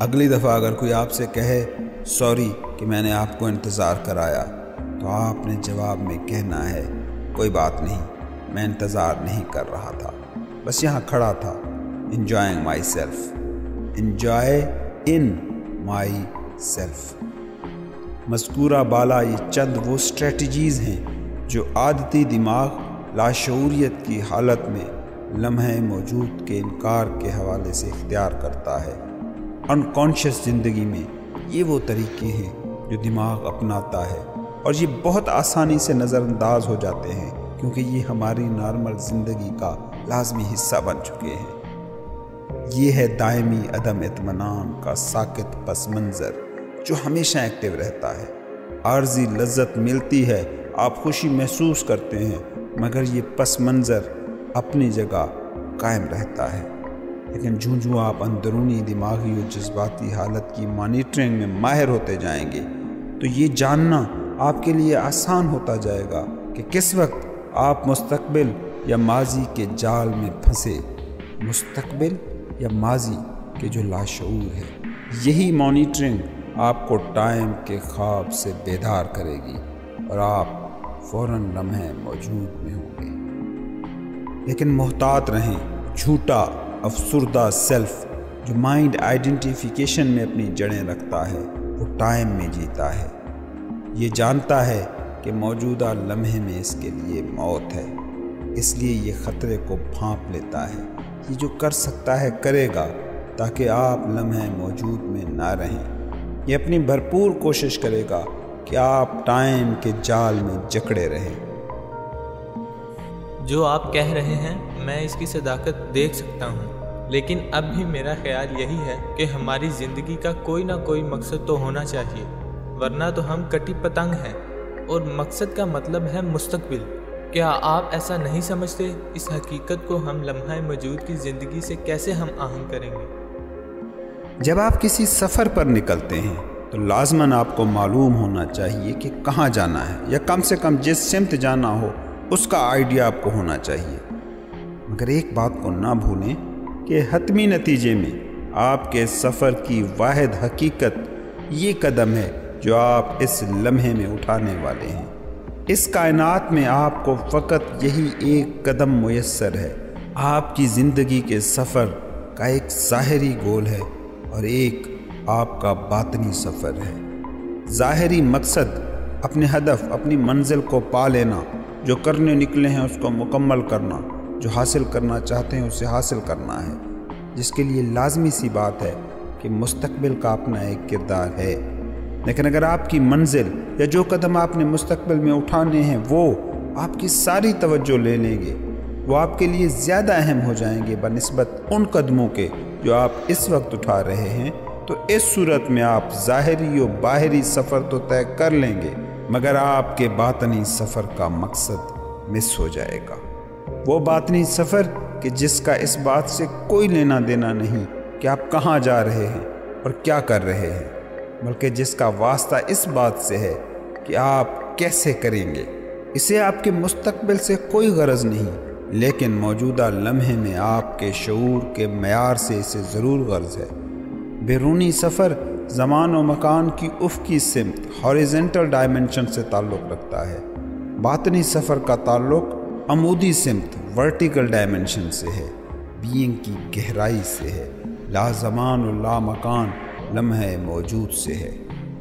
اگلی دفعہ اگر کوئی آپ سے کہے سوری کہ میں نے آپ کو انتظار کرایا، تو آپ نے جواب میں کہنا ہے کوئی بات نہیں، میں انتظار نہیں کر رہا تھا، بس یہاں کھڑا تھا، enjoying my self, enjoy in my self. مذکورہ بالا یہ چند وہ اسٹریٹجیز ہیں جو عادتی دماغ لاشعوریت کی حالت میں لمحہ موجود کے انکار کے حوالے سے اختیار کرتا ہے۔ انکانشیس زندگی میں یہ وہ طریقے ہیں جو دماغ اپناتا ہے، اور یہ بہت آسانی سے نظر انداز ہو جاتے ہیں کیونکہ یہ ہماری نارمل زندگی کا لازمی حصہ بن چکے ہیں۔ یہ ہے دائمی عدم اطمینان کا ساکت پس منظر جو ہمیشہ ایکٹیو رہتا ہے۔ عارضی لذت ملتی ہے، آپ خوشی محسوس کرتے ہیں، مگر یہ پس منظر اپنی جگہ قائم رہتا ہے۔ لیکن جوں آپ اندرونی دماغی اور جذباتی حالت کی مانیٹرنگ میں ماہر ہوتے جائیں گے تو یہ جاننا آپ کے لیے آسان ہوتا جائے گا کہ کس وقت آپ مستقبل یا ماضی کے جال میں پھنسے، مستقبل یا ماضی کے جو لاشعور ہے، یہی مانیٹرنگ آپ کو ٹائم کے خواب سے بیدار کرے گی اور آپ فوراً لمحے موجود میں ہوں گے۔ لیکن محتاط رہیں، جھوٹا افسردہ سیلف جو مائنڈ آئیڈینٹیفیکیشن میں اپنی جڑیں رکھتا ہے، وہ ٹائم میں جیتا ہے، یہ جانتا ہے کہ موجودہ لمحے میں اس کے لیے موت ہے، اس لیے یہ خطرے کو بھانپ لیتا ہے، یہ جو کر سکتا ہے کرے گا تاکہ آپ لمحے موجود میں نہ رہیں، یہ اپنی بھرپور کوشش کرے گا کہ آپ ٹائم کے جال میں جکڑے رہیں۔ جو آپ کہہ رہے ہیں میں اس کی صداقت دیکھ سکتا ہوں، لیکن اب بھی میرا خیال یہی ہے کہ ہماری زندگی کا کوئی نہ کوئی مقصد تو ہونا چاہیے، ورنہ تو ہم کٹی پتنگ ہیں، اور مقصد کا مطلب ہے مستقبل۔ کیا آپ ایسا نہیں سمجھتے؟ اس حقیقت کو ہم لمحہ موجود کی زندگی سے کیسے ہم آہنگ کریں گے؟ جب آپ کسی سفر پر نکلتے ہیں تو لازماً آپ کو معلوم ہونا چاہیے کہ کہاں جانا ہے، یا کم سے کم جس سمت جانا ہو اس کا آئیڈیا آپ کو ہونا چاہیے، مگر ایک بات کو نہ بھولیں کہ حتمی نتیجے میں آپ کے سفر کی واحد حقیقت یہ قدم ہے جو آپ اس لمحے میں اٹھانے والے ہیں۔ اس کائنات میں آپ کو فقط یہی ایک قدم میسر ہے۔ آپ کی زندگی کے سفر کا ایک ظاہری گول ہے اور ایک آپ کا باطنی سفر ہے۔ ظاہری مقصد اپنے ہدف، اپنی منزل کو پا لینا، جو کرنے نکلے ہیں اس کو مکمل کرنا، جو حاصل کرنا چاہتے ہیں اسے حاصل کرنا ہے، جس کے لیے لازمی سی بات ہے کہ مستقبل کا اپنا ایک کردار ہے۔ لیکن اگر آپ کی منزل یا جو قدم آپ نے مستقبل میں اٹھانے ہیں وہ آپ کی ساری توجہ لے لیں گے، وہ آپ کے لیے زیادہ اہم ہو جائیں گے بنسبت ان قدموں کے جو آپ اس وقت اٹھا رہے ہیں، تو اس صورت میں آپ ظاہری و باہری سفر تو طے کر لیں گے، مگر آپ کے باطنی سفر کا مقصد مس ہو جائے گا۔ وہ باطنی سفر کہ جس کا اس بات سے کوئی لینا دینا نہیں کہ آپ کہاں جا رہے ہیں اور کیا کر رہے ہیں، بلکہ جس کا واسطہ اس بات سے ہے کہ آپ کیسے کریں گے۔ اسے آپ کے مستقبل سے کوئی غرض نہیں، لیکن موجودہ لمحے میں آپ کے شعور کے معیار سے اسے ضرور غرض ہے۔ بیرونی سفر زمان و مکان کی افقی سمت، ہاریزنٹل ڈائمنشن سے تعلق رکھتا ہے۔ باطنی سفر کا تعلق عمودی سمت، ورٹیکل ڈائمنشن سے ہے، بینگ کی گہرائی سے ہے، لا زمان و لا مکان، لمحہ موجود سے ہے۔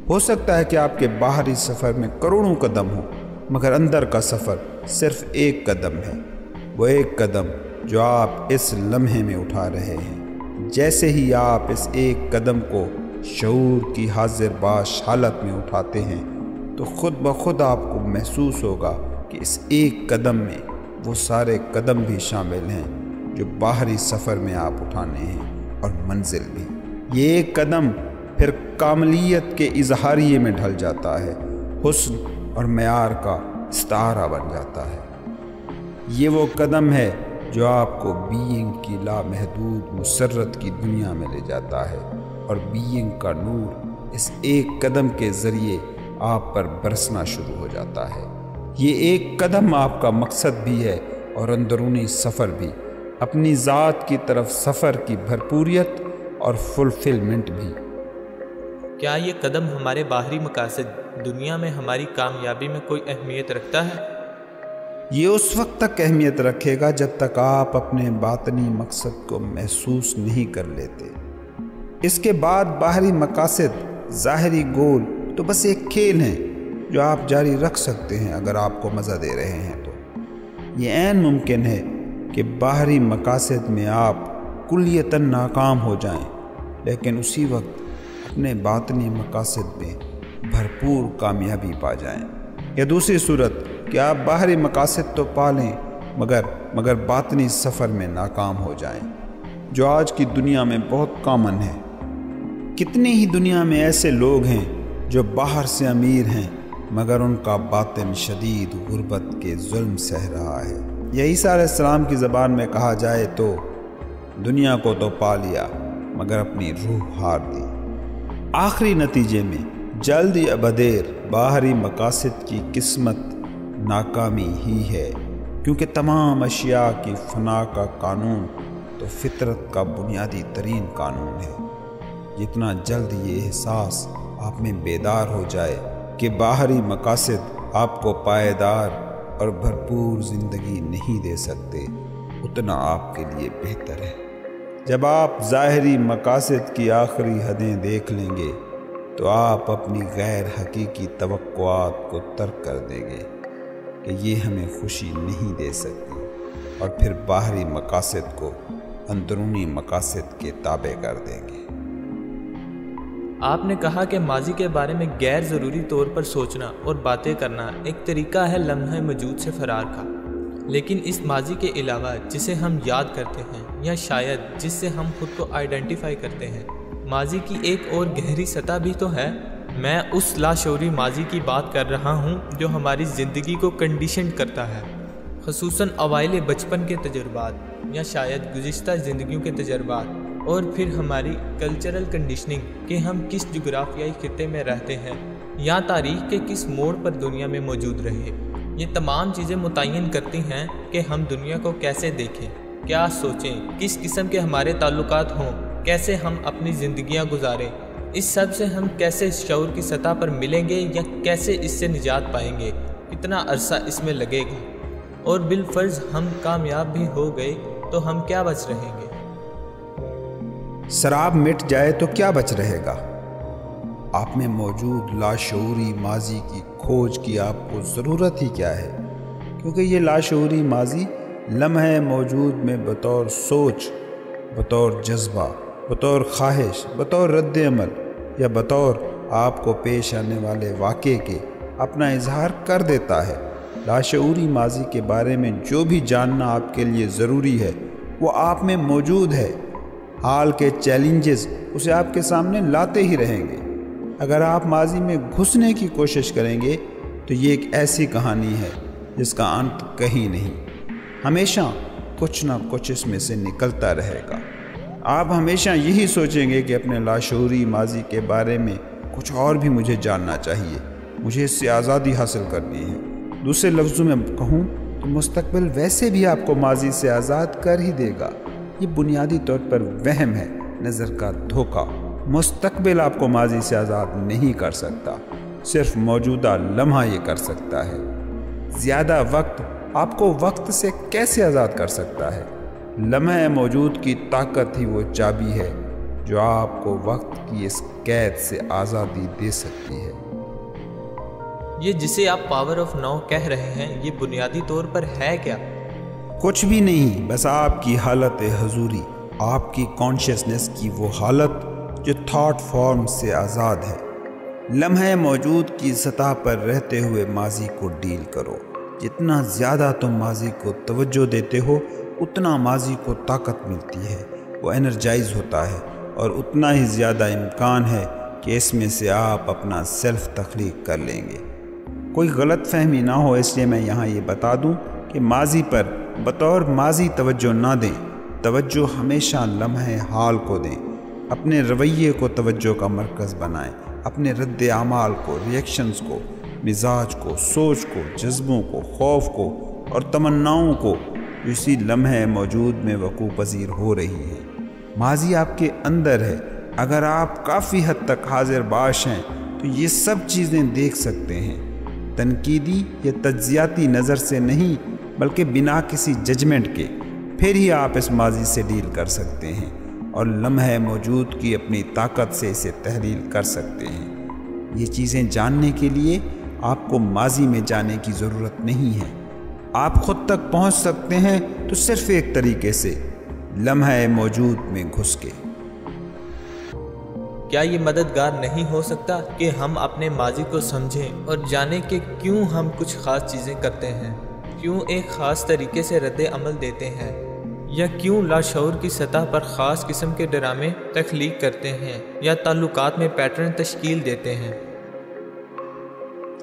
ہو سکتا ہے کہ آپ کے باہری سفر میں کروڑوں قدم ہوں، مگر اندر کا سفر صرف ایک قدم ہے، وہ ایک قدم جو آپ اس لمحے میں اٹھا رہے ہیں۔ جیسے ہی آپ اس ایک قدم کو شعور کی حاضر باش حالت میں اٹھاتے ہیں تو خود بخود آپ کو محسوس ہوگا کہ اس ایک قدم میں وہ سارے قدم بھی شامل ہیں جو باہری سفر میں آپ اٹھانے ہیں، اور منزل بھی۔ یہ ایک قدم پھر کاملیت کے اظہاریے میں ڈھل جاتا ہے، حسن اور معیار کا استعارہ بن جاتا ہے۔ یہ وہ قدم ہے جو آپ کو بینگ کی لامحدود مسرت کی دنیا میں لے جاتا ہے، اور بینگ کا نور اس ایک قدم کے ذریعے آپ پر برسنا شروع ہو جاتا ہے۔ یہ ایک قدم آپ کا مقصد بھی ہے اور اندرونی سفر بھی، اپنی ذات کی طرف سفر کی بھرپوریت اور فلفلمنٹ بھی۔ کیا یہ قدم ہمارے باہری مقاصد دنیا میں ہماری کامیابی میں کوئی اہمیت رکھتا ہے؟ یہ اس وقت تک اہمیت رکھے گا جب تک آپ اپنے باطنی مقصد کو محسوس نہیں کر لیتے۔ اس کے بعد باہری مقاصد، ظاہری گول تو بس ایک کھیل ہیں جو آپ جاری رکھ سکتے ہیں اگر آپ کو مزہ دے رہے ہیں تو۔ یہ عین ممکن ہے کہ باہری مقاصد میں آپ کلیتاً ناکام ہو جائیں، لیکن اسی وقت اپنے باطنی مقاصد میں بھرپور کامیابی پا جائیں، یا دوسری صورت کہ آپ باہری مقاصد تو پا لیں مگر باطنی سفر میں ناکام ہو جائیں، جو آج کی دنیا میں بہت کامن ہے۔ کتنے ہی دنیا میں ایسے لوگ ہیں جو باہر سے امیر ہیں مگر ان کا باطن شدید غربت کے ظلم سہ رہا ہے، یا عیسیٰ علیہ السلام کی زبان میں کہا جائے تو دنیا کو تو پا لیا مگر اپنی روح ہار دی۔ آخری نتیجے میں جلد یا بدیر باہری مقاصد کی قسمت ناکامی ہی ہے، کیونکہ تمام اشیاء کی فنا کا قانون تو فطرت کا بنیادی ترین قانون ہے۔ جتنا جلد یہ احساس آپ میں بیدار ہو جائے کہ باہری مقاصد آپ کو پائیدار اور بھرپور زندگی نہیں دے سکتے، اتنا آپ کے لیے بہتر ہے۔ جب آپ ظاہری مقاصد کی آخری حدیں دیکھ لیں گے تو آپ اپنی غیر حقیقی توقعات کو ترک کر دیں گے کہ یہ ہمیں خوشی نہیں دے سکتی، اور پھر باہری مقاصد کو اندرونی مقاصد کے تابع کر دیں گے۔ آپ نے کہا کہ ماضی کے بارے میں غیر ضروری طور پر سوچنا اور باتیں کرنا ایک طریقہ ہے لمحہ موجود سے فرار کا، لیکن اس ماضی کے علاوہ جسے ہم یاد کرتے ہیں یا شاید جس سے ہم خود کو آئیڈینٹیفائی کرتے ہیں، ماضی کی ایک اور گہری سطح بھی تو ہے۔ میں اس لاشعوری ماضی کی بات کر رہا ہوں جو ہماری زندگی کو کنڈیشن کرتا ہے، خصوصاً اوائل بچپن کے تجربات یا شاید گزشتہ زندگیوں کے تجربات، اور پھر ہماری کلچرل کنڈیشننگ کہ ہم کس جغرافیائی خطے میں رہتے ہیں یا تاریخ کے کس موڑ پر دنیا میں موجود رہے۔ یہ تمام چیزیں متعین کرتی ہیں کہ ہم دنیا کو کیسے دیکھیں، کیا سوچیں، کس قسم کے ہمارے تعلقات ہوں، کیسے ہم اپنی زندگیاں گزاریں۔ اس سب سے ہم کیسے شعور کی سطح پر ملیں گے یا کیسے اس سے نجات پائیں گے، کتنا عرصہ اس میں لگے گا، اور بالفرض ہم کامیاب بھی ہو گئے تو ہم کیا بچ رہیں گے؟ سراب مٹ جائے تو کیا بچ رہے گا؟ آپ میں موجود لاشعوری ماضی کی کھوج کی آپ کو ضرورت ہی کیا ہے؟ کیونکہ یہ لاشعوری ماضی لمحہ موجود میں بطور سوچ، بطور جذبہ، بطور خواہش، بطور رد عمل یا بطور آپ کو پیش آنے والے واقعے کے اپنا اظہار کر دیتا ہے۔ لاشعوری ماضی کے بارے میں جو بھی جاننا آپ کے لیے ضروری ہے وہ آپ میں موجود ہے۔ حال کے چیلنجز اسے آپ کے سامنے لاتے ہی رہیں گے۔ اگر آپ ماضی میں گھسنے کی کوشش کریں گے تو یہ ایک ایسی کہانی ہے جس کا انت کہیں نہیں، ہمیشہ کچھ نہ کچھ اس میں سے نکلتا رہے گا۔ آپ ہمیشہ یہی سوچیں گے کہ اپنے لاشعوری ماضی کے بارے میں کچھ اور بھی مجھے جاننا چاہیے، مجھے اس سے آزادی حاصل کرنی ہے۔ دوسرے لفظوں میں کہوں تو مستقبل ویسے بھی آپ کو ماضی سے آزاد کر ہی دے گا۔ یہ بنیادی طور پر وہم ہے، نظر کا دھوکہ۔ مستقبل آپ کو ماضی سے آزاد نہیں کر سکتا، صرف موجودہ لمحہ یہ کر سکتا ہے۔ زیادہ وقت آپ کو وقت سے کیسے آزاد کر سکتا ہے؟ لمحہ موجود کی طاقت ہی وہ چابی ہے جو آپ کو وقت کی اس قید سے آزادی دے سکتی ہے۔ یہ جسے آپ پاور آف ناؤ کہہ رہے ہیں، یہ بنیادی طور پر ہے کیا؟ کچھ بھی نہیں، بس آپ کی حالت حضوری، آپ کی کانشیسنس کی وہ حالت جو تھاٹ فارم سے آزاد ہے۔ لمحہ موجود کی سطح پر رہتے ہوئے ماضی کو ڈیل کرو۔ جتنا زیادہ تم ماضی کو توجہ دیتے ہو اتنا ماضی کو طاقت ملتی ہے، وہ انرجائز ہوتا ہے، اور اتنا ہی زیادہ امکان ہے کہ اس میں سے آپ اپنا سیلف تخلیق کر لیں گے۔ کوئی غلط فہمی نہ ہو اس لیے میں یہاں یہ بتا دوں کہ ماضی پر بطور ماضی توجہ نہ دیں، توجہ ہمیشہ لمحہ حال کو دیں۔ اپنے رویے کو توجہ کا مرکز بنائیں، اپنے رد اعمال کو، ریئیکشنز کو، مزاج کو، سوچ کو، جذبوں کو، خوف کو اور تمناؤں کو جو اسی لمحے موجود میں وقوع پذیر ہو رہی ہے۔ ماضی آپ کے اندر ہے۔ اگر آپ کافی حد تک حاضر باش ہیں تو یہ سب چیزیں دیکھ سکتے ہیں، تنقیدی یا تجزیاتی نظر سے نہیں بلکہ بنا کسی ججمنٹ کے۔ پھر ہی آپ اس ماضی سے ڈیل کر سکتے ہیں اور لمحے موجود کی اپنی طاقت سے اسے تحلیل کر سکتے ہیں۔ یہ چیزیں جاننے کے لیے آپ کو ماضی میں جانے کی ضرورت نہیں ہے۔ آپ خود تک پہنچ سکتے ہیں تو صرف ایک طریقے سے، لمحے موجود میں گھس کے۔ کیا یہ مددگار نہیں ہو سکتا کہ ہم اپنے ماضی کو سمجھیں اور جانیں کہ کیوں ہم کچھ خاص چیزیں کرتے ہیں، کیوں ایک خاص طریقے سے رد عمل دیتے ہیں، یا کیوں لاشعور کی سطح پر خاص قسم کے ڈرامے تخلیق کرتے ہیں یا تعلقات میں پیٹرن تشکیل دیتے ہیں؟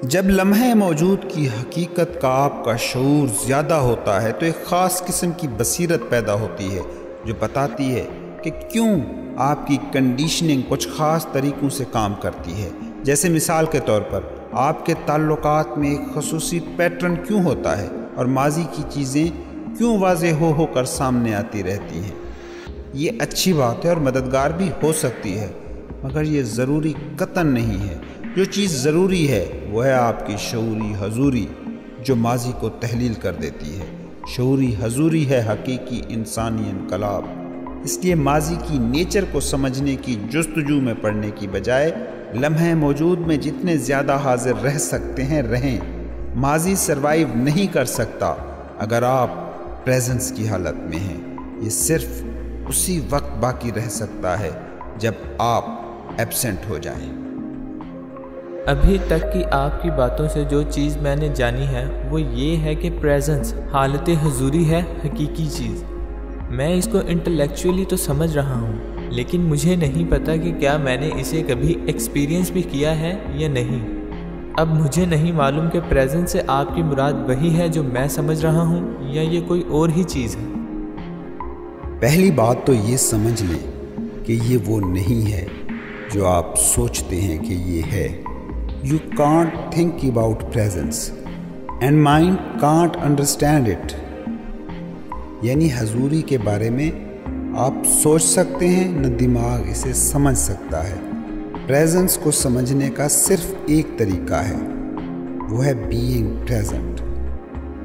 جب لمحے موجود کی حقیقت کا آپ کا شعور زیادہ ہوتا ہے تو ایک خاص قسم کی بصیرت پیدا ہوتی ہے جو بتاتی ہے کہ کیوں آپ کی کنڈیشننگ کچھ خاص طریقوں سے کام کرتی ہے۔ جیسے مثال کے طور پر آپ کے تعلقات میں ایک خصوصی پیٹرن کیوں ہوتا ہے، اور ماضی کی چیزیں کیوں واضح ہو کر سامنے آتی رہتی ہیں۔ یہ اچھی بات ہے اور مددگار بھی ہو سکتی ہے، مگر یہ ضروری قطعاً نہیں ہے۔ جو چیز ضروری ہے وہ ہے آپ کی شعوری حضوری، جو ماضی کو تحلیل کر دیتی ہے۔ شعوری حضوری ہے حقیقی انسانی انقلاب۔ اس لیے ماضی کی نیچر کو سمجھنے کی جستجو میں پڑنے کی بجائے لمحے موجود میں جتنے زیادہ حاضر رہ سکتے ہیں رہیں۔ ماضی سروائیو نہیں کر سکتا اگر آپ پریزنس کی حالت میں ہیں۔ یہ صرف اسی وقت باقی رہ سکتا ہے جب آپ ایبسنٹ ہو جائیں۔ ابھی تک کی آپ کی باتوں سے جو چیز میں نے جانی ہے وہ یہ ہے کہ پریزنس، حالت حضوری ہے حقیقی چیز۔ میں اس کو انٹلیکچولی تو سمجھ رہا ہوں، لیکن مجھے نہیں پتا کہ کیا میں نے اسے کبھی ایکسپیرینس بھی کیا ہے یا نہیں۔ اب مجھے نہیں معلوم کہ پریزنس سے آپ کی مراد وہی ہے جو میں سمجھ رہا ہوں یا یہ کوئی اور ہی چیز ہے۔ پہلی بات تو یہ سمجھ لیں کہ یہ وہ نہیں ہے جو آپ سوچتے ہیں کہ یہ ہے۔ You can't think about presence and mind can't understand it۔ یعنی حضوری کے بارے میں آپ سوچ سکتے ہیں، نہ دماغ اسے سمجھ سکتا ہے۔ پریزنس کو سمجھنے کا صرف ایک طریقہ ہے، وہ ہے being present،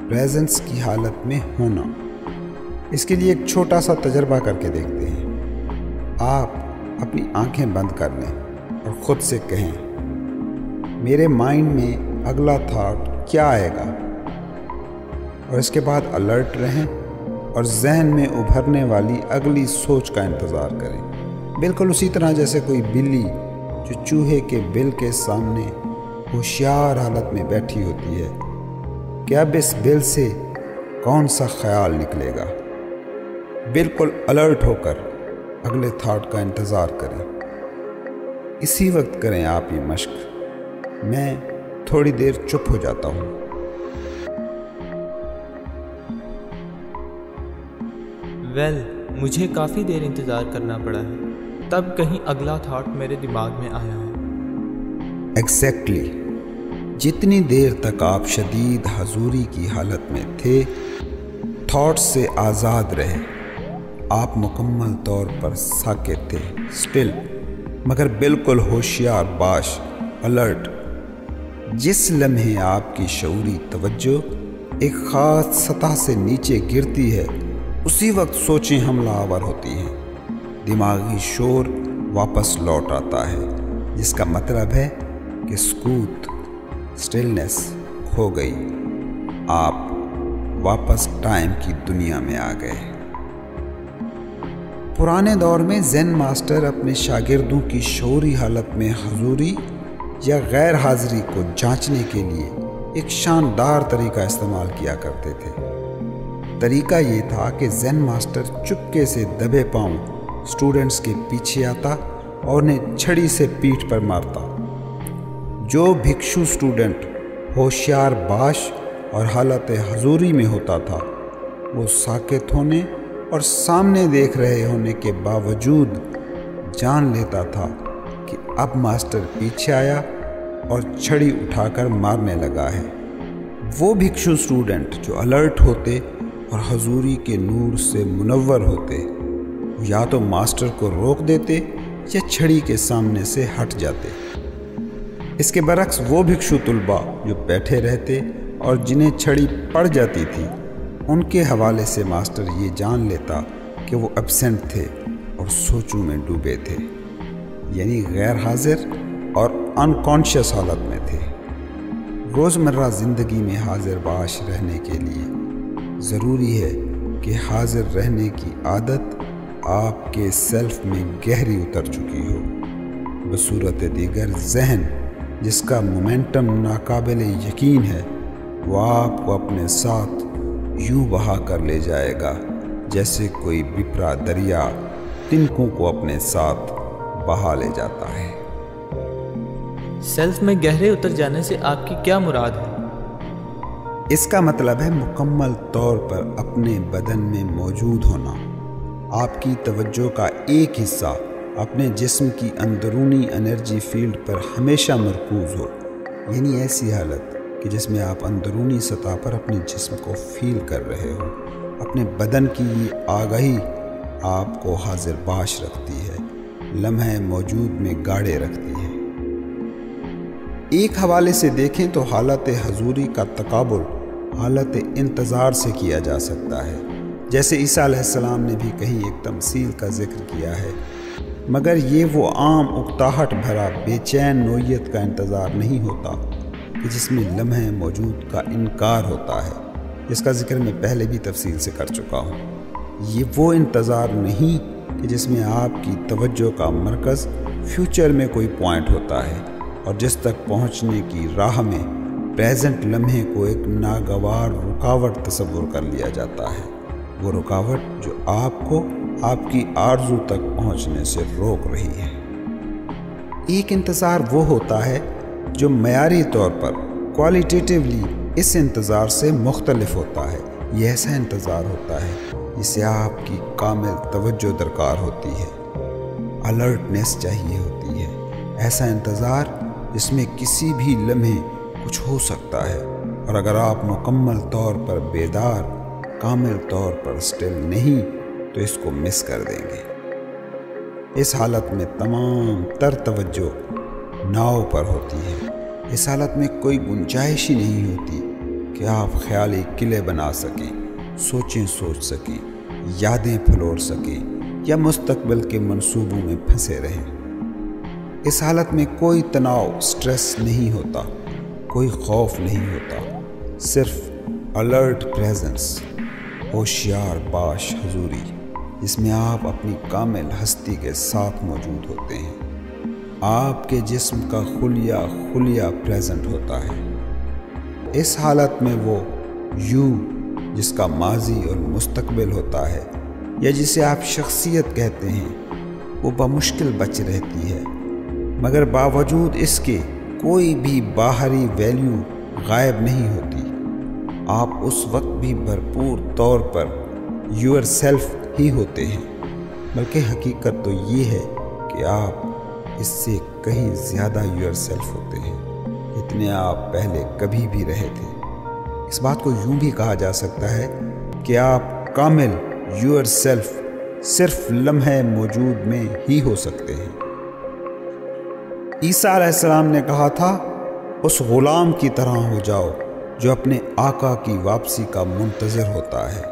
پریزنس کی حالت میں ہونا۔ اس کے لیے ایک چھوٹا سا تجربہ کر کے دیکھتے ہیں۔ آپ اپنی آنکھیں بند کر لیں اور خود سے کہیں، میرے مائنڈ میں اگلا تھاٹ کیا آئے گا، اور اس کے بعد الرٹ رہیں اور ذہن میں ابھرنے والی اگلی سوچ کا انتظار کریں، بالکل اسی طرح جیسے کوئی بلی جو چوہے کے بل کے سامنے ہوشیار حالت میں بیٹھی ہوتی ہے کہ اب اس بل سے کون سا خیال نکلے گا۔ بالکل الرٹ ہو کر اگلے تھاٹ کا انتظار کریں۔ اسی وقت کریں آپ یہ مشق۔ میں تھوڑی دیر چپ ہو جاتا ہوں۔ مجھے کافی دیر انتظار کرنا پڑا ہے، تب کہیں اگلا تھاٹ میرے دماغ میں آیا ہے۔ ایگزیکٹلی جتنی دیر تک آپ شدید حضوری کی حالت میں تھے، تھاٹ سے آزاد رہے، آپ مکمل طور پر ساکت تھے، سٹل، مگر بالکل ہوشیار باش، الرٹ۔ جس لمحے آپ کی شعوری توجہ ایک خاص سطح سے نیچے گرتی ہے، اسی وقت سوچیں حملہ آور ہوتی ہیں، دماغی شور واپس لوٹ آتا ہے، جس کا مطلب ہے کہ سکوت، سٹلنس کھو گئی، آپ واپس ٹائم کی دنیا میں آ گئے۔ پرانے دور میں زین ماسٹر اپنے شاگردوں کی شعوری حالت میں حضوری یا غیر حاضری کو جانچنے کے لیے ایک شاندار طریقہ استعمال کیا کرتے تھے۔ طریقہ یہ تھا کہ زین ماسٹر چپکے سے دبے پاؤں اسٹوڈنٹس کے پیچھے آتا اور انہیں چھڑی سے پیٹھ پر مارتا۔ جو بھکشو اسٹوڈنٹ ہوشیار باش اور حالت حضوری میں ہوتا تھا، وہ ساکت ہونے اور سامنے دیکھ رہے ہونے کے باوجود جان لیتا تھا کہ اب ماسٹر پیچھے آیا اور چھڑی اٹھا کر مارنے لگا ہے۔ وہ بھکشو اسٹوڈنٹ جو الرٹ ہوتے اور حضوری کے نور سے منور ہوتے، یا تو ماسٹر کو روک دیتے یا چھڑی کے سامنے سے ہٹ جاتے۔ اس کے برعکس وہ بھکشو طلباء جو بیٹھے رہتے اور جنہیں چھڑی پڑ جاتی تھی، ان کے حوالے سے ماسٹر یہ جان لیتا کہ وہ ایبسنٹ تھے اور سوچوں میں ڈوبے تھے، یعنی غیر حاضر اور انکانشیس حالت میں تھے۔ روزمرہ زندگی میں حاضر باش رہنے کے لیے ضروری ہے کہ حاضر رہنے کی عادت آپ کے سیلف میں گہری اتر چکی ہو۔ بصورت دیگر ذہن جس کا مومنٹم ناقابل یقین ہے، وہ آپ کو اپنے ساتھ یوں بہا کر لے جائے گا جیسے کوئی بپرا دریا تنکوں کو اپنے ساتھ بہا لے جاتا ہے۔ سیلف میں گہرے اتر جانے سے آپ کی کیا مراد ہے؟ اس کا مطلب ہے مکمل طور پر اپنے بدن میں موجود ہونا۔ آپ کی توجہ کا ایک حصہ اپنے جسم کی اندرونی انرجی فیلڈ پر ہمیشہ مرکوز ہو، یعنی ایسی حالت کہ جس میں آپ اندرونی سطح پر اپنے جسم کو فیل کر رہے ہو۔ اپنے بدن کی یہ آگاہی آپ کو حاضر باش رکھتی ہے، لمحے موجود میں گاڑے رکھتی ہے۔ ایک حوالے سے دیکھیں تو حالت حضوری کا تقابل حالت انتظار سے کیا جا سکتا ہے، جیسے عیسیٰ علیہ السلام نے بھی کہیں ایک تمثیل کا ذکر کیا ہے، مگر یہ وہ عام اکتاہٹ بھرا بے چین نوعیت کا انتظار نہیں ہوتا کہ جس میں لمحے موجود کا انکار ہوتا ہے، جس کا ذکر میں پہلے بھی تفصیل سے کر چکا ہوں۔ یہ وہ انتظار نہیں کہ جس میں آپ کی توجہ کا مرکز فیوچر میں کوئی پوائنٹ ہوتا ہے اور جس تک پہنچنے کی راہ میں پریزنٹ لمحے کو ایک ناگوار رکاوٹ تصور کر لیا جاتا ہے، وہ رکاوٹ جو آپ کو آپ کی آرزو تک پہنچنے سے روک رہی ہے۔ ایک انتظار وہ ہوتا ہے جو معیاری طور پر کوالٹیٹیولی اس انتظار سے مختلف ہوتا ہے۔ یہ ایسا انتظار ہوتا ہے جسے آپ کی کامل توجہ درکار ہوتی ہے، الرٹنس چاہیے ہوتی ہے، ایسا انتظار جس میں کسی بھی لمحے کچھ ہو سکتا ہے، اور اگر آپ مکمل طور پر بیدار، کامل طور پر سٹل نہیں تو اس کو مس کر دیں گے۔ اس حالت میں تمام تر توجہ ناؤ پر ہوتی ہے۔ اس حالت میں کوئی گنجائش ہی نہیں ہوتی کہ آپ خیالی قلعے بنا سکیں، سوچیں سوچ سکیں، یادیں پھلوڑ سکیں یا مستقبل کے منصوبوں میں پھنسے رہیں۔ اس حالت میں کوئی تناؤ، سٹریس نہیں ہوتا، کوئی خوف نہیں ہوتا، صرف الرٹ پریزنس، ہوشیار باش حضوری، جس میں آپ اپنی کامل ہستی کے ساتھ موجود ہوتے ہیں۔ آپ کے جسم کا خلیہ خلیہ پریزنٹ ہوتا ہے۔ اس حالت میں وہ یو جس کا ماضی اور مستقبل ہوتا ہے، یا جسے آپ شخصیت کہتے ہیں، وہ بمشکل بچ رہتی ہے، مگر باوجود اس کے کوئی بھی باہری ویلیو غائب نہیں ہوتی۔ آپ اس وقت بھی بھرپور طور پر یور سیلف ہی ہوتے ہیں، بلکہ حقیقت تو یہ ہے کہ آپ اس سے کہیں زیادہ یور سیلف ہوتے ہیں جتنے آپ پہلے کبھی بھی رہے تھے۔ اس بات کو یوں بھی کہا جا سکتا ہے کہ آپ کامل یور سیلف صرف لمحے موجود میں ہی ہو سکتے ہیں۔ عیسیٰ علیہ السلام نے کہا تھا، اس غلام کی طرح ہو جاؤ جو اپنے آقا کی واپسی کا منتظر ہوتا ہے۔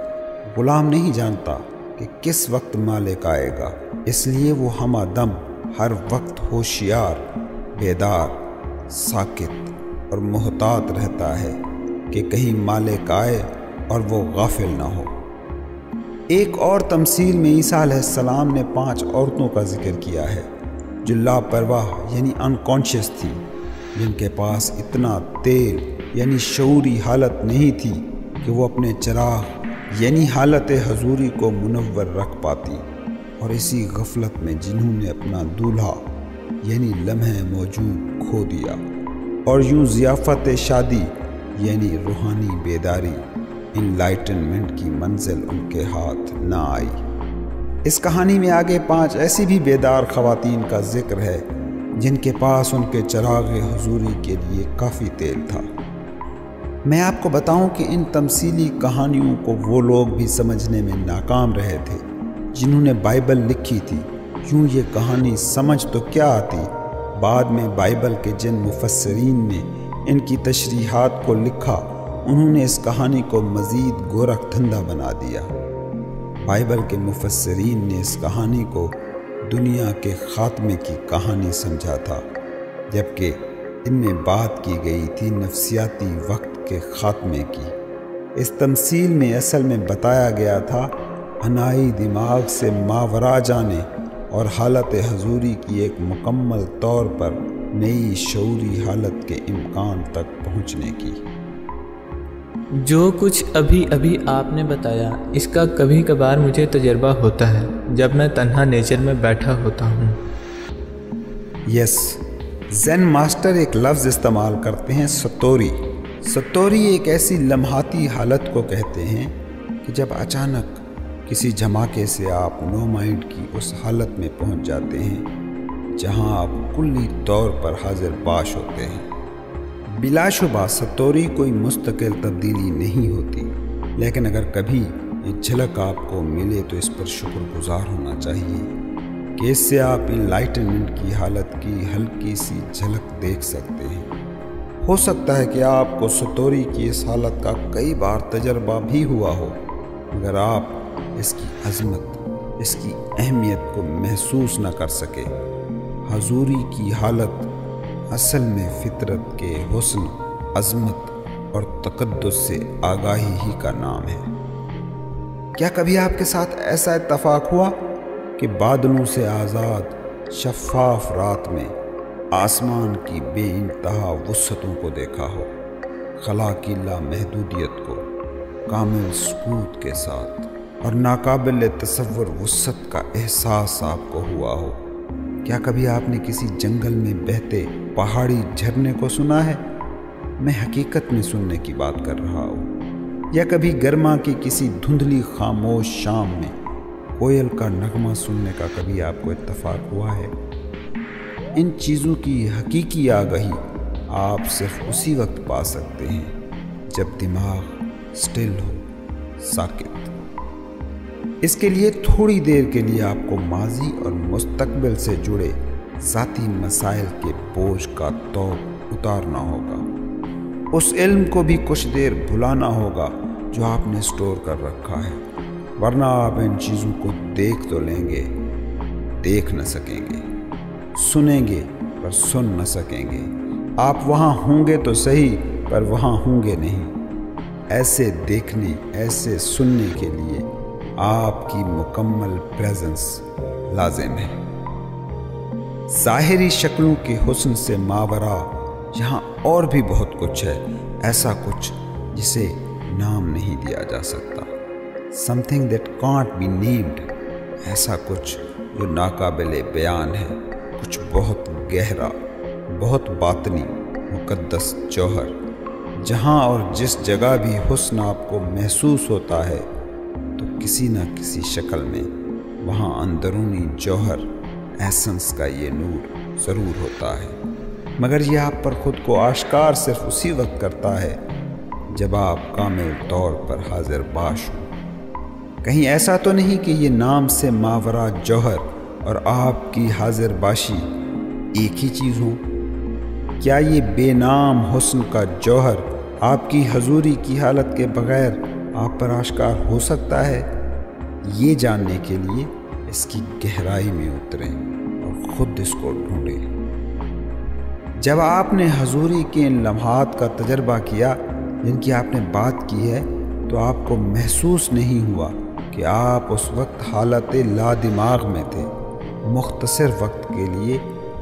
غلام نہیں جانتا کہ کس وقت مالک آئے گا، اس لیے وہ ہمہ دم ہر وقت ہوشیار، بیدار، ساکت اور محتاط رہتا ہے کہ کہیں مالک آئے اور وہ غافل نہ ہو۔ ایک اور تمثیل میں عیسیٰ علیہ السلام نے 5 عورتوں کا ذکر کیا ہے جو لاپرواہ یعنی انکانشیس تھی، جن کے پاس اتنا تیل یعنی شعوری حالت نہیں تھی کہ وہ اپنے چراغ یعنی حالت حضوری کو منور رکھ پاتی، اور اسی غفلت میں جنہوں نے اپنا دولہا یعنی لمحے موجود کھو دیا، اور یوں ضیافت شادی یعنی روحانی بیداری، انلائٹنمنٹ کی منزل ان کے ہاتھ نہ آئی۔ اس کہانی میں آگے 5 ایسی بھی بیدار خواتین کا ذکر ہے جن کے پاس ان کے چراغ حضوری کے لیے کافی تیل تھا۔ میں آپ کو بتاؤں کہ ان تمثیلی کہانیوں کو وہ لوگ بھی سمجھنے میں ناکام رہے تھے جنہوں نے بائبل لکھی تھی۔ یوں یہ کہانی سمجھ تو کیا آتی، بعد میں بائبل کے جن مفسرین نے ان کی تشریحات کو لکھا، انہوں نے اس کہانی کو مزید گورکھ دھندا بنا دیا۔ بائبل کے مفسرین نے اس کہانی کو دنیا کے خاتمے کی کہانی سمجھا تھا، جبکہ ان میں بات کی گئی تھی نفسیاتی وقت کے خاتمے کی۔ اس تمثیل میں اصل میں بتایا گیا تھا انائی دماغ سے ماورا جانے اور حالت حضوری کی ایک مکمل طور پر نئی شعوری حالت کے امکان تک پہنچنے کی۔ جو کچھ ابھی ابھی آپ نے بتایا، اس کا کبھی کبھار مجھے تجربہ ہوتا ہے جب میں تنہا نیچر میں بیٹھا ہوتا ہوں۔ یس، زین ماسٹر ایک لفظ استعمال کرتے ہیں، ستوری۔ ستوری ایک ایسی لمحاتی حالت کو کہتے ہیں کہ جب اچانک کسی دھماکے سے آپ نو مائنڈ کی اس حالت میں پہنچ جاتے ہیں جہاں آپ کلی طور پر حاضر باش ہوتے ہیں، بلا شبہ ستوری کوئی مستقل تبدیلی نہیں ہوتی، لیکن اگر کبھی یہ جھلک آپ کو ملے تو اس پر شکر گزار ہونا چاہیے کہ اس سے آپ انلائٹنمنٹ کی حالت کی ہلکی سی جھلک دیکھ سکتے ہیں۔ ہو سکتا ہے کہ آپ کو ستوری کی اس حالت کا کئی بار تجربہ بھی ہوا ہو، مگر آپ اس کی عظمت، اس کی اہمیت کو محسوس نہ کر سکے۔ حضوری کی حالت اصل میں فطرت کے حسن، عظمت اور تقدس سے آگاہی ہی کا نام ہے۔ کیا کبھی آپ کے ساتھ ایسا اتفاق ہوا کہ بادلوں سے آزاد شفاف رات میں آسمان کی بے انتہا وسعتوں کو دیکھا ہو، خلا کی لامحدودیت کو کامل سکوت کے ساتھ، اور ناقابل تصور وسعت کا احساس آپ کو ہوا ہو؟ کیا کبھی آپ نے کسی جنگل میں بہتے پہاڑی جھرنے کو سنا ہے؟ میں حقیقت میں سننے کی بات کر رہا ہوں۔ یا کبھی گرما کی کسی دھندلی خاموش شام میں کوئل کا نغمہ سننے کا کبھی آپ کو اتفاق ہوا ہے؟ ان چیزوں کی حقیقی آگاہی آپ صرف اسی وقت پا سکتے ہیں جب دماغ سٹل ہو، ساکت۔ اس کے لیے تھوڑی دیر کے لیے آپ کو ماضی اور مستقبل سے جڑے ذاتی مسائل کے بوجھ کا توق اتارنا ہوگا۔ اس علم کو بھی کچھ دیر بھلانا ہوگا جو آپ نے سٹور کر رکھا ہے، ورنہ آپ ان چیزوں کو دیکھ تو لیں گے، دیکھ نہ سکیں گے، سنیں گے پر سن نہ سکیں گے۔ آپ وہاں ہوں گے تو صحیح، پر وہاں ہوں گے نہیں۔ ایسے دیکھنے، ایسے سننے کے لیے آپ کی مکمل پریزنس لازم ہے۔ ظاہری شکلوں کے حسن سے ماورا یہاں اور بھی بہت کچھ ہے، ایسا کچھ جسے نام نہیں دیا جا سکتا، something that can't be named، ایسا کچھ جو ناقابل بیان ہے، کچھ بہت گہرا، بہت باطنی، مقدس جوہر۔ جہاں اور جس جگہ بھی حسن آپ کو محسوس ہوتا ہے تو کسی نہ کسی شکل میں وہاں اندرونی جوہر، ایسنس کا یہ نور ضرور ہوتا ہے، مگر یہ آپ پر خود کو آشکار صرف اسی وقت کرتا ہے جب آپ کامل طور پر حاضر باش ہوں۔ کہیں ایسا تو نہیں کہ یہ نام سے ماورا جوہر اور آپ کی حاضر باشی ایک ہی چیز ہو؟ کیا یہ بے نام حسن کا جوہر آپ کی حضوری کی حالت کے بغیر آپ پر آشکار ہو سکتا ہے؟ یہ جاننے کے لیے اس کی گہرائی میں اتریں اور خود اس کو ڈھونڈیں۔ جب آپ نے حضوری کے ان لمحات کا تجربہ کیا جن کی آپ نے بات کی ہے، تو آپ کو محسوس نہیں ہوا کہ آپ اس وقت حالت لا دماغ میں تھے، مختصر وقت کے لیے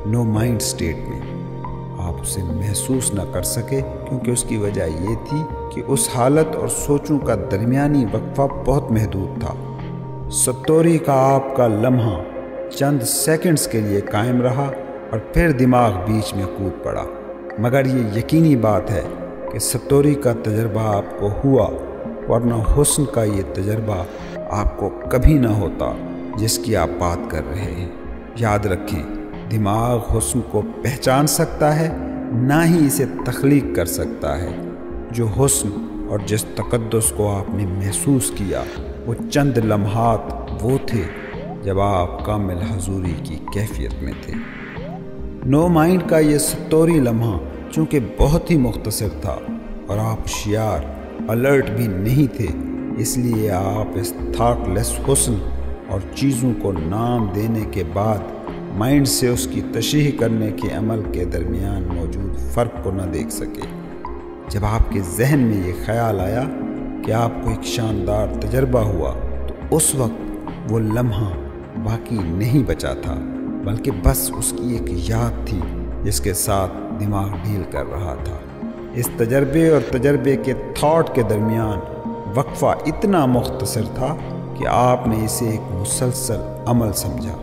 نو مائنڈ سٹیٹ میں۔ آپ اسے محسوس نہ کر سکے کیونکہ اس کی وجہ یہ تھی کہ اس حالت اور سوچوں کا درمیانی وقفہ بہت محدود تھا۔ ستوری کا آپ کا لمحہ چند سیکنڈز کے لیے قائم رہا اور پھر دماغ بیچ میں کود پڑا، مگر یہ یقینی بات ہے کہ ستوری کا تجربہ آپ کو ہوا، ورنہ حسن کا یہ تجربہ آپ کو کبھی نہ ہوتا جس کی آپ بات کر رہے ہیں۔ یاد رکھیں، دماغ حسن کو پہچان سکتا ہے، نہ ہی اسے تخلیق کر سکتا ہے۔ جو حسن اور جس تقدس کو آپ نے محسوس کیا، وہ چند لمحات وہ تھے جب آپ کامل حضوری کی کیفیت میں تھے۔ نو مائنڈ کا یہ ستوری لمحہ چونکہ بہت ہی مختصر تھا اور آپ ہوشیار، الرٹ بھی نہیں تھے، اس لیے آپ اس تھاٹ لیس حسن اور چیزوں کو نام دینے کے بعد مائنڈ سے اس کی تشریح کرنے کے عمل کے درمیان موجود فرق کو نہ دیکھ سکے۔ جب آپ کے ذہن میں یہ خیال آیا کہ آپ کو ایک شاندار تجربہ ہوا، تو اس وقت وہ لمحہ باقی نہیں بچا تھا، بلکہ بس اس کی ایک یاد تھی جس کے ساتھ دماغ ڈیل کر رہا تھا۔ اس تجربے اور تجربے کے تھاٹ کے درمیان وقفہ اتنا مختصر تھا کہ آپ نے اسے ایک مسلسل عمل سمجھا۔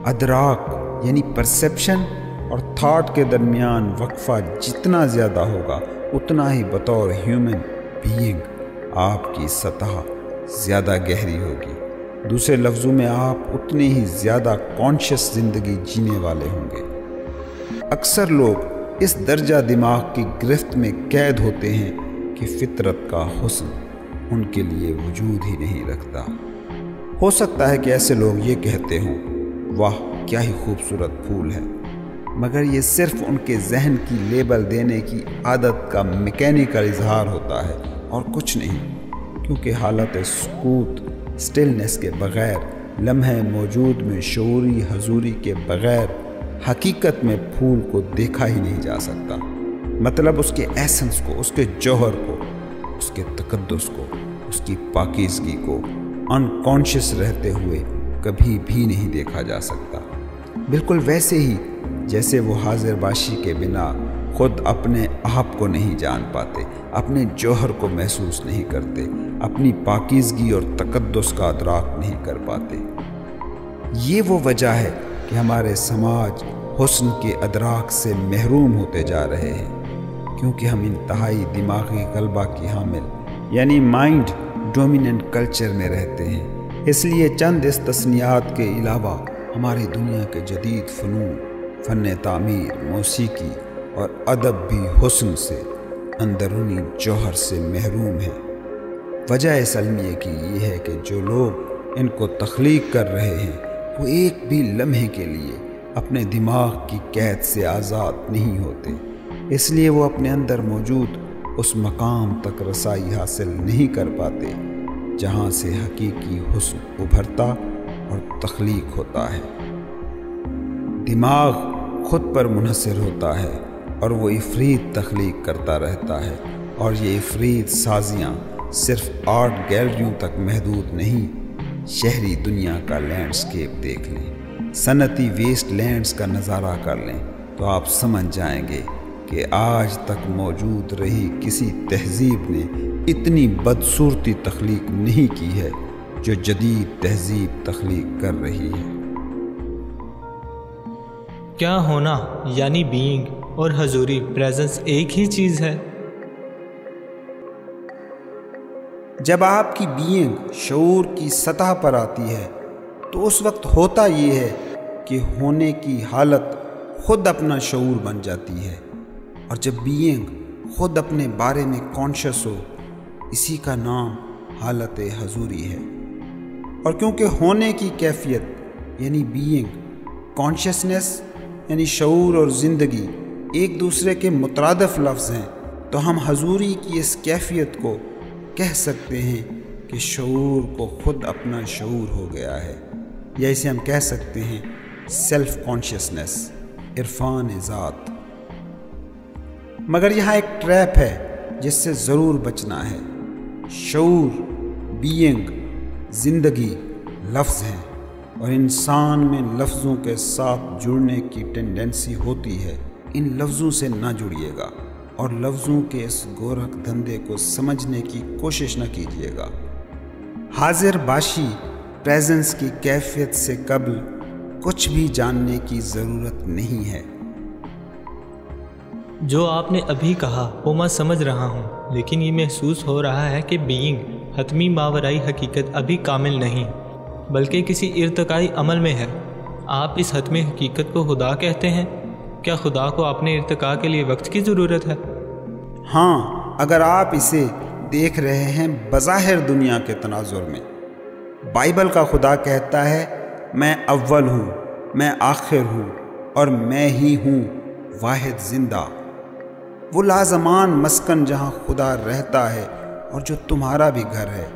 ادراک یعنی پرسیپشن اور تھاٹ کے درمیان وقفہ جتنا زیادہ ہوگا، اتنا ہی بطور ہیومن بینگ آپ کی سطح زیادہ گہری ہوگی۔ دوسرے لفظوں میں آپ اتنے ہی زیادہ کانشیس زندگی جینے والے ہوں گے۔ اکثر لوگ اس درجہ دماغ کی گرفت میں قید ہوتے ہیں کہ فطرت کا حسن ان کے لیے وجود ہی نہیں رکھتا۔ ہو سکتا ہے کہ ایسے لوگ یہ کہتے ہوں، واہ کیا ہی خوبصورت پھول ہے، مگر یہ صرف ان کے ذہن کی لیبل دینے کی عادت کا میکینیکل اظہار ہوتا ہے اور کچھ نہیں، کیونکہ حالت سکوت، سٹلنس کے بغیر، لمحے موجود میں شعوری حضوری کے بغیر حقیقت میں پھول کو دیکھا ہی نہیں جا سکتا۔ مطلب اس کے ایسنس کو، اس کے جوہر کو، اس کے تقدس کو، اس کی پاکیزگی کو انکانشیس رہتے ہوئے کبھی بھی نہیں دیکھا جا سکتا۔ بالکل ویسے ہی جیسے وہ حاضر باشی کے بنا خود اپنے آپ کو نہیں جان پاتے، اپنے جوہر کو محسوس نہیں کرتے، اپنی پاکیزگی اور تقدس کا ادراک نہیں کر پاتے۔ یہ وہ وجہ ہے کہ ہمارے سماج حسن کے ادراک سے محروم ہوتے جا رہے ہیں، کیونکہ ہم انتہائی دماغی غلبہ کی حامل یعنی مائنڈ ڈومیننٹ کلچر میں رہتے ہیں۔ اس لیے چند استثنیات کے علاوہ ہماری دنیا کے جدید فنون، فن تعمیر، موسیقی اور ادب بھی حسن سے، اندرونی جوہر سے محروم ہیں۔ وجہ اس المیہ کی یہ ہے کہ جو لوگ ان کو تخلیق کر رہے ہیں وہ ایک بھی لمحے کے لیے اپنے دماغ کی قید سے آزاد نہیں ہوتے، اس لیے وہ اپنے اندر موجود اس مقام تک رسائی حاصل نہیں کر پاتے جہاں سے حقیقی حسن ابھرتا اور تخلیق ہوتا ہے۔ دماغ خود پر منحصر ہوتا ہے اور وہ افریط تخلیق کرتا رہتا ہے، اور یہ افریط سازیاں صرف آرٹ گیلریوں تک محدود نہیں۔ شہری دنیا کا لینڈسکیپ دیکھ لیں، صنعتی ویسٹ لینڈز کا نظارہ کر لیں تو آپ سمجھ جائیں گے کہ آج تک موجود رہی کسی تہذیب نے اتنی بدصورتی تخلیق نہیں کی ہے جو جدید تہذیب تخلیق کر رہی ہے۔ کیا ہونا یعنی بینگ اور حضوری پریزنس ایک ہی چیز ہے؟ جب آپ کی بینگ شعور کی سطح پر آتی ہے تو اس وقت ہوتا یہ ہے کہ ہونے کی حالت خود اپنا شعور بن جاتی ہے، اور جب بینگ خود اپنے بارے میں کانشیس ہو، اسی کا نام حالت حضوری ہے۔ اور کیونکہ ہونے کی کیفیت یعنی بینگ، کانشیسنس یعنی شعور اور زندگی ایک دوسرے کے مترادف لفظ ہیں، تو ہم حضوری کی اس کیفیت کو کہہ سکتے ہیں کہ شعور کو خود اپنا شعور ہو گیا ہے، یا اسے ہم کہہ سکتے ہیں سیلف کانشیسنس، عرفان ذات۔ مگر یہاں ایک ٹریپ ہے جس سے ضرور بچنا ہے۔ شعور، بینگ، زندگی لفظ ہیں، اور انسان میں لفظوں کے ساتھ جڑنے کی ٹینڈنسی ہوتی ہے۔ ان لفظوں سے نہ جڑیے گا اور لفظوں کے اس گورکھ دھندے کو سمجھنے کی کوشش نہ کیجیے گا۔ حاضر باشی پریزنس کی کیفیت سے قبل کچھ بھی جاننے کی ضرورت نہیں ہے۔ جو آپ نے ابھی کہا وہ میں سمجھ رہا ہوں، لیکن یہ محسوس ہو رہا ہے کہ بینگ حتمی ماورائی حقیقت ابھی کامل نہیں، بلکہ کسی ارتقائی عمل میں ہے۔ آپ اس حتمی حقیقت کو خدا کہتے ہیں؟ کیا خدا کو اپنے ارتقاء کے لیے وقت کی ضرورت ہے؟ ہاں، اگر آپ اسے دیکھ رہے ہیں بظاہر دنیا کے تناظر میں۔ بائبل کا خدا کہتا ہے، میں اول ہوں، میں آخر ہوں، اور میں ہی ہوں واحد زندہ۔ وہ لازمان مسکن جہاں خدا رہتا ہے اور جو تمہارا بھی گھر ہے،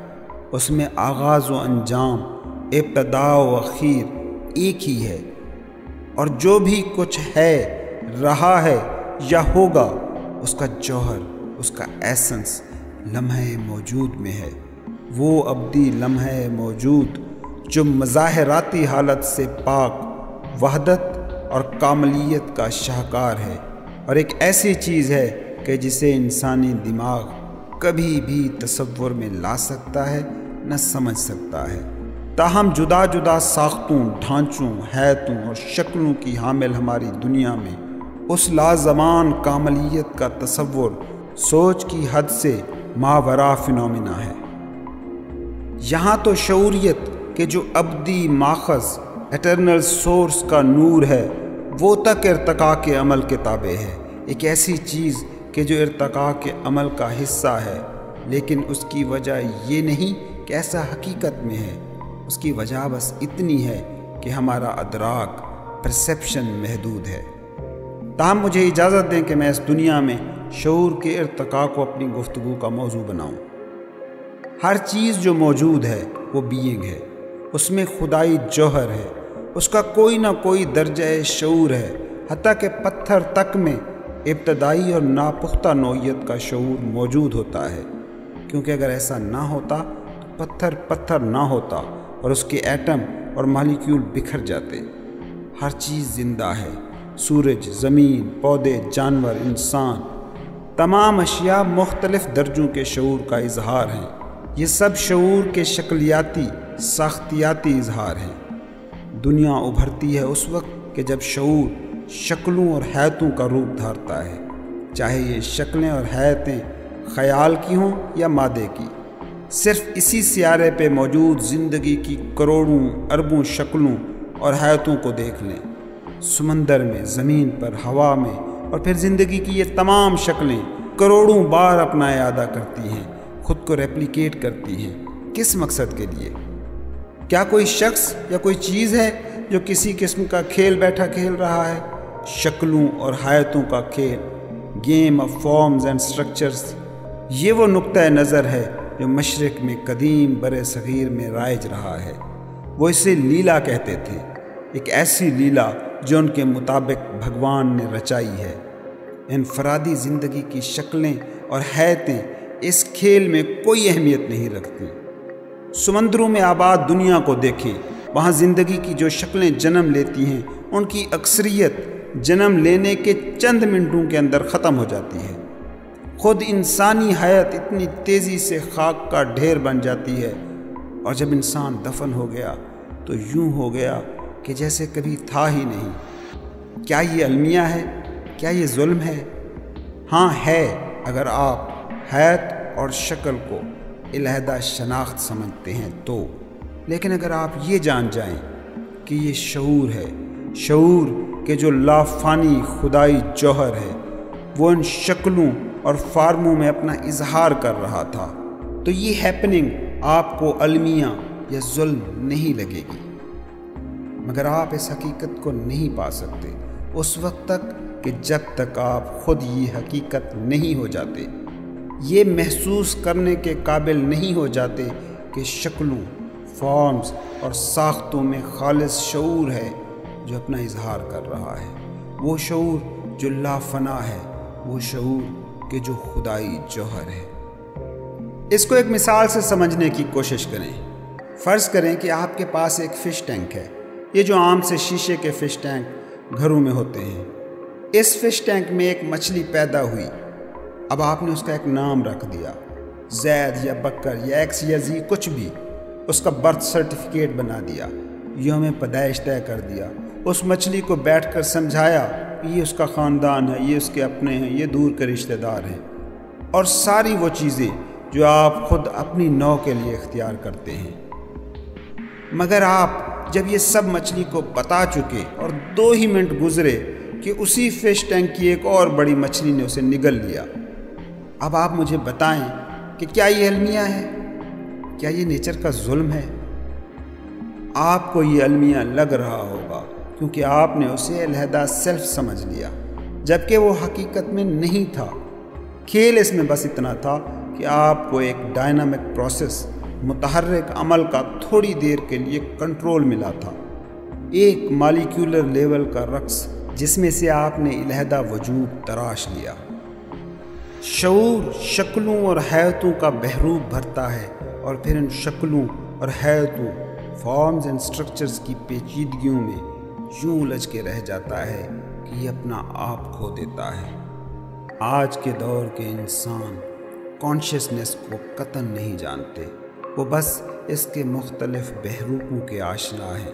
اس میں آغاز و انجام، ابتدا و اخیر ایک ہی ہے، اور جو بھی کچھ ہے، رہا ہے یا ہوگا، اس کا جوہر، اس کا ایسنس لمحہ موجود میں ہے۔ وہ ابدی لمحہ موجود جو مظاہراتی حالت سے پاک، وحدت اور کاملیت کا شاہکار ہے، اور ایک ایسی چیز ہے کہ جسے انسانی دماغ کبھی بھی تصور میں لا سکتا ہے نہ سمجھ سکتا ہے۔ تاہم جدا جدا ساختوں، ڈھانچوں، حیتوں اور شکلوں کی حامل ہماری دنیا میں اس لازمان کاملیت کا تصور سوچ کی حد سے ماورا فنومینا ہے۔ یہاں تو شعوریت کہ جو ابدی ماخذ، ایٹرنل سورس کا نور ہے، وہ تک ارتقاء کے عمل کے تابع ہے۔ ایک ایسی چیز کہ جو ارتقاء کے عمل کا حصہ ہے، لیکن اس کی وجہ یہ نہیں کہ ایسا حقیقت میں ہے، اس کی وجہ بس اتنی ہے کہ ہمارا ادراک، پرسیپشن محدود ہے۔ تاہم مجھے اجازت دیں کہ میں اس دنیا میں شعور کے ارتقاء کو اپنی گفتگو کا موضوع بناؤں۔ ہر چیز جو موجود ہے وہ بینگ ہے، اس میں خدائی جوہر ہے، اس کا کوئی نہ کوئی درجہ شعور ہے، حتیٰ کہ پتھر تک میں ابتدائی اور ناپختہ نوعیت کا شعور موجود ہوتا ہے، کیونکہ اگر ایسا نہ ہوتا تو پتھر نہ ہوتا اور اس کے ایٹم اور مالیکیول بکھر جاتے۔ ہر چیز زندہ ہے، سورج، زمین، پودے، جانور، انسان، تمام اشیاء مختلف درجوں کے شعور کا اظہار ہیں۔ یہ سب شعور کے شکلیاتی، ساختیاتی اظہار ہیں۔ دنیا ابھرتی ہے اس وقت کہ جب شعور شکلوں اور حیتوں کا روپ دھارتا ہے، چاہے یہ شکلیں اور حیتیں خیال کی ہوں یا مادے کی۔ صرف اسی سیارے پہ موجود زندگی کی کروڑوں اربوں شکلوں اور حیتوں کو دیکھ لیں۔ سمندر میں، زمین پر، ہوا میں، اور پھر زندگی کی یہ تمام شکلیں کروڑوں بار اپنا اعادہ کرتی ہیں، خود کو ریپلیکیٹ کرتی ہیں۔ کس مقصد کے لیے؟ کیا کوئی شخص یا کوئی چیز ہے جو کسی قسم کا کھیل بیٹھا کھیل رہا ہے؟ شکلوں اور حیتوں کا کھیل، game of forms and structures, یہ وہ نقطہ نظر ہے جو مشرق میں قدیم برِ صغیر میں رائج رہا ہے۔ وہ اسے لیلا کہتے تھے، ایک ایسی لیلا جو ان کے مطابق بھگوان نے رچائی ہے۔ انفرادی زندگی کی شکلیں اور حیتیں اس کھیل میں کوئی اہمیت نہیں رکھتی۔ سمندروں میں آباد دنیا کو دیکھیں، وہاں زندگی کی جو شکلیں جنم لیتی ہیں ان کی اکثریت جنم لینے کے چند منٹوں کے اندر ختم ہو جاتی ہے۔ خود انسانی حیات اتنی تیزی سے خاک کا ڈھیر بن جاتی ہے، اور جب انسان دفن ہو گیا تو یوں ہو گیا کہ جیسے کبھی تھا ہی نہیں۔ کیا یہ المیہ ہے؟ کیا یہ ظلم ہے؟ ہاں ہے، اگر آپ حیات اور شکل کو علیحدہ شناخت سمجھتے ہیں تو۔ لیکن اگر آپ یہ جان جائیں کہ یہ شعور ہے، شعور کہ جو لافانی خدائی جوہر ہے، وہ ان شکلوں اور فارموں میں اپنا اظہار کر رہا تھا، تو یہ ہیپننگ آپ کو المیہ یا ظلم نہیں لگے گی۔ مگر آپ اس حقیقت کو نہیں پا سکتے اس وقت تک کہ جب تک آپ خود یہ حقیقت نہیں ہو جاتے، یہ محسوس کرنے کے قابل نہیں ہو جاتے کہ شکلوں، فارمز اور ساختوں میں خالص شعور ہے جو اپنا اظہار کر رہا ہے، وہ شعور جو لافنا ہے، وہ شعور کہ جو خدائی جوہر ہے۔ اس کو ایک مثال سے سمجھنے کی کوشش کریں۔ فرض کریں کہ آپ کے پاس ایک فش ٹینک ہے، یہ جو عام سے شیشے کے فش ٹینک گھروں میں ہوتے ہیں۔ اس فش ٹینک میں ایک مچھلی پیدا ہوئی، اب آپ نے اس کا ایک نام رکھ دیا، زید یا بکر یا ایکس یا زی، کچھ بھی۔ اس کا برتھ سرٹیفکیٹ بنا دیا، یوم پیدائش طے کر دیا، اس مچھلی کو بیٹھ کر سمجھایا کہ یہ اس کا خاندان ہے، یہ اس کے اپنے ہیں، یہ دور کے رشتہ دار ہیں، اور ساری وہ چیزیں جو آپ خود اپنی نوع کے لیے اختیار کرتے ہیں۔ مگر آپ جب یہ سب مچھلی کو بتا چکے اور 2 ہی منٹ گزرے کہ اسی فش ٹینک کی ایک اور بڑی مچھلی نے اسے نگل لیا، اب آپ مجھے بتائیں کہ کیا یہ المیہ ہے؟ کیا یہ نیچر کا ظلم ہے؟ آپ کو یہ المیہ لگ رہا ہوگا کیونکہ آپ نے اسے علیحدہ سیلف سمجھ لیا، جبکہ وہ حقیقت میں نہیں تھا۔ کھیل اس میں بس اتنا تھا کہ آپ کو ایک ڈائنامک پروسیس، متحرک عمل کا تھوڑی دیر کے لیے کنٹرول ملا تھا، ایک مالیکیولر لیول کا رقص جس میں سے آپ نے علیحدہ وجود تراش لیا۔ شعور شکلوں اور حیتوں کا بحروب بھرتا ہے، اور پھر ان شکلوں اور حیتوں، فارمز اینڈ سٹرکچرز کی پیچیدگیوں میں یوں الجھ کے رہ جاتا ہے کہ یہ اپنا آپ کھو دیتا ہے۔ آج کے دور کے انسان کانشیسنس کو قطعاً نہیں جانتے، وہ بس اس کے مختلف بحروبوں کے آشنا ہیں،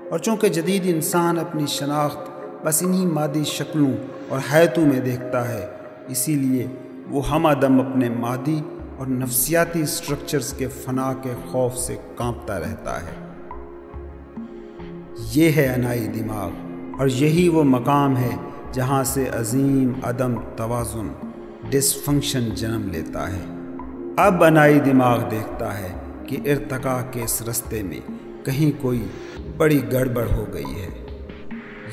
اور چونکہ جدید انسان اپنی شناخت بس انہی مادی شکلوں اور حیتوں میں دیکھتا ہے، اسی لیے وہ ہم آدم اپنے مادی اور نفسیاتی سٹرکچرز کے فنا کے خوف سے کانپتا رہتا ہے۔ یہ ہے عنائی دماغ، اور یہی وہ مقام ہے جہاں سے عظیم عدم توازن ڈس فنکشن جنم لیتا ہے۔ اب بنائی دماغ دیکھتا ہے کہ ارتقاء کے اس رستے میں کہیں کوئی بڑی گڑبڑ ہو گئی ہے۔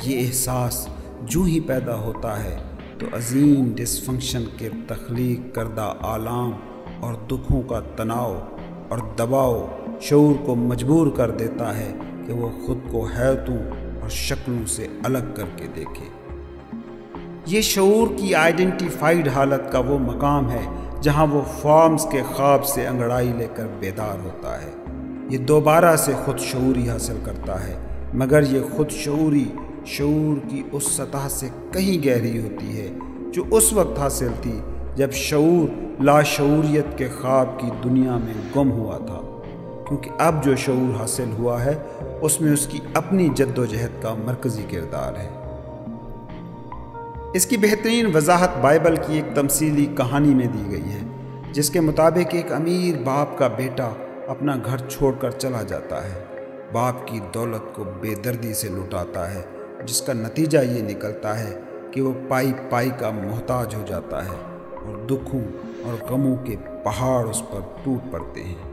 یہ احساس جو ہی پیدا ہوتا ہے تو عظیم ڈس فنکشن کے تخلیق کردہ آلام اور دکھوں کا تناؤ اور دباؤ شعور کو مجبور کر دیتا ہے کہ وہ خود کو حیتوں اور شکلوں سے الگ کر کے دیکھے۔ یہ شعور کی آئیڈینٹیفائیڈ حالت کا وہ مقام ہے جہاں وہ فارمز کے خواب سے انگڑائی لے کر بیدار ہوتا ہے۔ یہ دوبارہ سے خود شعوری حاصل کرتا ہے، مگر یہ خود شعوری شعور کی اس سطح سے کہیں گہری ہوتی ہے جو اس وقت حاصل تھی جب شعور لاشعوریت کے خواب کی دنیا میں گم ہوا تھا، کیونکہ اب جو شعور حاصل ہوا ہے اس میں اس کی اپنی جد و جہد کا مرکزی کردار ہے۔ اس کی بہترین وضاحت بائبل کی ایک تمثیلی کہانی میں دی گئی ہے، جس کے مطابق ایک امیر باپ کا بیٹا اپنا گھر چھوڑ کر چلا جاتا ہے۔ باپ کی دولت کو بے دردی سے لٹاتا ہے، جس کا نتیجہ یہ نکلتا ہے کہ وہ پائی پائی کا محتاج ہو جاتا ہے اور دکھوں اور غموں کے پہاڑ اس پر ٹوٹ پڑتے ہیں۔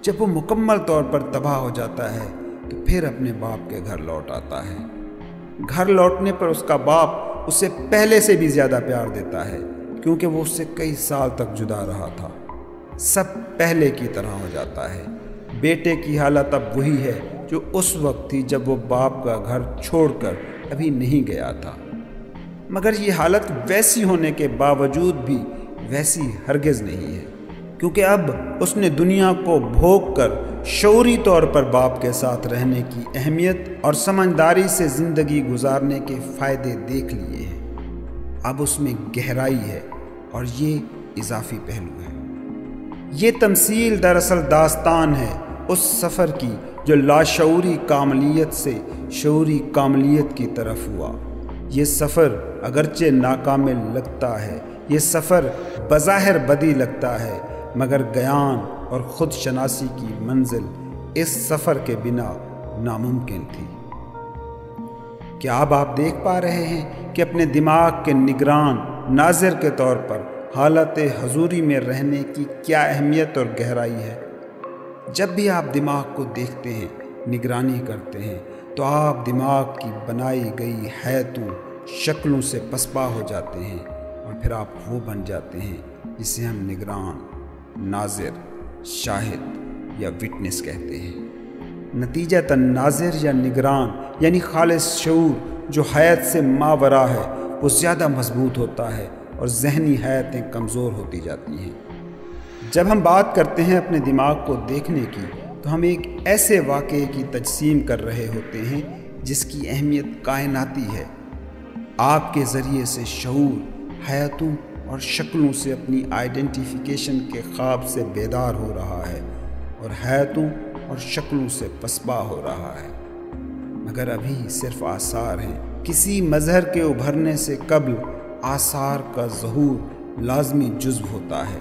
جب وہ مکمل طور پر تباہ ہو جاتا ہے تو پھر اپنے باپ کے گھر لوٹ آتا ہے۔ گھر لوٹنے پر اس کا باپ اسے پہلے سے بھی زیادہ پیار دیتا ہے، کیونکہ وہ اس سے کئی سال تک جدا رہا تھا۔ سب پہلے کی طرح ہو جاتا ہے۔ بیٹے کی حالت اب وہی ہے جو اس وقت تھی جب وہ باپ کا گھر چھوڑ کر ابھی نہیں گیا تھا، مگر یہ حالت ویسی ہونے کے باوجود بھی ویسی ہرگز نہیں ہے، کیونکہ اب اس نے دنیا کو بھوگ کر شعوری طور پر باپ کے ساتھ رہنے کی اہمیت اور سمجھداری سے زندگی گزارنے کے فائدے دیکھ لیے ہیں۔ اب اس میں گہرائی ہے اور یہ اضافی پہلو ہے۔ یہ تمثیل دراصل داستان ہے اس سفر کی جو لاشعوری کاملیت سے شعوری کاملیت کی طرف ہوا۔ یہ سفر اگرچہ ناکامل لگتا ہے، یہ سفر بظاہر بدی لگتا ہے، مگر گیان اور خود شناسی کی منزل اس سفر کے بنا ناممکن تھی۔ کیا اب آپ دیکھ پا رہے ہیں کہ اپنے دماغ کے نگران ناظر کے طور پر حالت حضوری میں رہنے کی کیا اہمیت اور گہرائی ہے؟ جب بھی آپ دماغ کو دیکھتے ہیں، نگرانی کرتے ہیں، تو آپ دماغ کی بنائی گئی حیتوں شکلوں سے پسپا ہو جاتے ہیں، اور پھر آپ وہ بن جاتے ہیں جسے ہم نگران، ناظر، شاہد یا وٹنس کہتے ہیں۔ نتیجتاً ناظر یا نگران یعنی خالص شعور جو حیت سے ماورا ہے وہ زیادہ مضبوط ہوتا ہے اور ذہنی حیتیں کمزور ہوتی جاتی ہیں۔ جب ہم بات کرتے ہیں اپنے دماغ کو دیکھنے کی تو ہم ایک ایسے واقعے کی تجسیم کر رہے ہوتے ہیں جس کی اہمیت کائناتی ہے۔ آپ کے ذریعے سے شعور حیتوں اور شکلوں سے اپنی آئیڈینٹیفیکیشن کے خواب سے بیدار ہو رہا ہے اور حیتوں اور شکلوں سے پسپا ہو رہا ہے، مگر ابھی صرف آثار ہیں۔ کسی مظہر کے ابھرنے سے قبل آثار کا ظہور لازمی جزو ہوتا ہے۔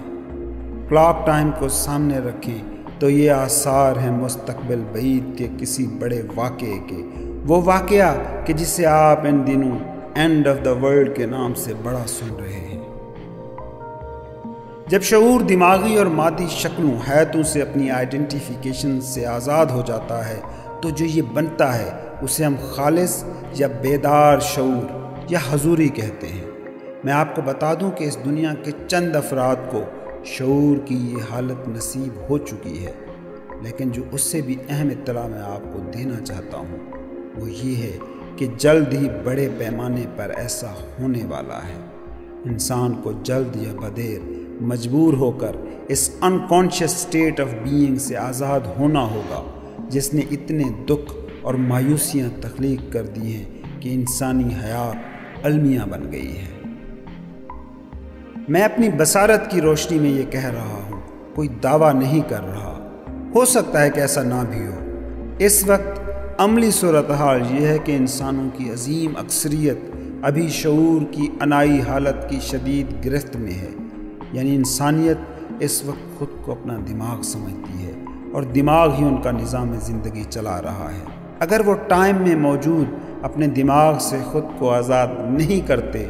کلاک ٹائم کو سامنے رکھیں تو یہ آثار ہیں مستقبل بعید کے کسی بڑے واقعے کے، وہ واقعہ کہ جسے آپ ان دنوں اینڈ آف دا ورلڈ کے نام سے بڑا سن رہے ہیں۔ جب شعور دماغی اور مادی شکلوں حیتوں سے اپنی آئیڈینٹیفیکیشن سے آزاد ہو جاتا ہے تو جو یہ بنتا ہے اسے ہم خالص یا بیدار شعور یا حضوری کہتے ہیں۔ میں آپ کو بتا دوں کہ اس دنیا کے چند افراد کو شعور کی یہ حالت نصیب ہو چکی ہے، لیکن جو اس سے بھی اہم اطلاع میں آپ کو دینا چاہتا ہوں وہ یہ ہے کہ جلد ہی بڑے پیمانے پر ایسا ہونے والا ہے۔ انسان کو جلد یا بدیر مجبور ہو کر اس انکانشیس اسٹیٹ آف بینگ سے آزاد ہونا ہوگا جس نے اتنے دکھ اور مایوسیاں تخلیق کر دی ہیں کہ انسانی حیات المیہ بن گئی ہے۔ میں اپنی بصارت کی روشنی میں یہ کہہ رہا ہوں، کوئی دعویٰ نہیں کر رہا، ہو سکتا ہے کہ ایسا نہ بھی ہو۔ اس وقت عملی صورتحال یہ ہے کہ انسانوں کی عظیم اکثریت ابھی شعور کی انائی حالت کی شدید گرفت میں ہے، یعنی انسانیت اس وقت خود کو اپنا دماغ سمجھتی ہے اور دماغ ہی ان کا نظام زندگی چلا رہا ہے۔ اگر وہ ٹائم میں موجود اپنے دماغ سے خود کو آزاد نہیں کرتے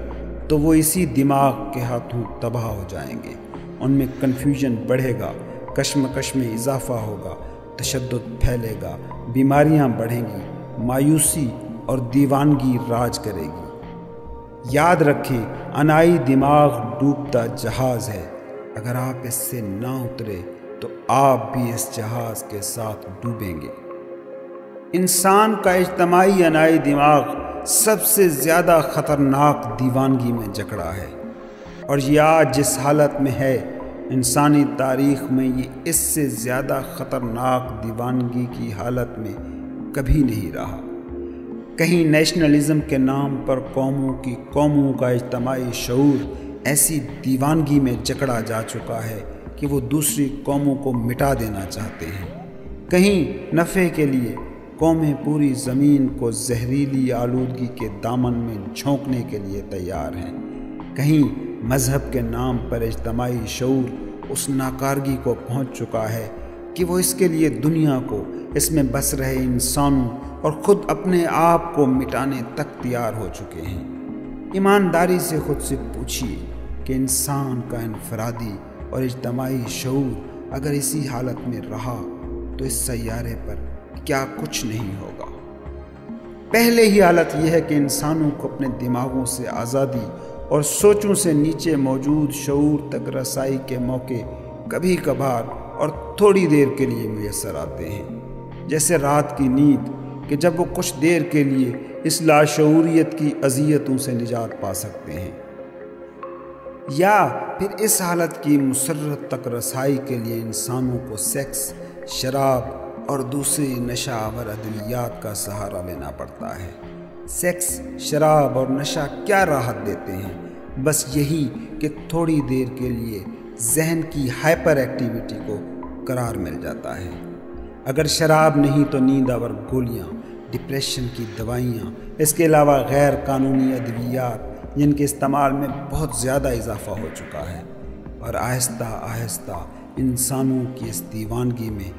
تو وہ اسی دماغ کے ہاتھوں تباہ ہو جائیں گے۔ ان میں کنفیوژن بڑھے گا، کشمکش میں اضافہ ہوگا، تشدد پھیلے گا، بیماریاں بڑھیں گی، مایوسی اور دیوانگی راج کرے گی۔ یاد رکھیں، انائی دماغ ڈوبتا جہاز ہے، اگر آپ اس سے نہ اترے تو آپ بھی اس جہاز کے ساتھ ڈوبیں گے۔ انسان کا اجتماعی انائی دماغ سب سے زیادہ خطرناک دیوانگی میں جکڑا ہے، اور یہ آج جس حالت میں ہے، انسانی تاریخ میں یہ اس سے زیادہ خطرناک دیوانگی کی حالت میں کبھی نہیں رہا۔ کہیں نیشنلزم کے نام پر قوموں کا اجتماعی شعور ایسی دیوانگی میں جکڑا جا چکا ہے کہ وہ دوسری قوموں کو مٹا دینا چاہتے ہیں۔ کہیں نفع کے لیے قومیں پوری زمین کو زہریلی آلودگی کے دامن میں جھونکنے کے لیے تیار ہیں۔ کہیں مذہب کے نام پر اجتماعی شعور اس ناکارگی کو پہنچ چکا ہے کہ وہ اس کے لیے دنیا کو، اس میں بس رہے انسانوں اور خود اپنے آپ کو مٹانے تک تیار ہو چکے ہیں۔ ایمانداری سے خود سے پوچھیے کہ انسان کا انفرادی اور اجتماعی شعور اگر اسی حالت میں رہا تو اس سیارے پر کیا کچھ نہیں ہوگا۔ پہلے ہی حالت یہ ہے کہ انسانوں کو اپنے دماغوں سے آزادی اور سوچوں سے نیچے موجود شعور تک رسائی کے موقع کبھی کبھار اور تھوڑی دیر کے لیے میسر آتے ہیں، جیسے رات کی نیند کہ جب وہ کچھ دیر کے لیے اس لاشعوریت کی اذیتوں سے نجات پا سکتے ہیں، یا پھر اس حالت کی مسرت تک رسائی کے لیے انسانوں کو سیکس، شراب اور دوسری نشہ آور ادویات کا سہارا لینا پڑتا ہے۔ سیکس، شراب اور نشہ کیا راحت دیتے ہیں؟ بس یہی کہ تھوڑی دیر کے لیے ذہن کی ہائپر ایکٹیویٹی کو قرار مل جاتا ہے۔ اگر شراب نہیں تو نیند آور گولیاں، ڈپریشن کی دوائیاں، اس کے علاوہ غیر قانونی ادویات جن کے استعمال میں بہت زیادہ اضافہ ہو چکا ہے، اور آہستہ آہستہ انسانوں کی اس دیوانگی میں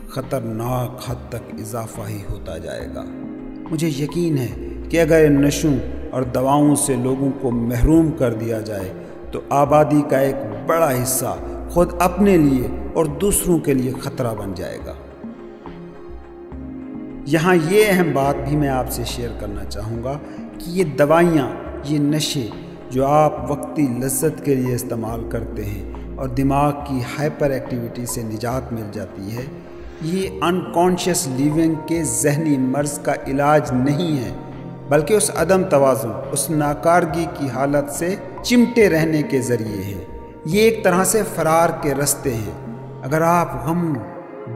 خطرناک حد تک اضافہ ہی ہوتا جائے گا۔ مجھے یقین ہے کہ اگر ان نشوں اور دواؤں سے لوگوں کو محروم کر دیا جائے تو آبادی کا ایک بڑا حصہ خود اپنے لیے اور دوسروں کے لیے خطرہ بن جائے گا۔ یہاں یہ اہم بات بھی میں آپ سے شیئر کرنا چاہوں گا کہ یہ دوائیاں، یہ نشے جو آپ وقتی لذت کے لیے استعمال کرتے ہیں اور دماغ کی ہائپر ایکٹیویٹی سے نجات مل جاتی ہے، یہ انکانشیس لیونگ کے ذہنی مرض کا علاج نہیں ہے، بلکہ اس عدم توازن، اس ناکارگی کی حالت سے چمٹے رہنے کے ذریعے ہیں۔ یہ ایک طرح سے فرار کے رستے ہیں۔ اگر آپ غموں،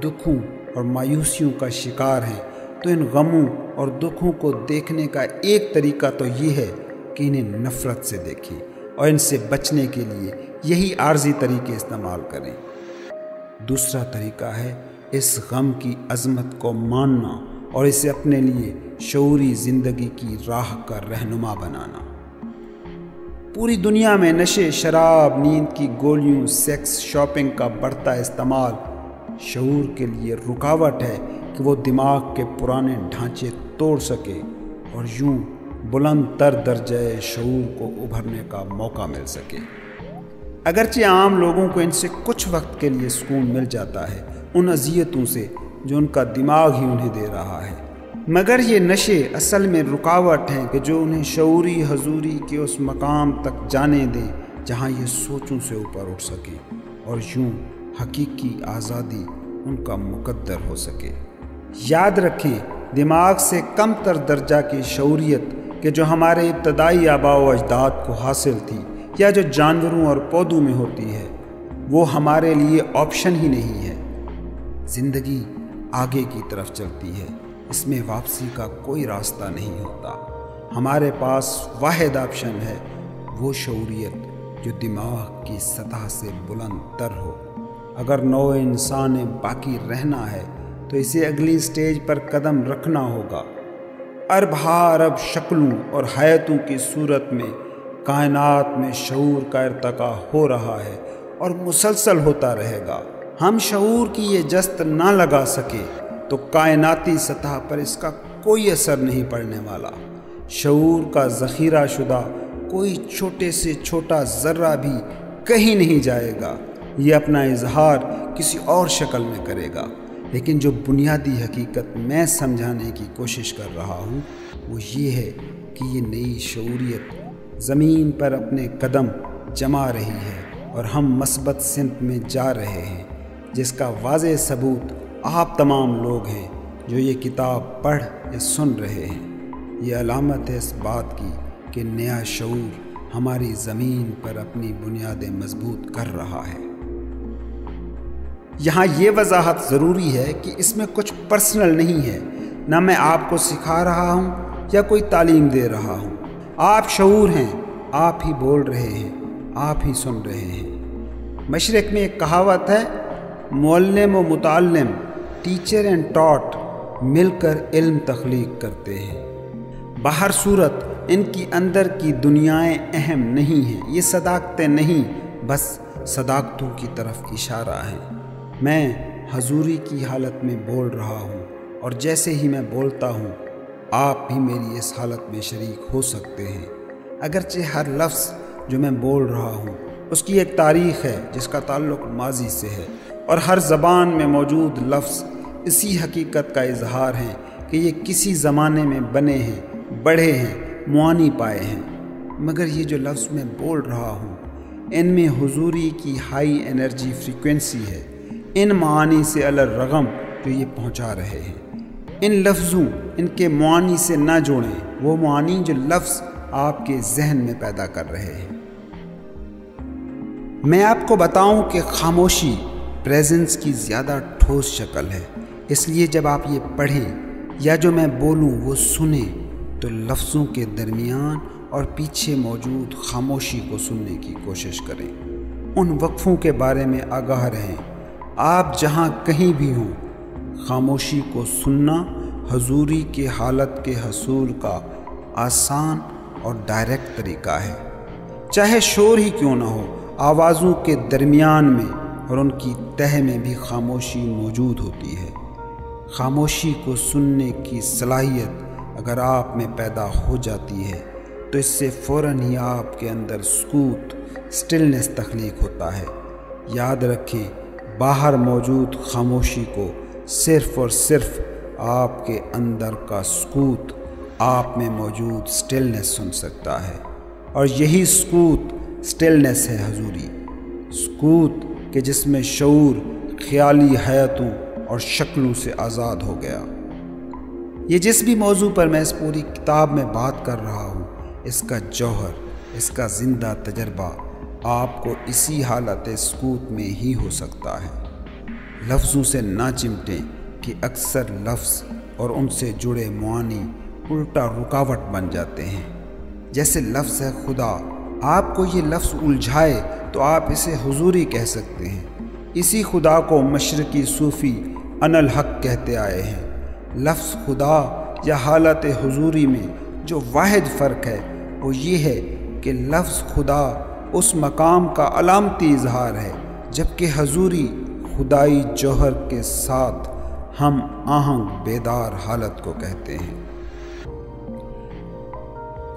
دکھوں اور مایوسیوں کا شکار ہیں تو ان غموں اور دکھوں کو دیکھنے کا ایک طریقہ تو یہ ہے کہ انہیں نفرت سے دیکھیں، اور ان سے بچنے کے لیے یہی عارضی طریقے استعمال کریں۔ دوسرا طریقہ ہے اس غم کی عظمت کو ماننا اور اسے اپنے لیے شعوری زندگی کی راہ کا رہنما بنانا۔ پوری دنیا میں نشے، شراب، نیند کی گولیوں، سیکس، شاپنگ کا بڑھتا استعمال شعور کے لیے رکاوٹ ہے کہ وہ دماغ کے پرانے ڈھانچے توڑ سکے اور یوں بلند تر درجۂ شعور کو ابھرنے کا موقع مل سکے۔ اگرچہ عام لوگوں کو ان سے کچھ وقت کے لیے سکون مل جاتا ہے، ان اذیتوں سے جو ان کا دماغ ہی انہیں دے رہا ہے، مگر یہ نشے اصل میں رکاوٹ ہیں کہ جو انہیں شعوری حضوری کے اس مقام تک جانے دیں جہاں یہ سوچوں سے اوپر اٹھ سکیں اور یوں حقیقی آزادی ان کا مقدر ہو سکے۔ یاد رکھیں، دماغ سے کم تر درجہ کی شعوریت کہ جو ہمارے ابتدائی آباء و اجداد کو حاصل تھی یا جو جانوروں اور پودوں میں ہوتی ہے، وہ ہمارے لیے آپشن ہی نہیں ہے۔ زندگی آگے کی طرف چلتی ہے، اس میں واپسی کا کوئی راستہ نہیں ہوتا۔ ہمارے پاس واحد آپشن ہے وہ شعوریت جو دماغ کی سطح سے بلند تر ہو۔ اگر نوع انسان نے باقی رہنا ہے تو اسے اگلی سٹیج پر قدم رکھنا ہوگا۔ ارب ہا ارب شکلوں اور حیاتوں کی صورت میں کائنات میں شعور کا ارتقا ہو رہا ہے اور مسلسل ہوتا رہے گا۔ ہم شعور کی یہ جست نہ لگا سکے تو کائناتی سطح پر اس کا کوئی اثر نہیں پڑنے والا۔ شعور کا ذخیرہ شدہ کوئی چھوٹے سے چھوٹا ذرہ بھی کہیں نہیں جائے گا، یہ اپنا اظہار کسی اور شکل میں کرے گا، لیکن جو بنیادی حقیقت میں سمجھانے کی کوشش کر رہا ہوں وہ یہ ہے کہ یہ نئی شعوریت زمین پر اپنے قدم جما رہی ہے اور ہم مثبت سمت میں جا رہے ہیں، جس کا واضح ثبوت آپ تمام لوگ ہیں جو یہ کتاب پڑھ یا سن رہے ہیں۔ یہ علامت ہے اس بات کی کہ نیا شعور ہماری زمین پر اپنی بنیادیں مضبوط کر رہا ہے۔ یہاں یہ وضاحت ضروری ہے کہ اس میں کچھ پرسنل نہیں ہے، نہ میں آپ کو سکھا رہا ہوں یا کوئی تعلیم دے رہا ہوں۔ آپ شعور ہیں، آپ ہی بول رہے ہیں، آپ ہی سن رہے ہیں۔ مشرق میں ایک کہاوت ہے، معلم و متعلم، ٹیچر اینڈ ٹاٹ مل کر علم تخلیق کرتے ہیں۔ باہر صورت ان کی اندر کی دنیائیں اہم نہیں ہیں، یہ صداقتیں نہیں، بس صداقتوں کی طرف اشارہ ہے۔ میں حضوری کی حالت میں بول رہا ہوں، اور جیسے ہی میں بولتا ہوں آپ بھی میری اس حالت میں شریک ہو سکتے ہیں۔ اگرچہ ہر لفظ جو میں بول رہا ہوں اس کی ایک تاریخ ہے جس کا تعلق ماضی سے ہے، اور ہر زبان میں موجود لفظ اسی حقیقت کا اظہار ہے کہ یہ کسی زمانے میں بنے ہیں، بڑھے ہیں، معانی پائے ہیں۔ مگر یہ جو لفظ میں بول رہا ہوں ان میں حضوری کی ہائی انرجی فریکوینسی ہے، ان معانی سے الرغم جو یہ پہنچا رہے ہیں۔ ان لفظوں، ان کے معانی سے نہ جوڑیں، وہ معانی جو لفظ آپ کے ذہن میں پیدا کر رہے ہیں۔ میں آپ کو بتاؤں کہ خاموشی پریزنس کی زیادہ ٹھوس شکل ہے، اس لیے جب آپ یہ پڑھیں یا جو میں بولوں وہ سنیں تو لفظوں کے درمیان اور پیچھے موجود خاموشی کو سننے کی کوشش کریں۔ ان وقفوں کے بارے میں آگاہ رہیں۔ آپ جہاں کہیں بھی ہوں، خاموشی کو سننا حضوری کے حالت کے حصول کا آسان اور ڈائریکٹ طریقہ ہے۔ چاہے شور ہی کیوں نہ ہو، آوازوں کے درمیان میں اور ان کی تہہ میں بھی خاموشی موجود ہوتی ہے۔ خاموشی کو سننے کی صلاحیت اگر آپ میں پیدا ہو جاتی ہے تو اس سے فوراً ہی آپ کے اندر سکوت، سٹلنس تخلیق ہوتا ہے۔ یاد رکھیں، باہر موجود خاموشی کو صرف اور صرف آپ کے اندر کا سکوت، آپ میں موجود سٹلنس سن سکتا ہے، اور یہی سکوت، سٹلنس ہے حضوری۔ سکوت کہ جس میں شعور خیالی حیاتوں اور شکلوں سے آزاد ہو گیا۔ یہ جس بھی موضوع پر میں اس پوری کتاب میں بات کر رہا ہوں، اس کا جوہر، اس کا زندہ تجربہ آپ کو اسی حالت سکوت میں ہی ہو سکتا ہے۔ لفظوں سے نہ چمٹیں کہ اکثر لفظ اور ان سے جڑے معانی الٹا رکاوٹ بن جاتے ہیں۔ جیسے لفظ ہے خدا، آپ کو یہ لفظ الجھائے تو آپ اسے حضوری کہہ سکتے ہیں۔ اسی خدا کو مشرقی صوفی انا الحق کہتے آئے ہیں۔ لفظ خدا یا حالت حضوری میں جو واحد فرق ہے وہ یہ ہے کہ لفظ خدا اس مقام کا علامتی اظہار ہے، جبکہ حضوری خدائی جوہر کے ساتھ ہم آہنگ بیدار حالت کو کہتے ہیں۔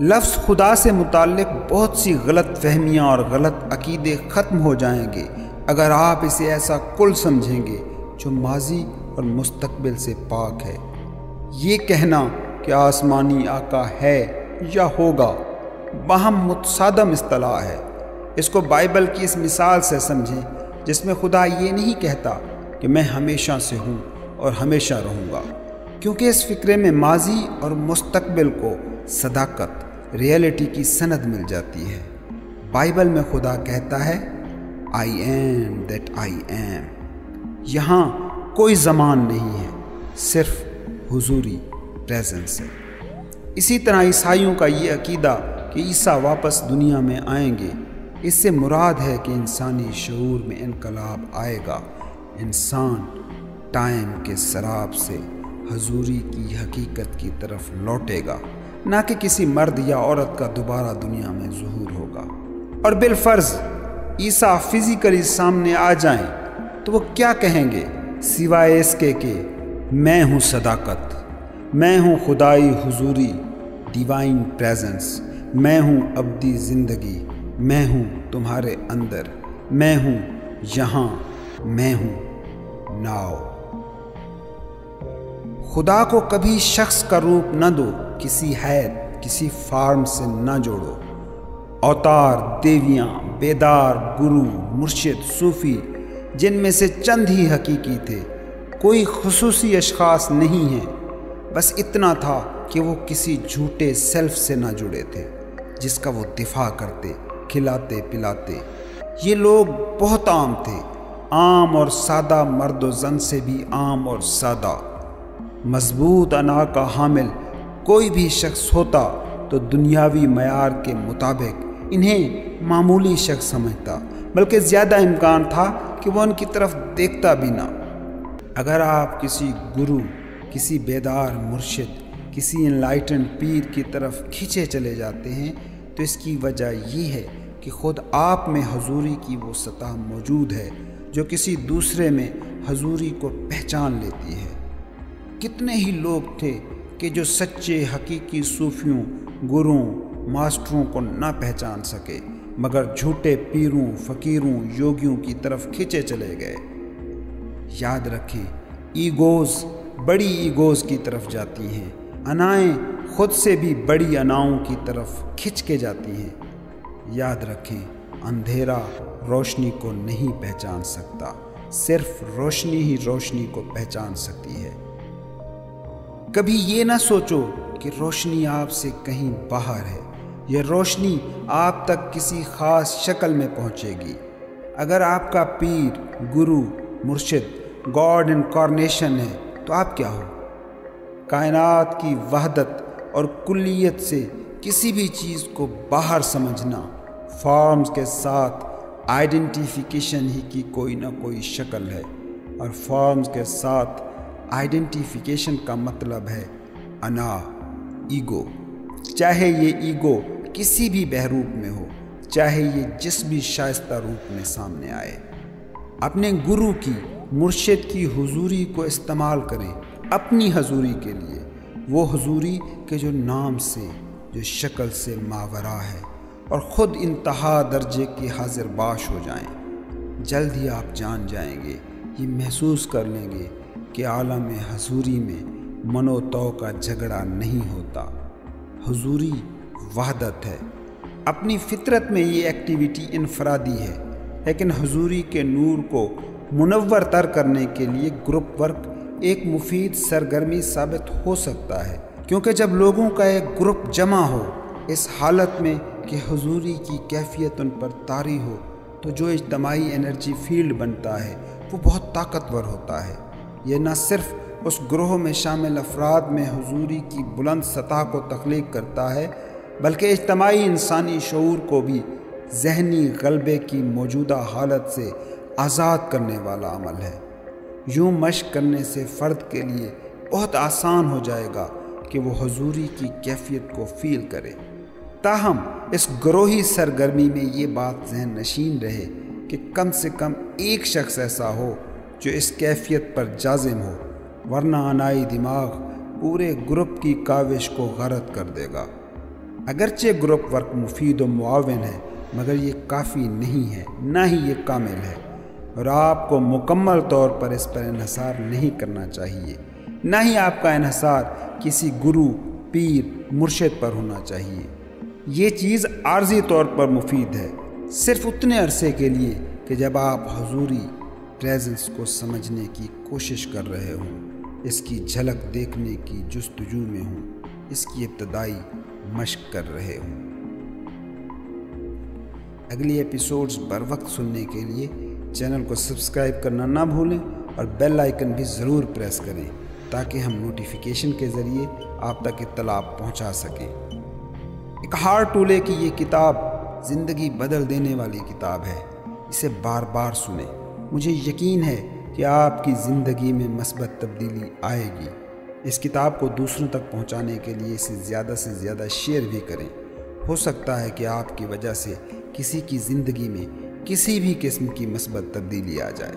لفظ خدا سے متعلق بہت سی غلط فہمیاں اور غلط عقیدے ختم ہو جائیں گے اگر آپ اسے ایسا کل سمجھیں گے جو ماضی اور مستقبل سے پاک ہے۔ یہ کہنا کہ آسمانی آقا ہے یا ہوگا باہم متصادم اصطلاح ہے۔ اس کو بائبل کی اس مثال سے سمجھیں جس میں خدا یہ نہیں کہتا کہ میں ہمیشہ سے ہوں اور ہمیشہ رہوں گا، کیونکہ اس فکرے میں ماضی اور مستقبل کو صداقت، ریئلٹی کی سند مل جاتی ہے۔ بائبل میں خدا کہتا ہے I am that I am۔ یہاں کوئی زمان نہیں ہے، صرف حضوری، پریزنس ہے۔ اسی طرح عیسائیوں کا یہ عقیدہ کہ عیسیٰ واپس دنیا میں آئیں گے، اس سے مراد ہے کہ انسانی شعور میں انقلاب آئے گا، انسان ٹائم کے سراب سے حضوری کی حقیقت کی طرف لوٹے گا، نہ کہ کسی مرد یا عورت کا دوبارہ دنیا میں ظہور ہوگا۔ اور بالفرض عیسیٰ فزیکلی سامنے آ جائیں تو وہ کیا کہیں گے سوائے اس کے کہ میں ہوں صداقت، میں ہوں خدائی حضوری، ڈیوائن پریزنس، میں ہوں ابدی زندگی، میں ہوں تمہارے اندر، میں ہوں یہاں، میں ہوں ناؤ۔ خدا کو کبھی شخص کا روپ نہ دو، کسی حیت کسی فارم سے نہ جوڑو۔ اوتار، دیویاں، بیدار، گرو، مرشد، صوفی، جن میں سے چند ہی حقیقی تھے، کوئی خصوصی اشخاص نہیں ہیں۔ بس اتنا تھا کہ وہ کسی جھوٹے سیلف سے نہ جڑے تھے جس کا وہ دفاع کرتے، کھلاتے پلاتے۔ یہ لوگ بہت عام تھے، عام اور سادہ، مرد و زن سے بھی عام اور سادہ۔ مضبوط انا کا حامل کوئی بھی شخص ہوتا تو دنیاوی معیار کے مطابق انہیں معمولی شخص سمجھتا، بلکہ زیادہ امکان تھا کہ وہ ان کی طرف دیکھتا بھی نہ۔ اگر آپ کسی گرو، کسی بیدار مرشد، کسی انلائٹنڈ پیر کی طرف کھینچے چلے جاتے ہیں تو اس کی وجہ یہ ہے کہ خود آپ میں حضوری کی وہ سطح موجود ہے جو کسی دوسرے میں حضوری کو پہچان لیتی ہے۔ کتنے ہی لوگ تھے کہ جو سچے حقیقی صوفیوں، گروؤں، ماسٹروں کو نہ پہچان سکے، مگر جھوٹے پیروں، فقیروں، یوگیوں کی طرف کھینچے چلے گئے۔ یاد رکھیں، ایگوز بڑی ایگوز کی طرف جاتی ہیں، انائیں خود سے بھی بڑی اناؤں کی طرف کھنچ کے جاتی ہیں۔ یاد رکھیں، اندھیرا روشنی کو نہیں پہچان سکتا، صرف روشنی ہی روشنی کو پہچان سکتی ہے۔ کبھی یہ نہ سوچو کہ روشنی آپ سے کہیں باہر ہے، یہ روشنی آپ تک کسی خاص شکل میں پہنچے گی۔ اگر آپ کا پیر، گرو، مرشد گاڈ انکارنیشن ہے تو آپ کیا ہو؟ کائنات کی وحدت اور کلیت سے کسی بھی چیز کو باہر سمجھنا، فارمز کے ساتھ آئیڈینٹیفیکیشن ہی کی کوئی نہ کوئی شکل ہے، اور فارمز کے ساتھ آئیڈینٹیفیکیشن کا مطلب ہے انا، ایگو۔ چاہے یہ ایگو کسی بھی بہروپ میں ہو، چاہے یہ جس بھی شائستہ روپ میں سامنے آئے۔ اپنے گرو کی، مرشد کی حضوری کو استعمال کریں اپنی حضوری کے لیے، وہ حضوری کہ جو نام سے، جو شکل سے ماورا ہے، اور خود انتہا درجے کی حاضر باش ہو جائیں۔ جلد ہی آپ جان جائیں گے، یہ محسوس کر لیں گے کہ عالم حضوری میں من و تو کا جھگڑا نہیں ہوتا۔ حضوری وحدت ہے۔ اپنی فطرت میں یہ ایکٹیویٹی انفرادی ہے، لیکن حضوری کے نور کو منور تر کرنے کے لیے گروپ ورک ایک مفید سرگرمی ثابت ہو سکتا ہے، کیونکہ جب لوگوں کا ایک گروپ جمع ہو اس حالت میں کہ حضوری کی کیفیت ان پر طاری ہو، تو جو اجتماعی انرجی فیلڈ بنتا ہے وہ بہت طاقتور ہوتا ہے۔ یہ نہ صرف اس گروہ میں شامل افراد میں حضوری کی بلند سطح کو تخلیق کرتا ہے، بلکہ اجتماعی انسانی شعور کو بھی ذہنی غلبے کی موجودہ حالت سے آزاد کرنے والا عمل ہے۔ یوں مشق کرنے سے فرد کے لیے بہت آسان ہو جائے گا کہ وہ حضوری کی کیفیت کو فیل کرے۔ تاہم اس گروہی سرگرمی میں یہ بات ذہن نشین رہے کہ کم سے کم ایک شخص ایسا ہو جو اس کیفیت پر جازم ہو، ورنہ انائی دماغ پورے گروپ کی کاوش کو غارت کر دے گا۔ اگرچہ گروپ ورک مفید و معاون ہے، مگر یہ کافی نہیں ہے، نہ ہی یہ کامل ہے، اور آپ کو مکمل طور پر اس پر انحصار نہیں کرنا چاہیے، نہ ہی آپ کا انحصار کسی گرو، پیر، مرشد پر ہونا چاہیے۔ یہ چیز عارضی طور پر مفید ہے، صرف اتنے عرصے کے لیے کہ جب آپ حضوری پریزنس کو سمجھنے کی کوشش کر رہے ہوں، اس کی جھلک دیکھنے کی جستجو میں ہوں، اس کی ابتدائی مشق کر رہے ہوں۔ اگلی ایپیسوڈز بر وقت سننے کے لیے چینل کو سبسکرائب کرنا نہ بھولیں اور بیل آئیکن بھی ضرور پریس کریں تاکہ ہم نوٹیفیکیشن کے ذریعے آپ تک اطلاع پہنچا سکیں۔ ایک ہارٹ ٹولے کی یہ کتاب زندگی بدل دینے والی کتاب ہے، اسے بار بار سنیں۔ مجھے یقین ہے کہ آپ کی زندگی میں مثبت تبدیلی آئے گی۔ اس کتاب کو دوسروں تک پہنچانے کے لیے اسے زیادہ سے زیادہ شیئر بھی کریں۔ ہو سکتا ہے کہ آپ کی وجہ سے کسی کی زندگی میں کسی بھی قسم کی مثبت تبدیلی آ جائے۔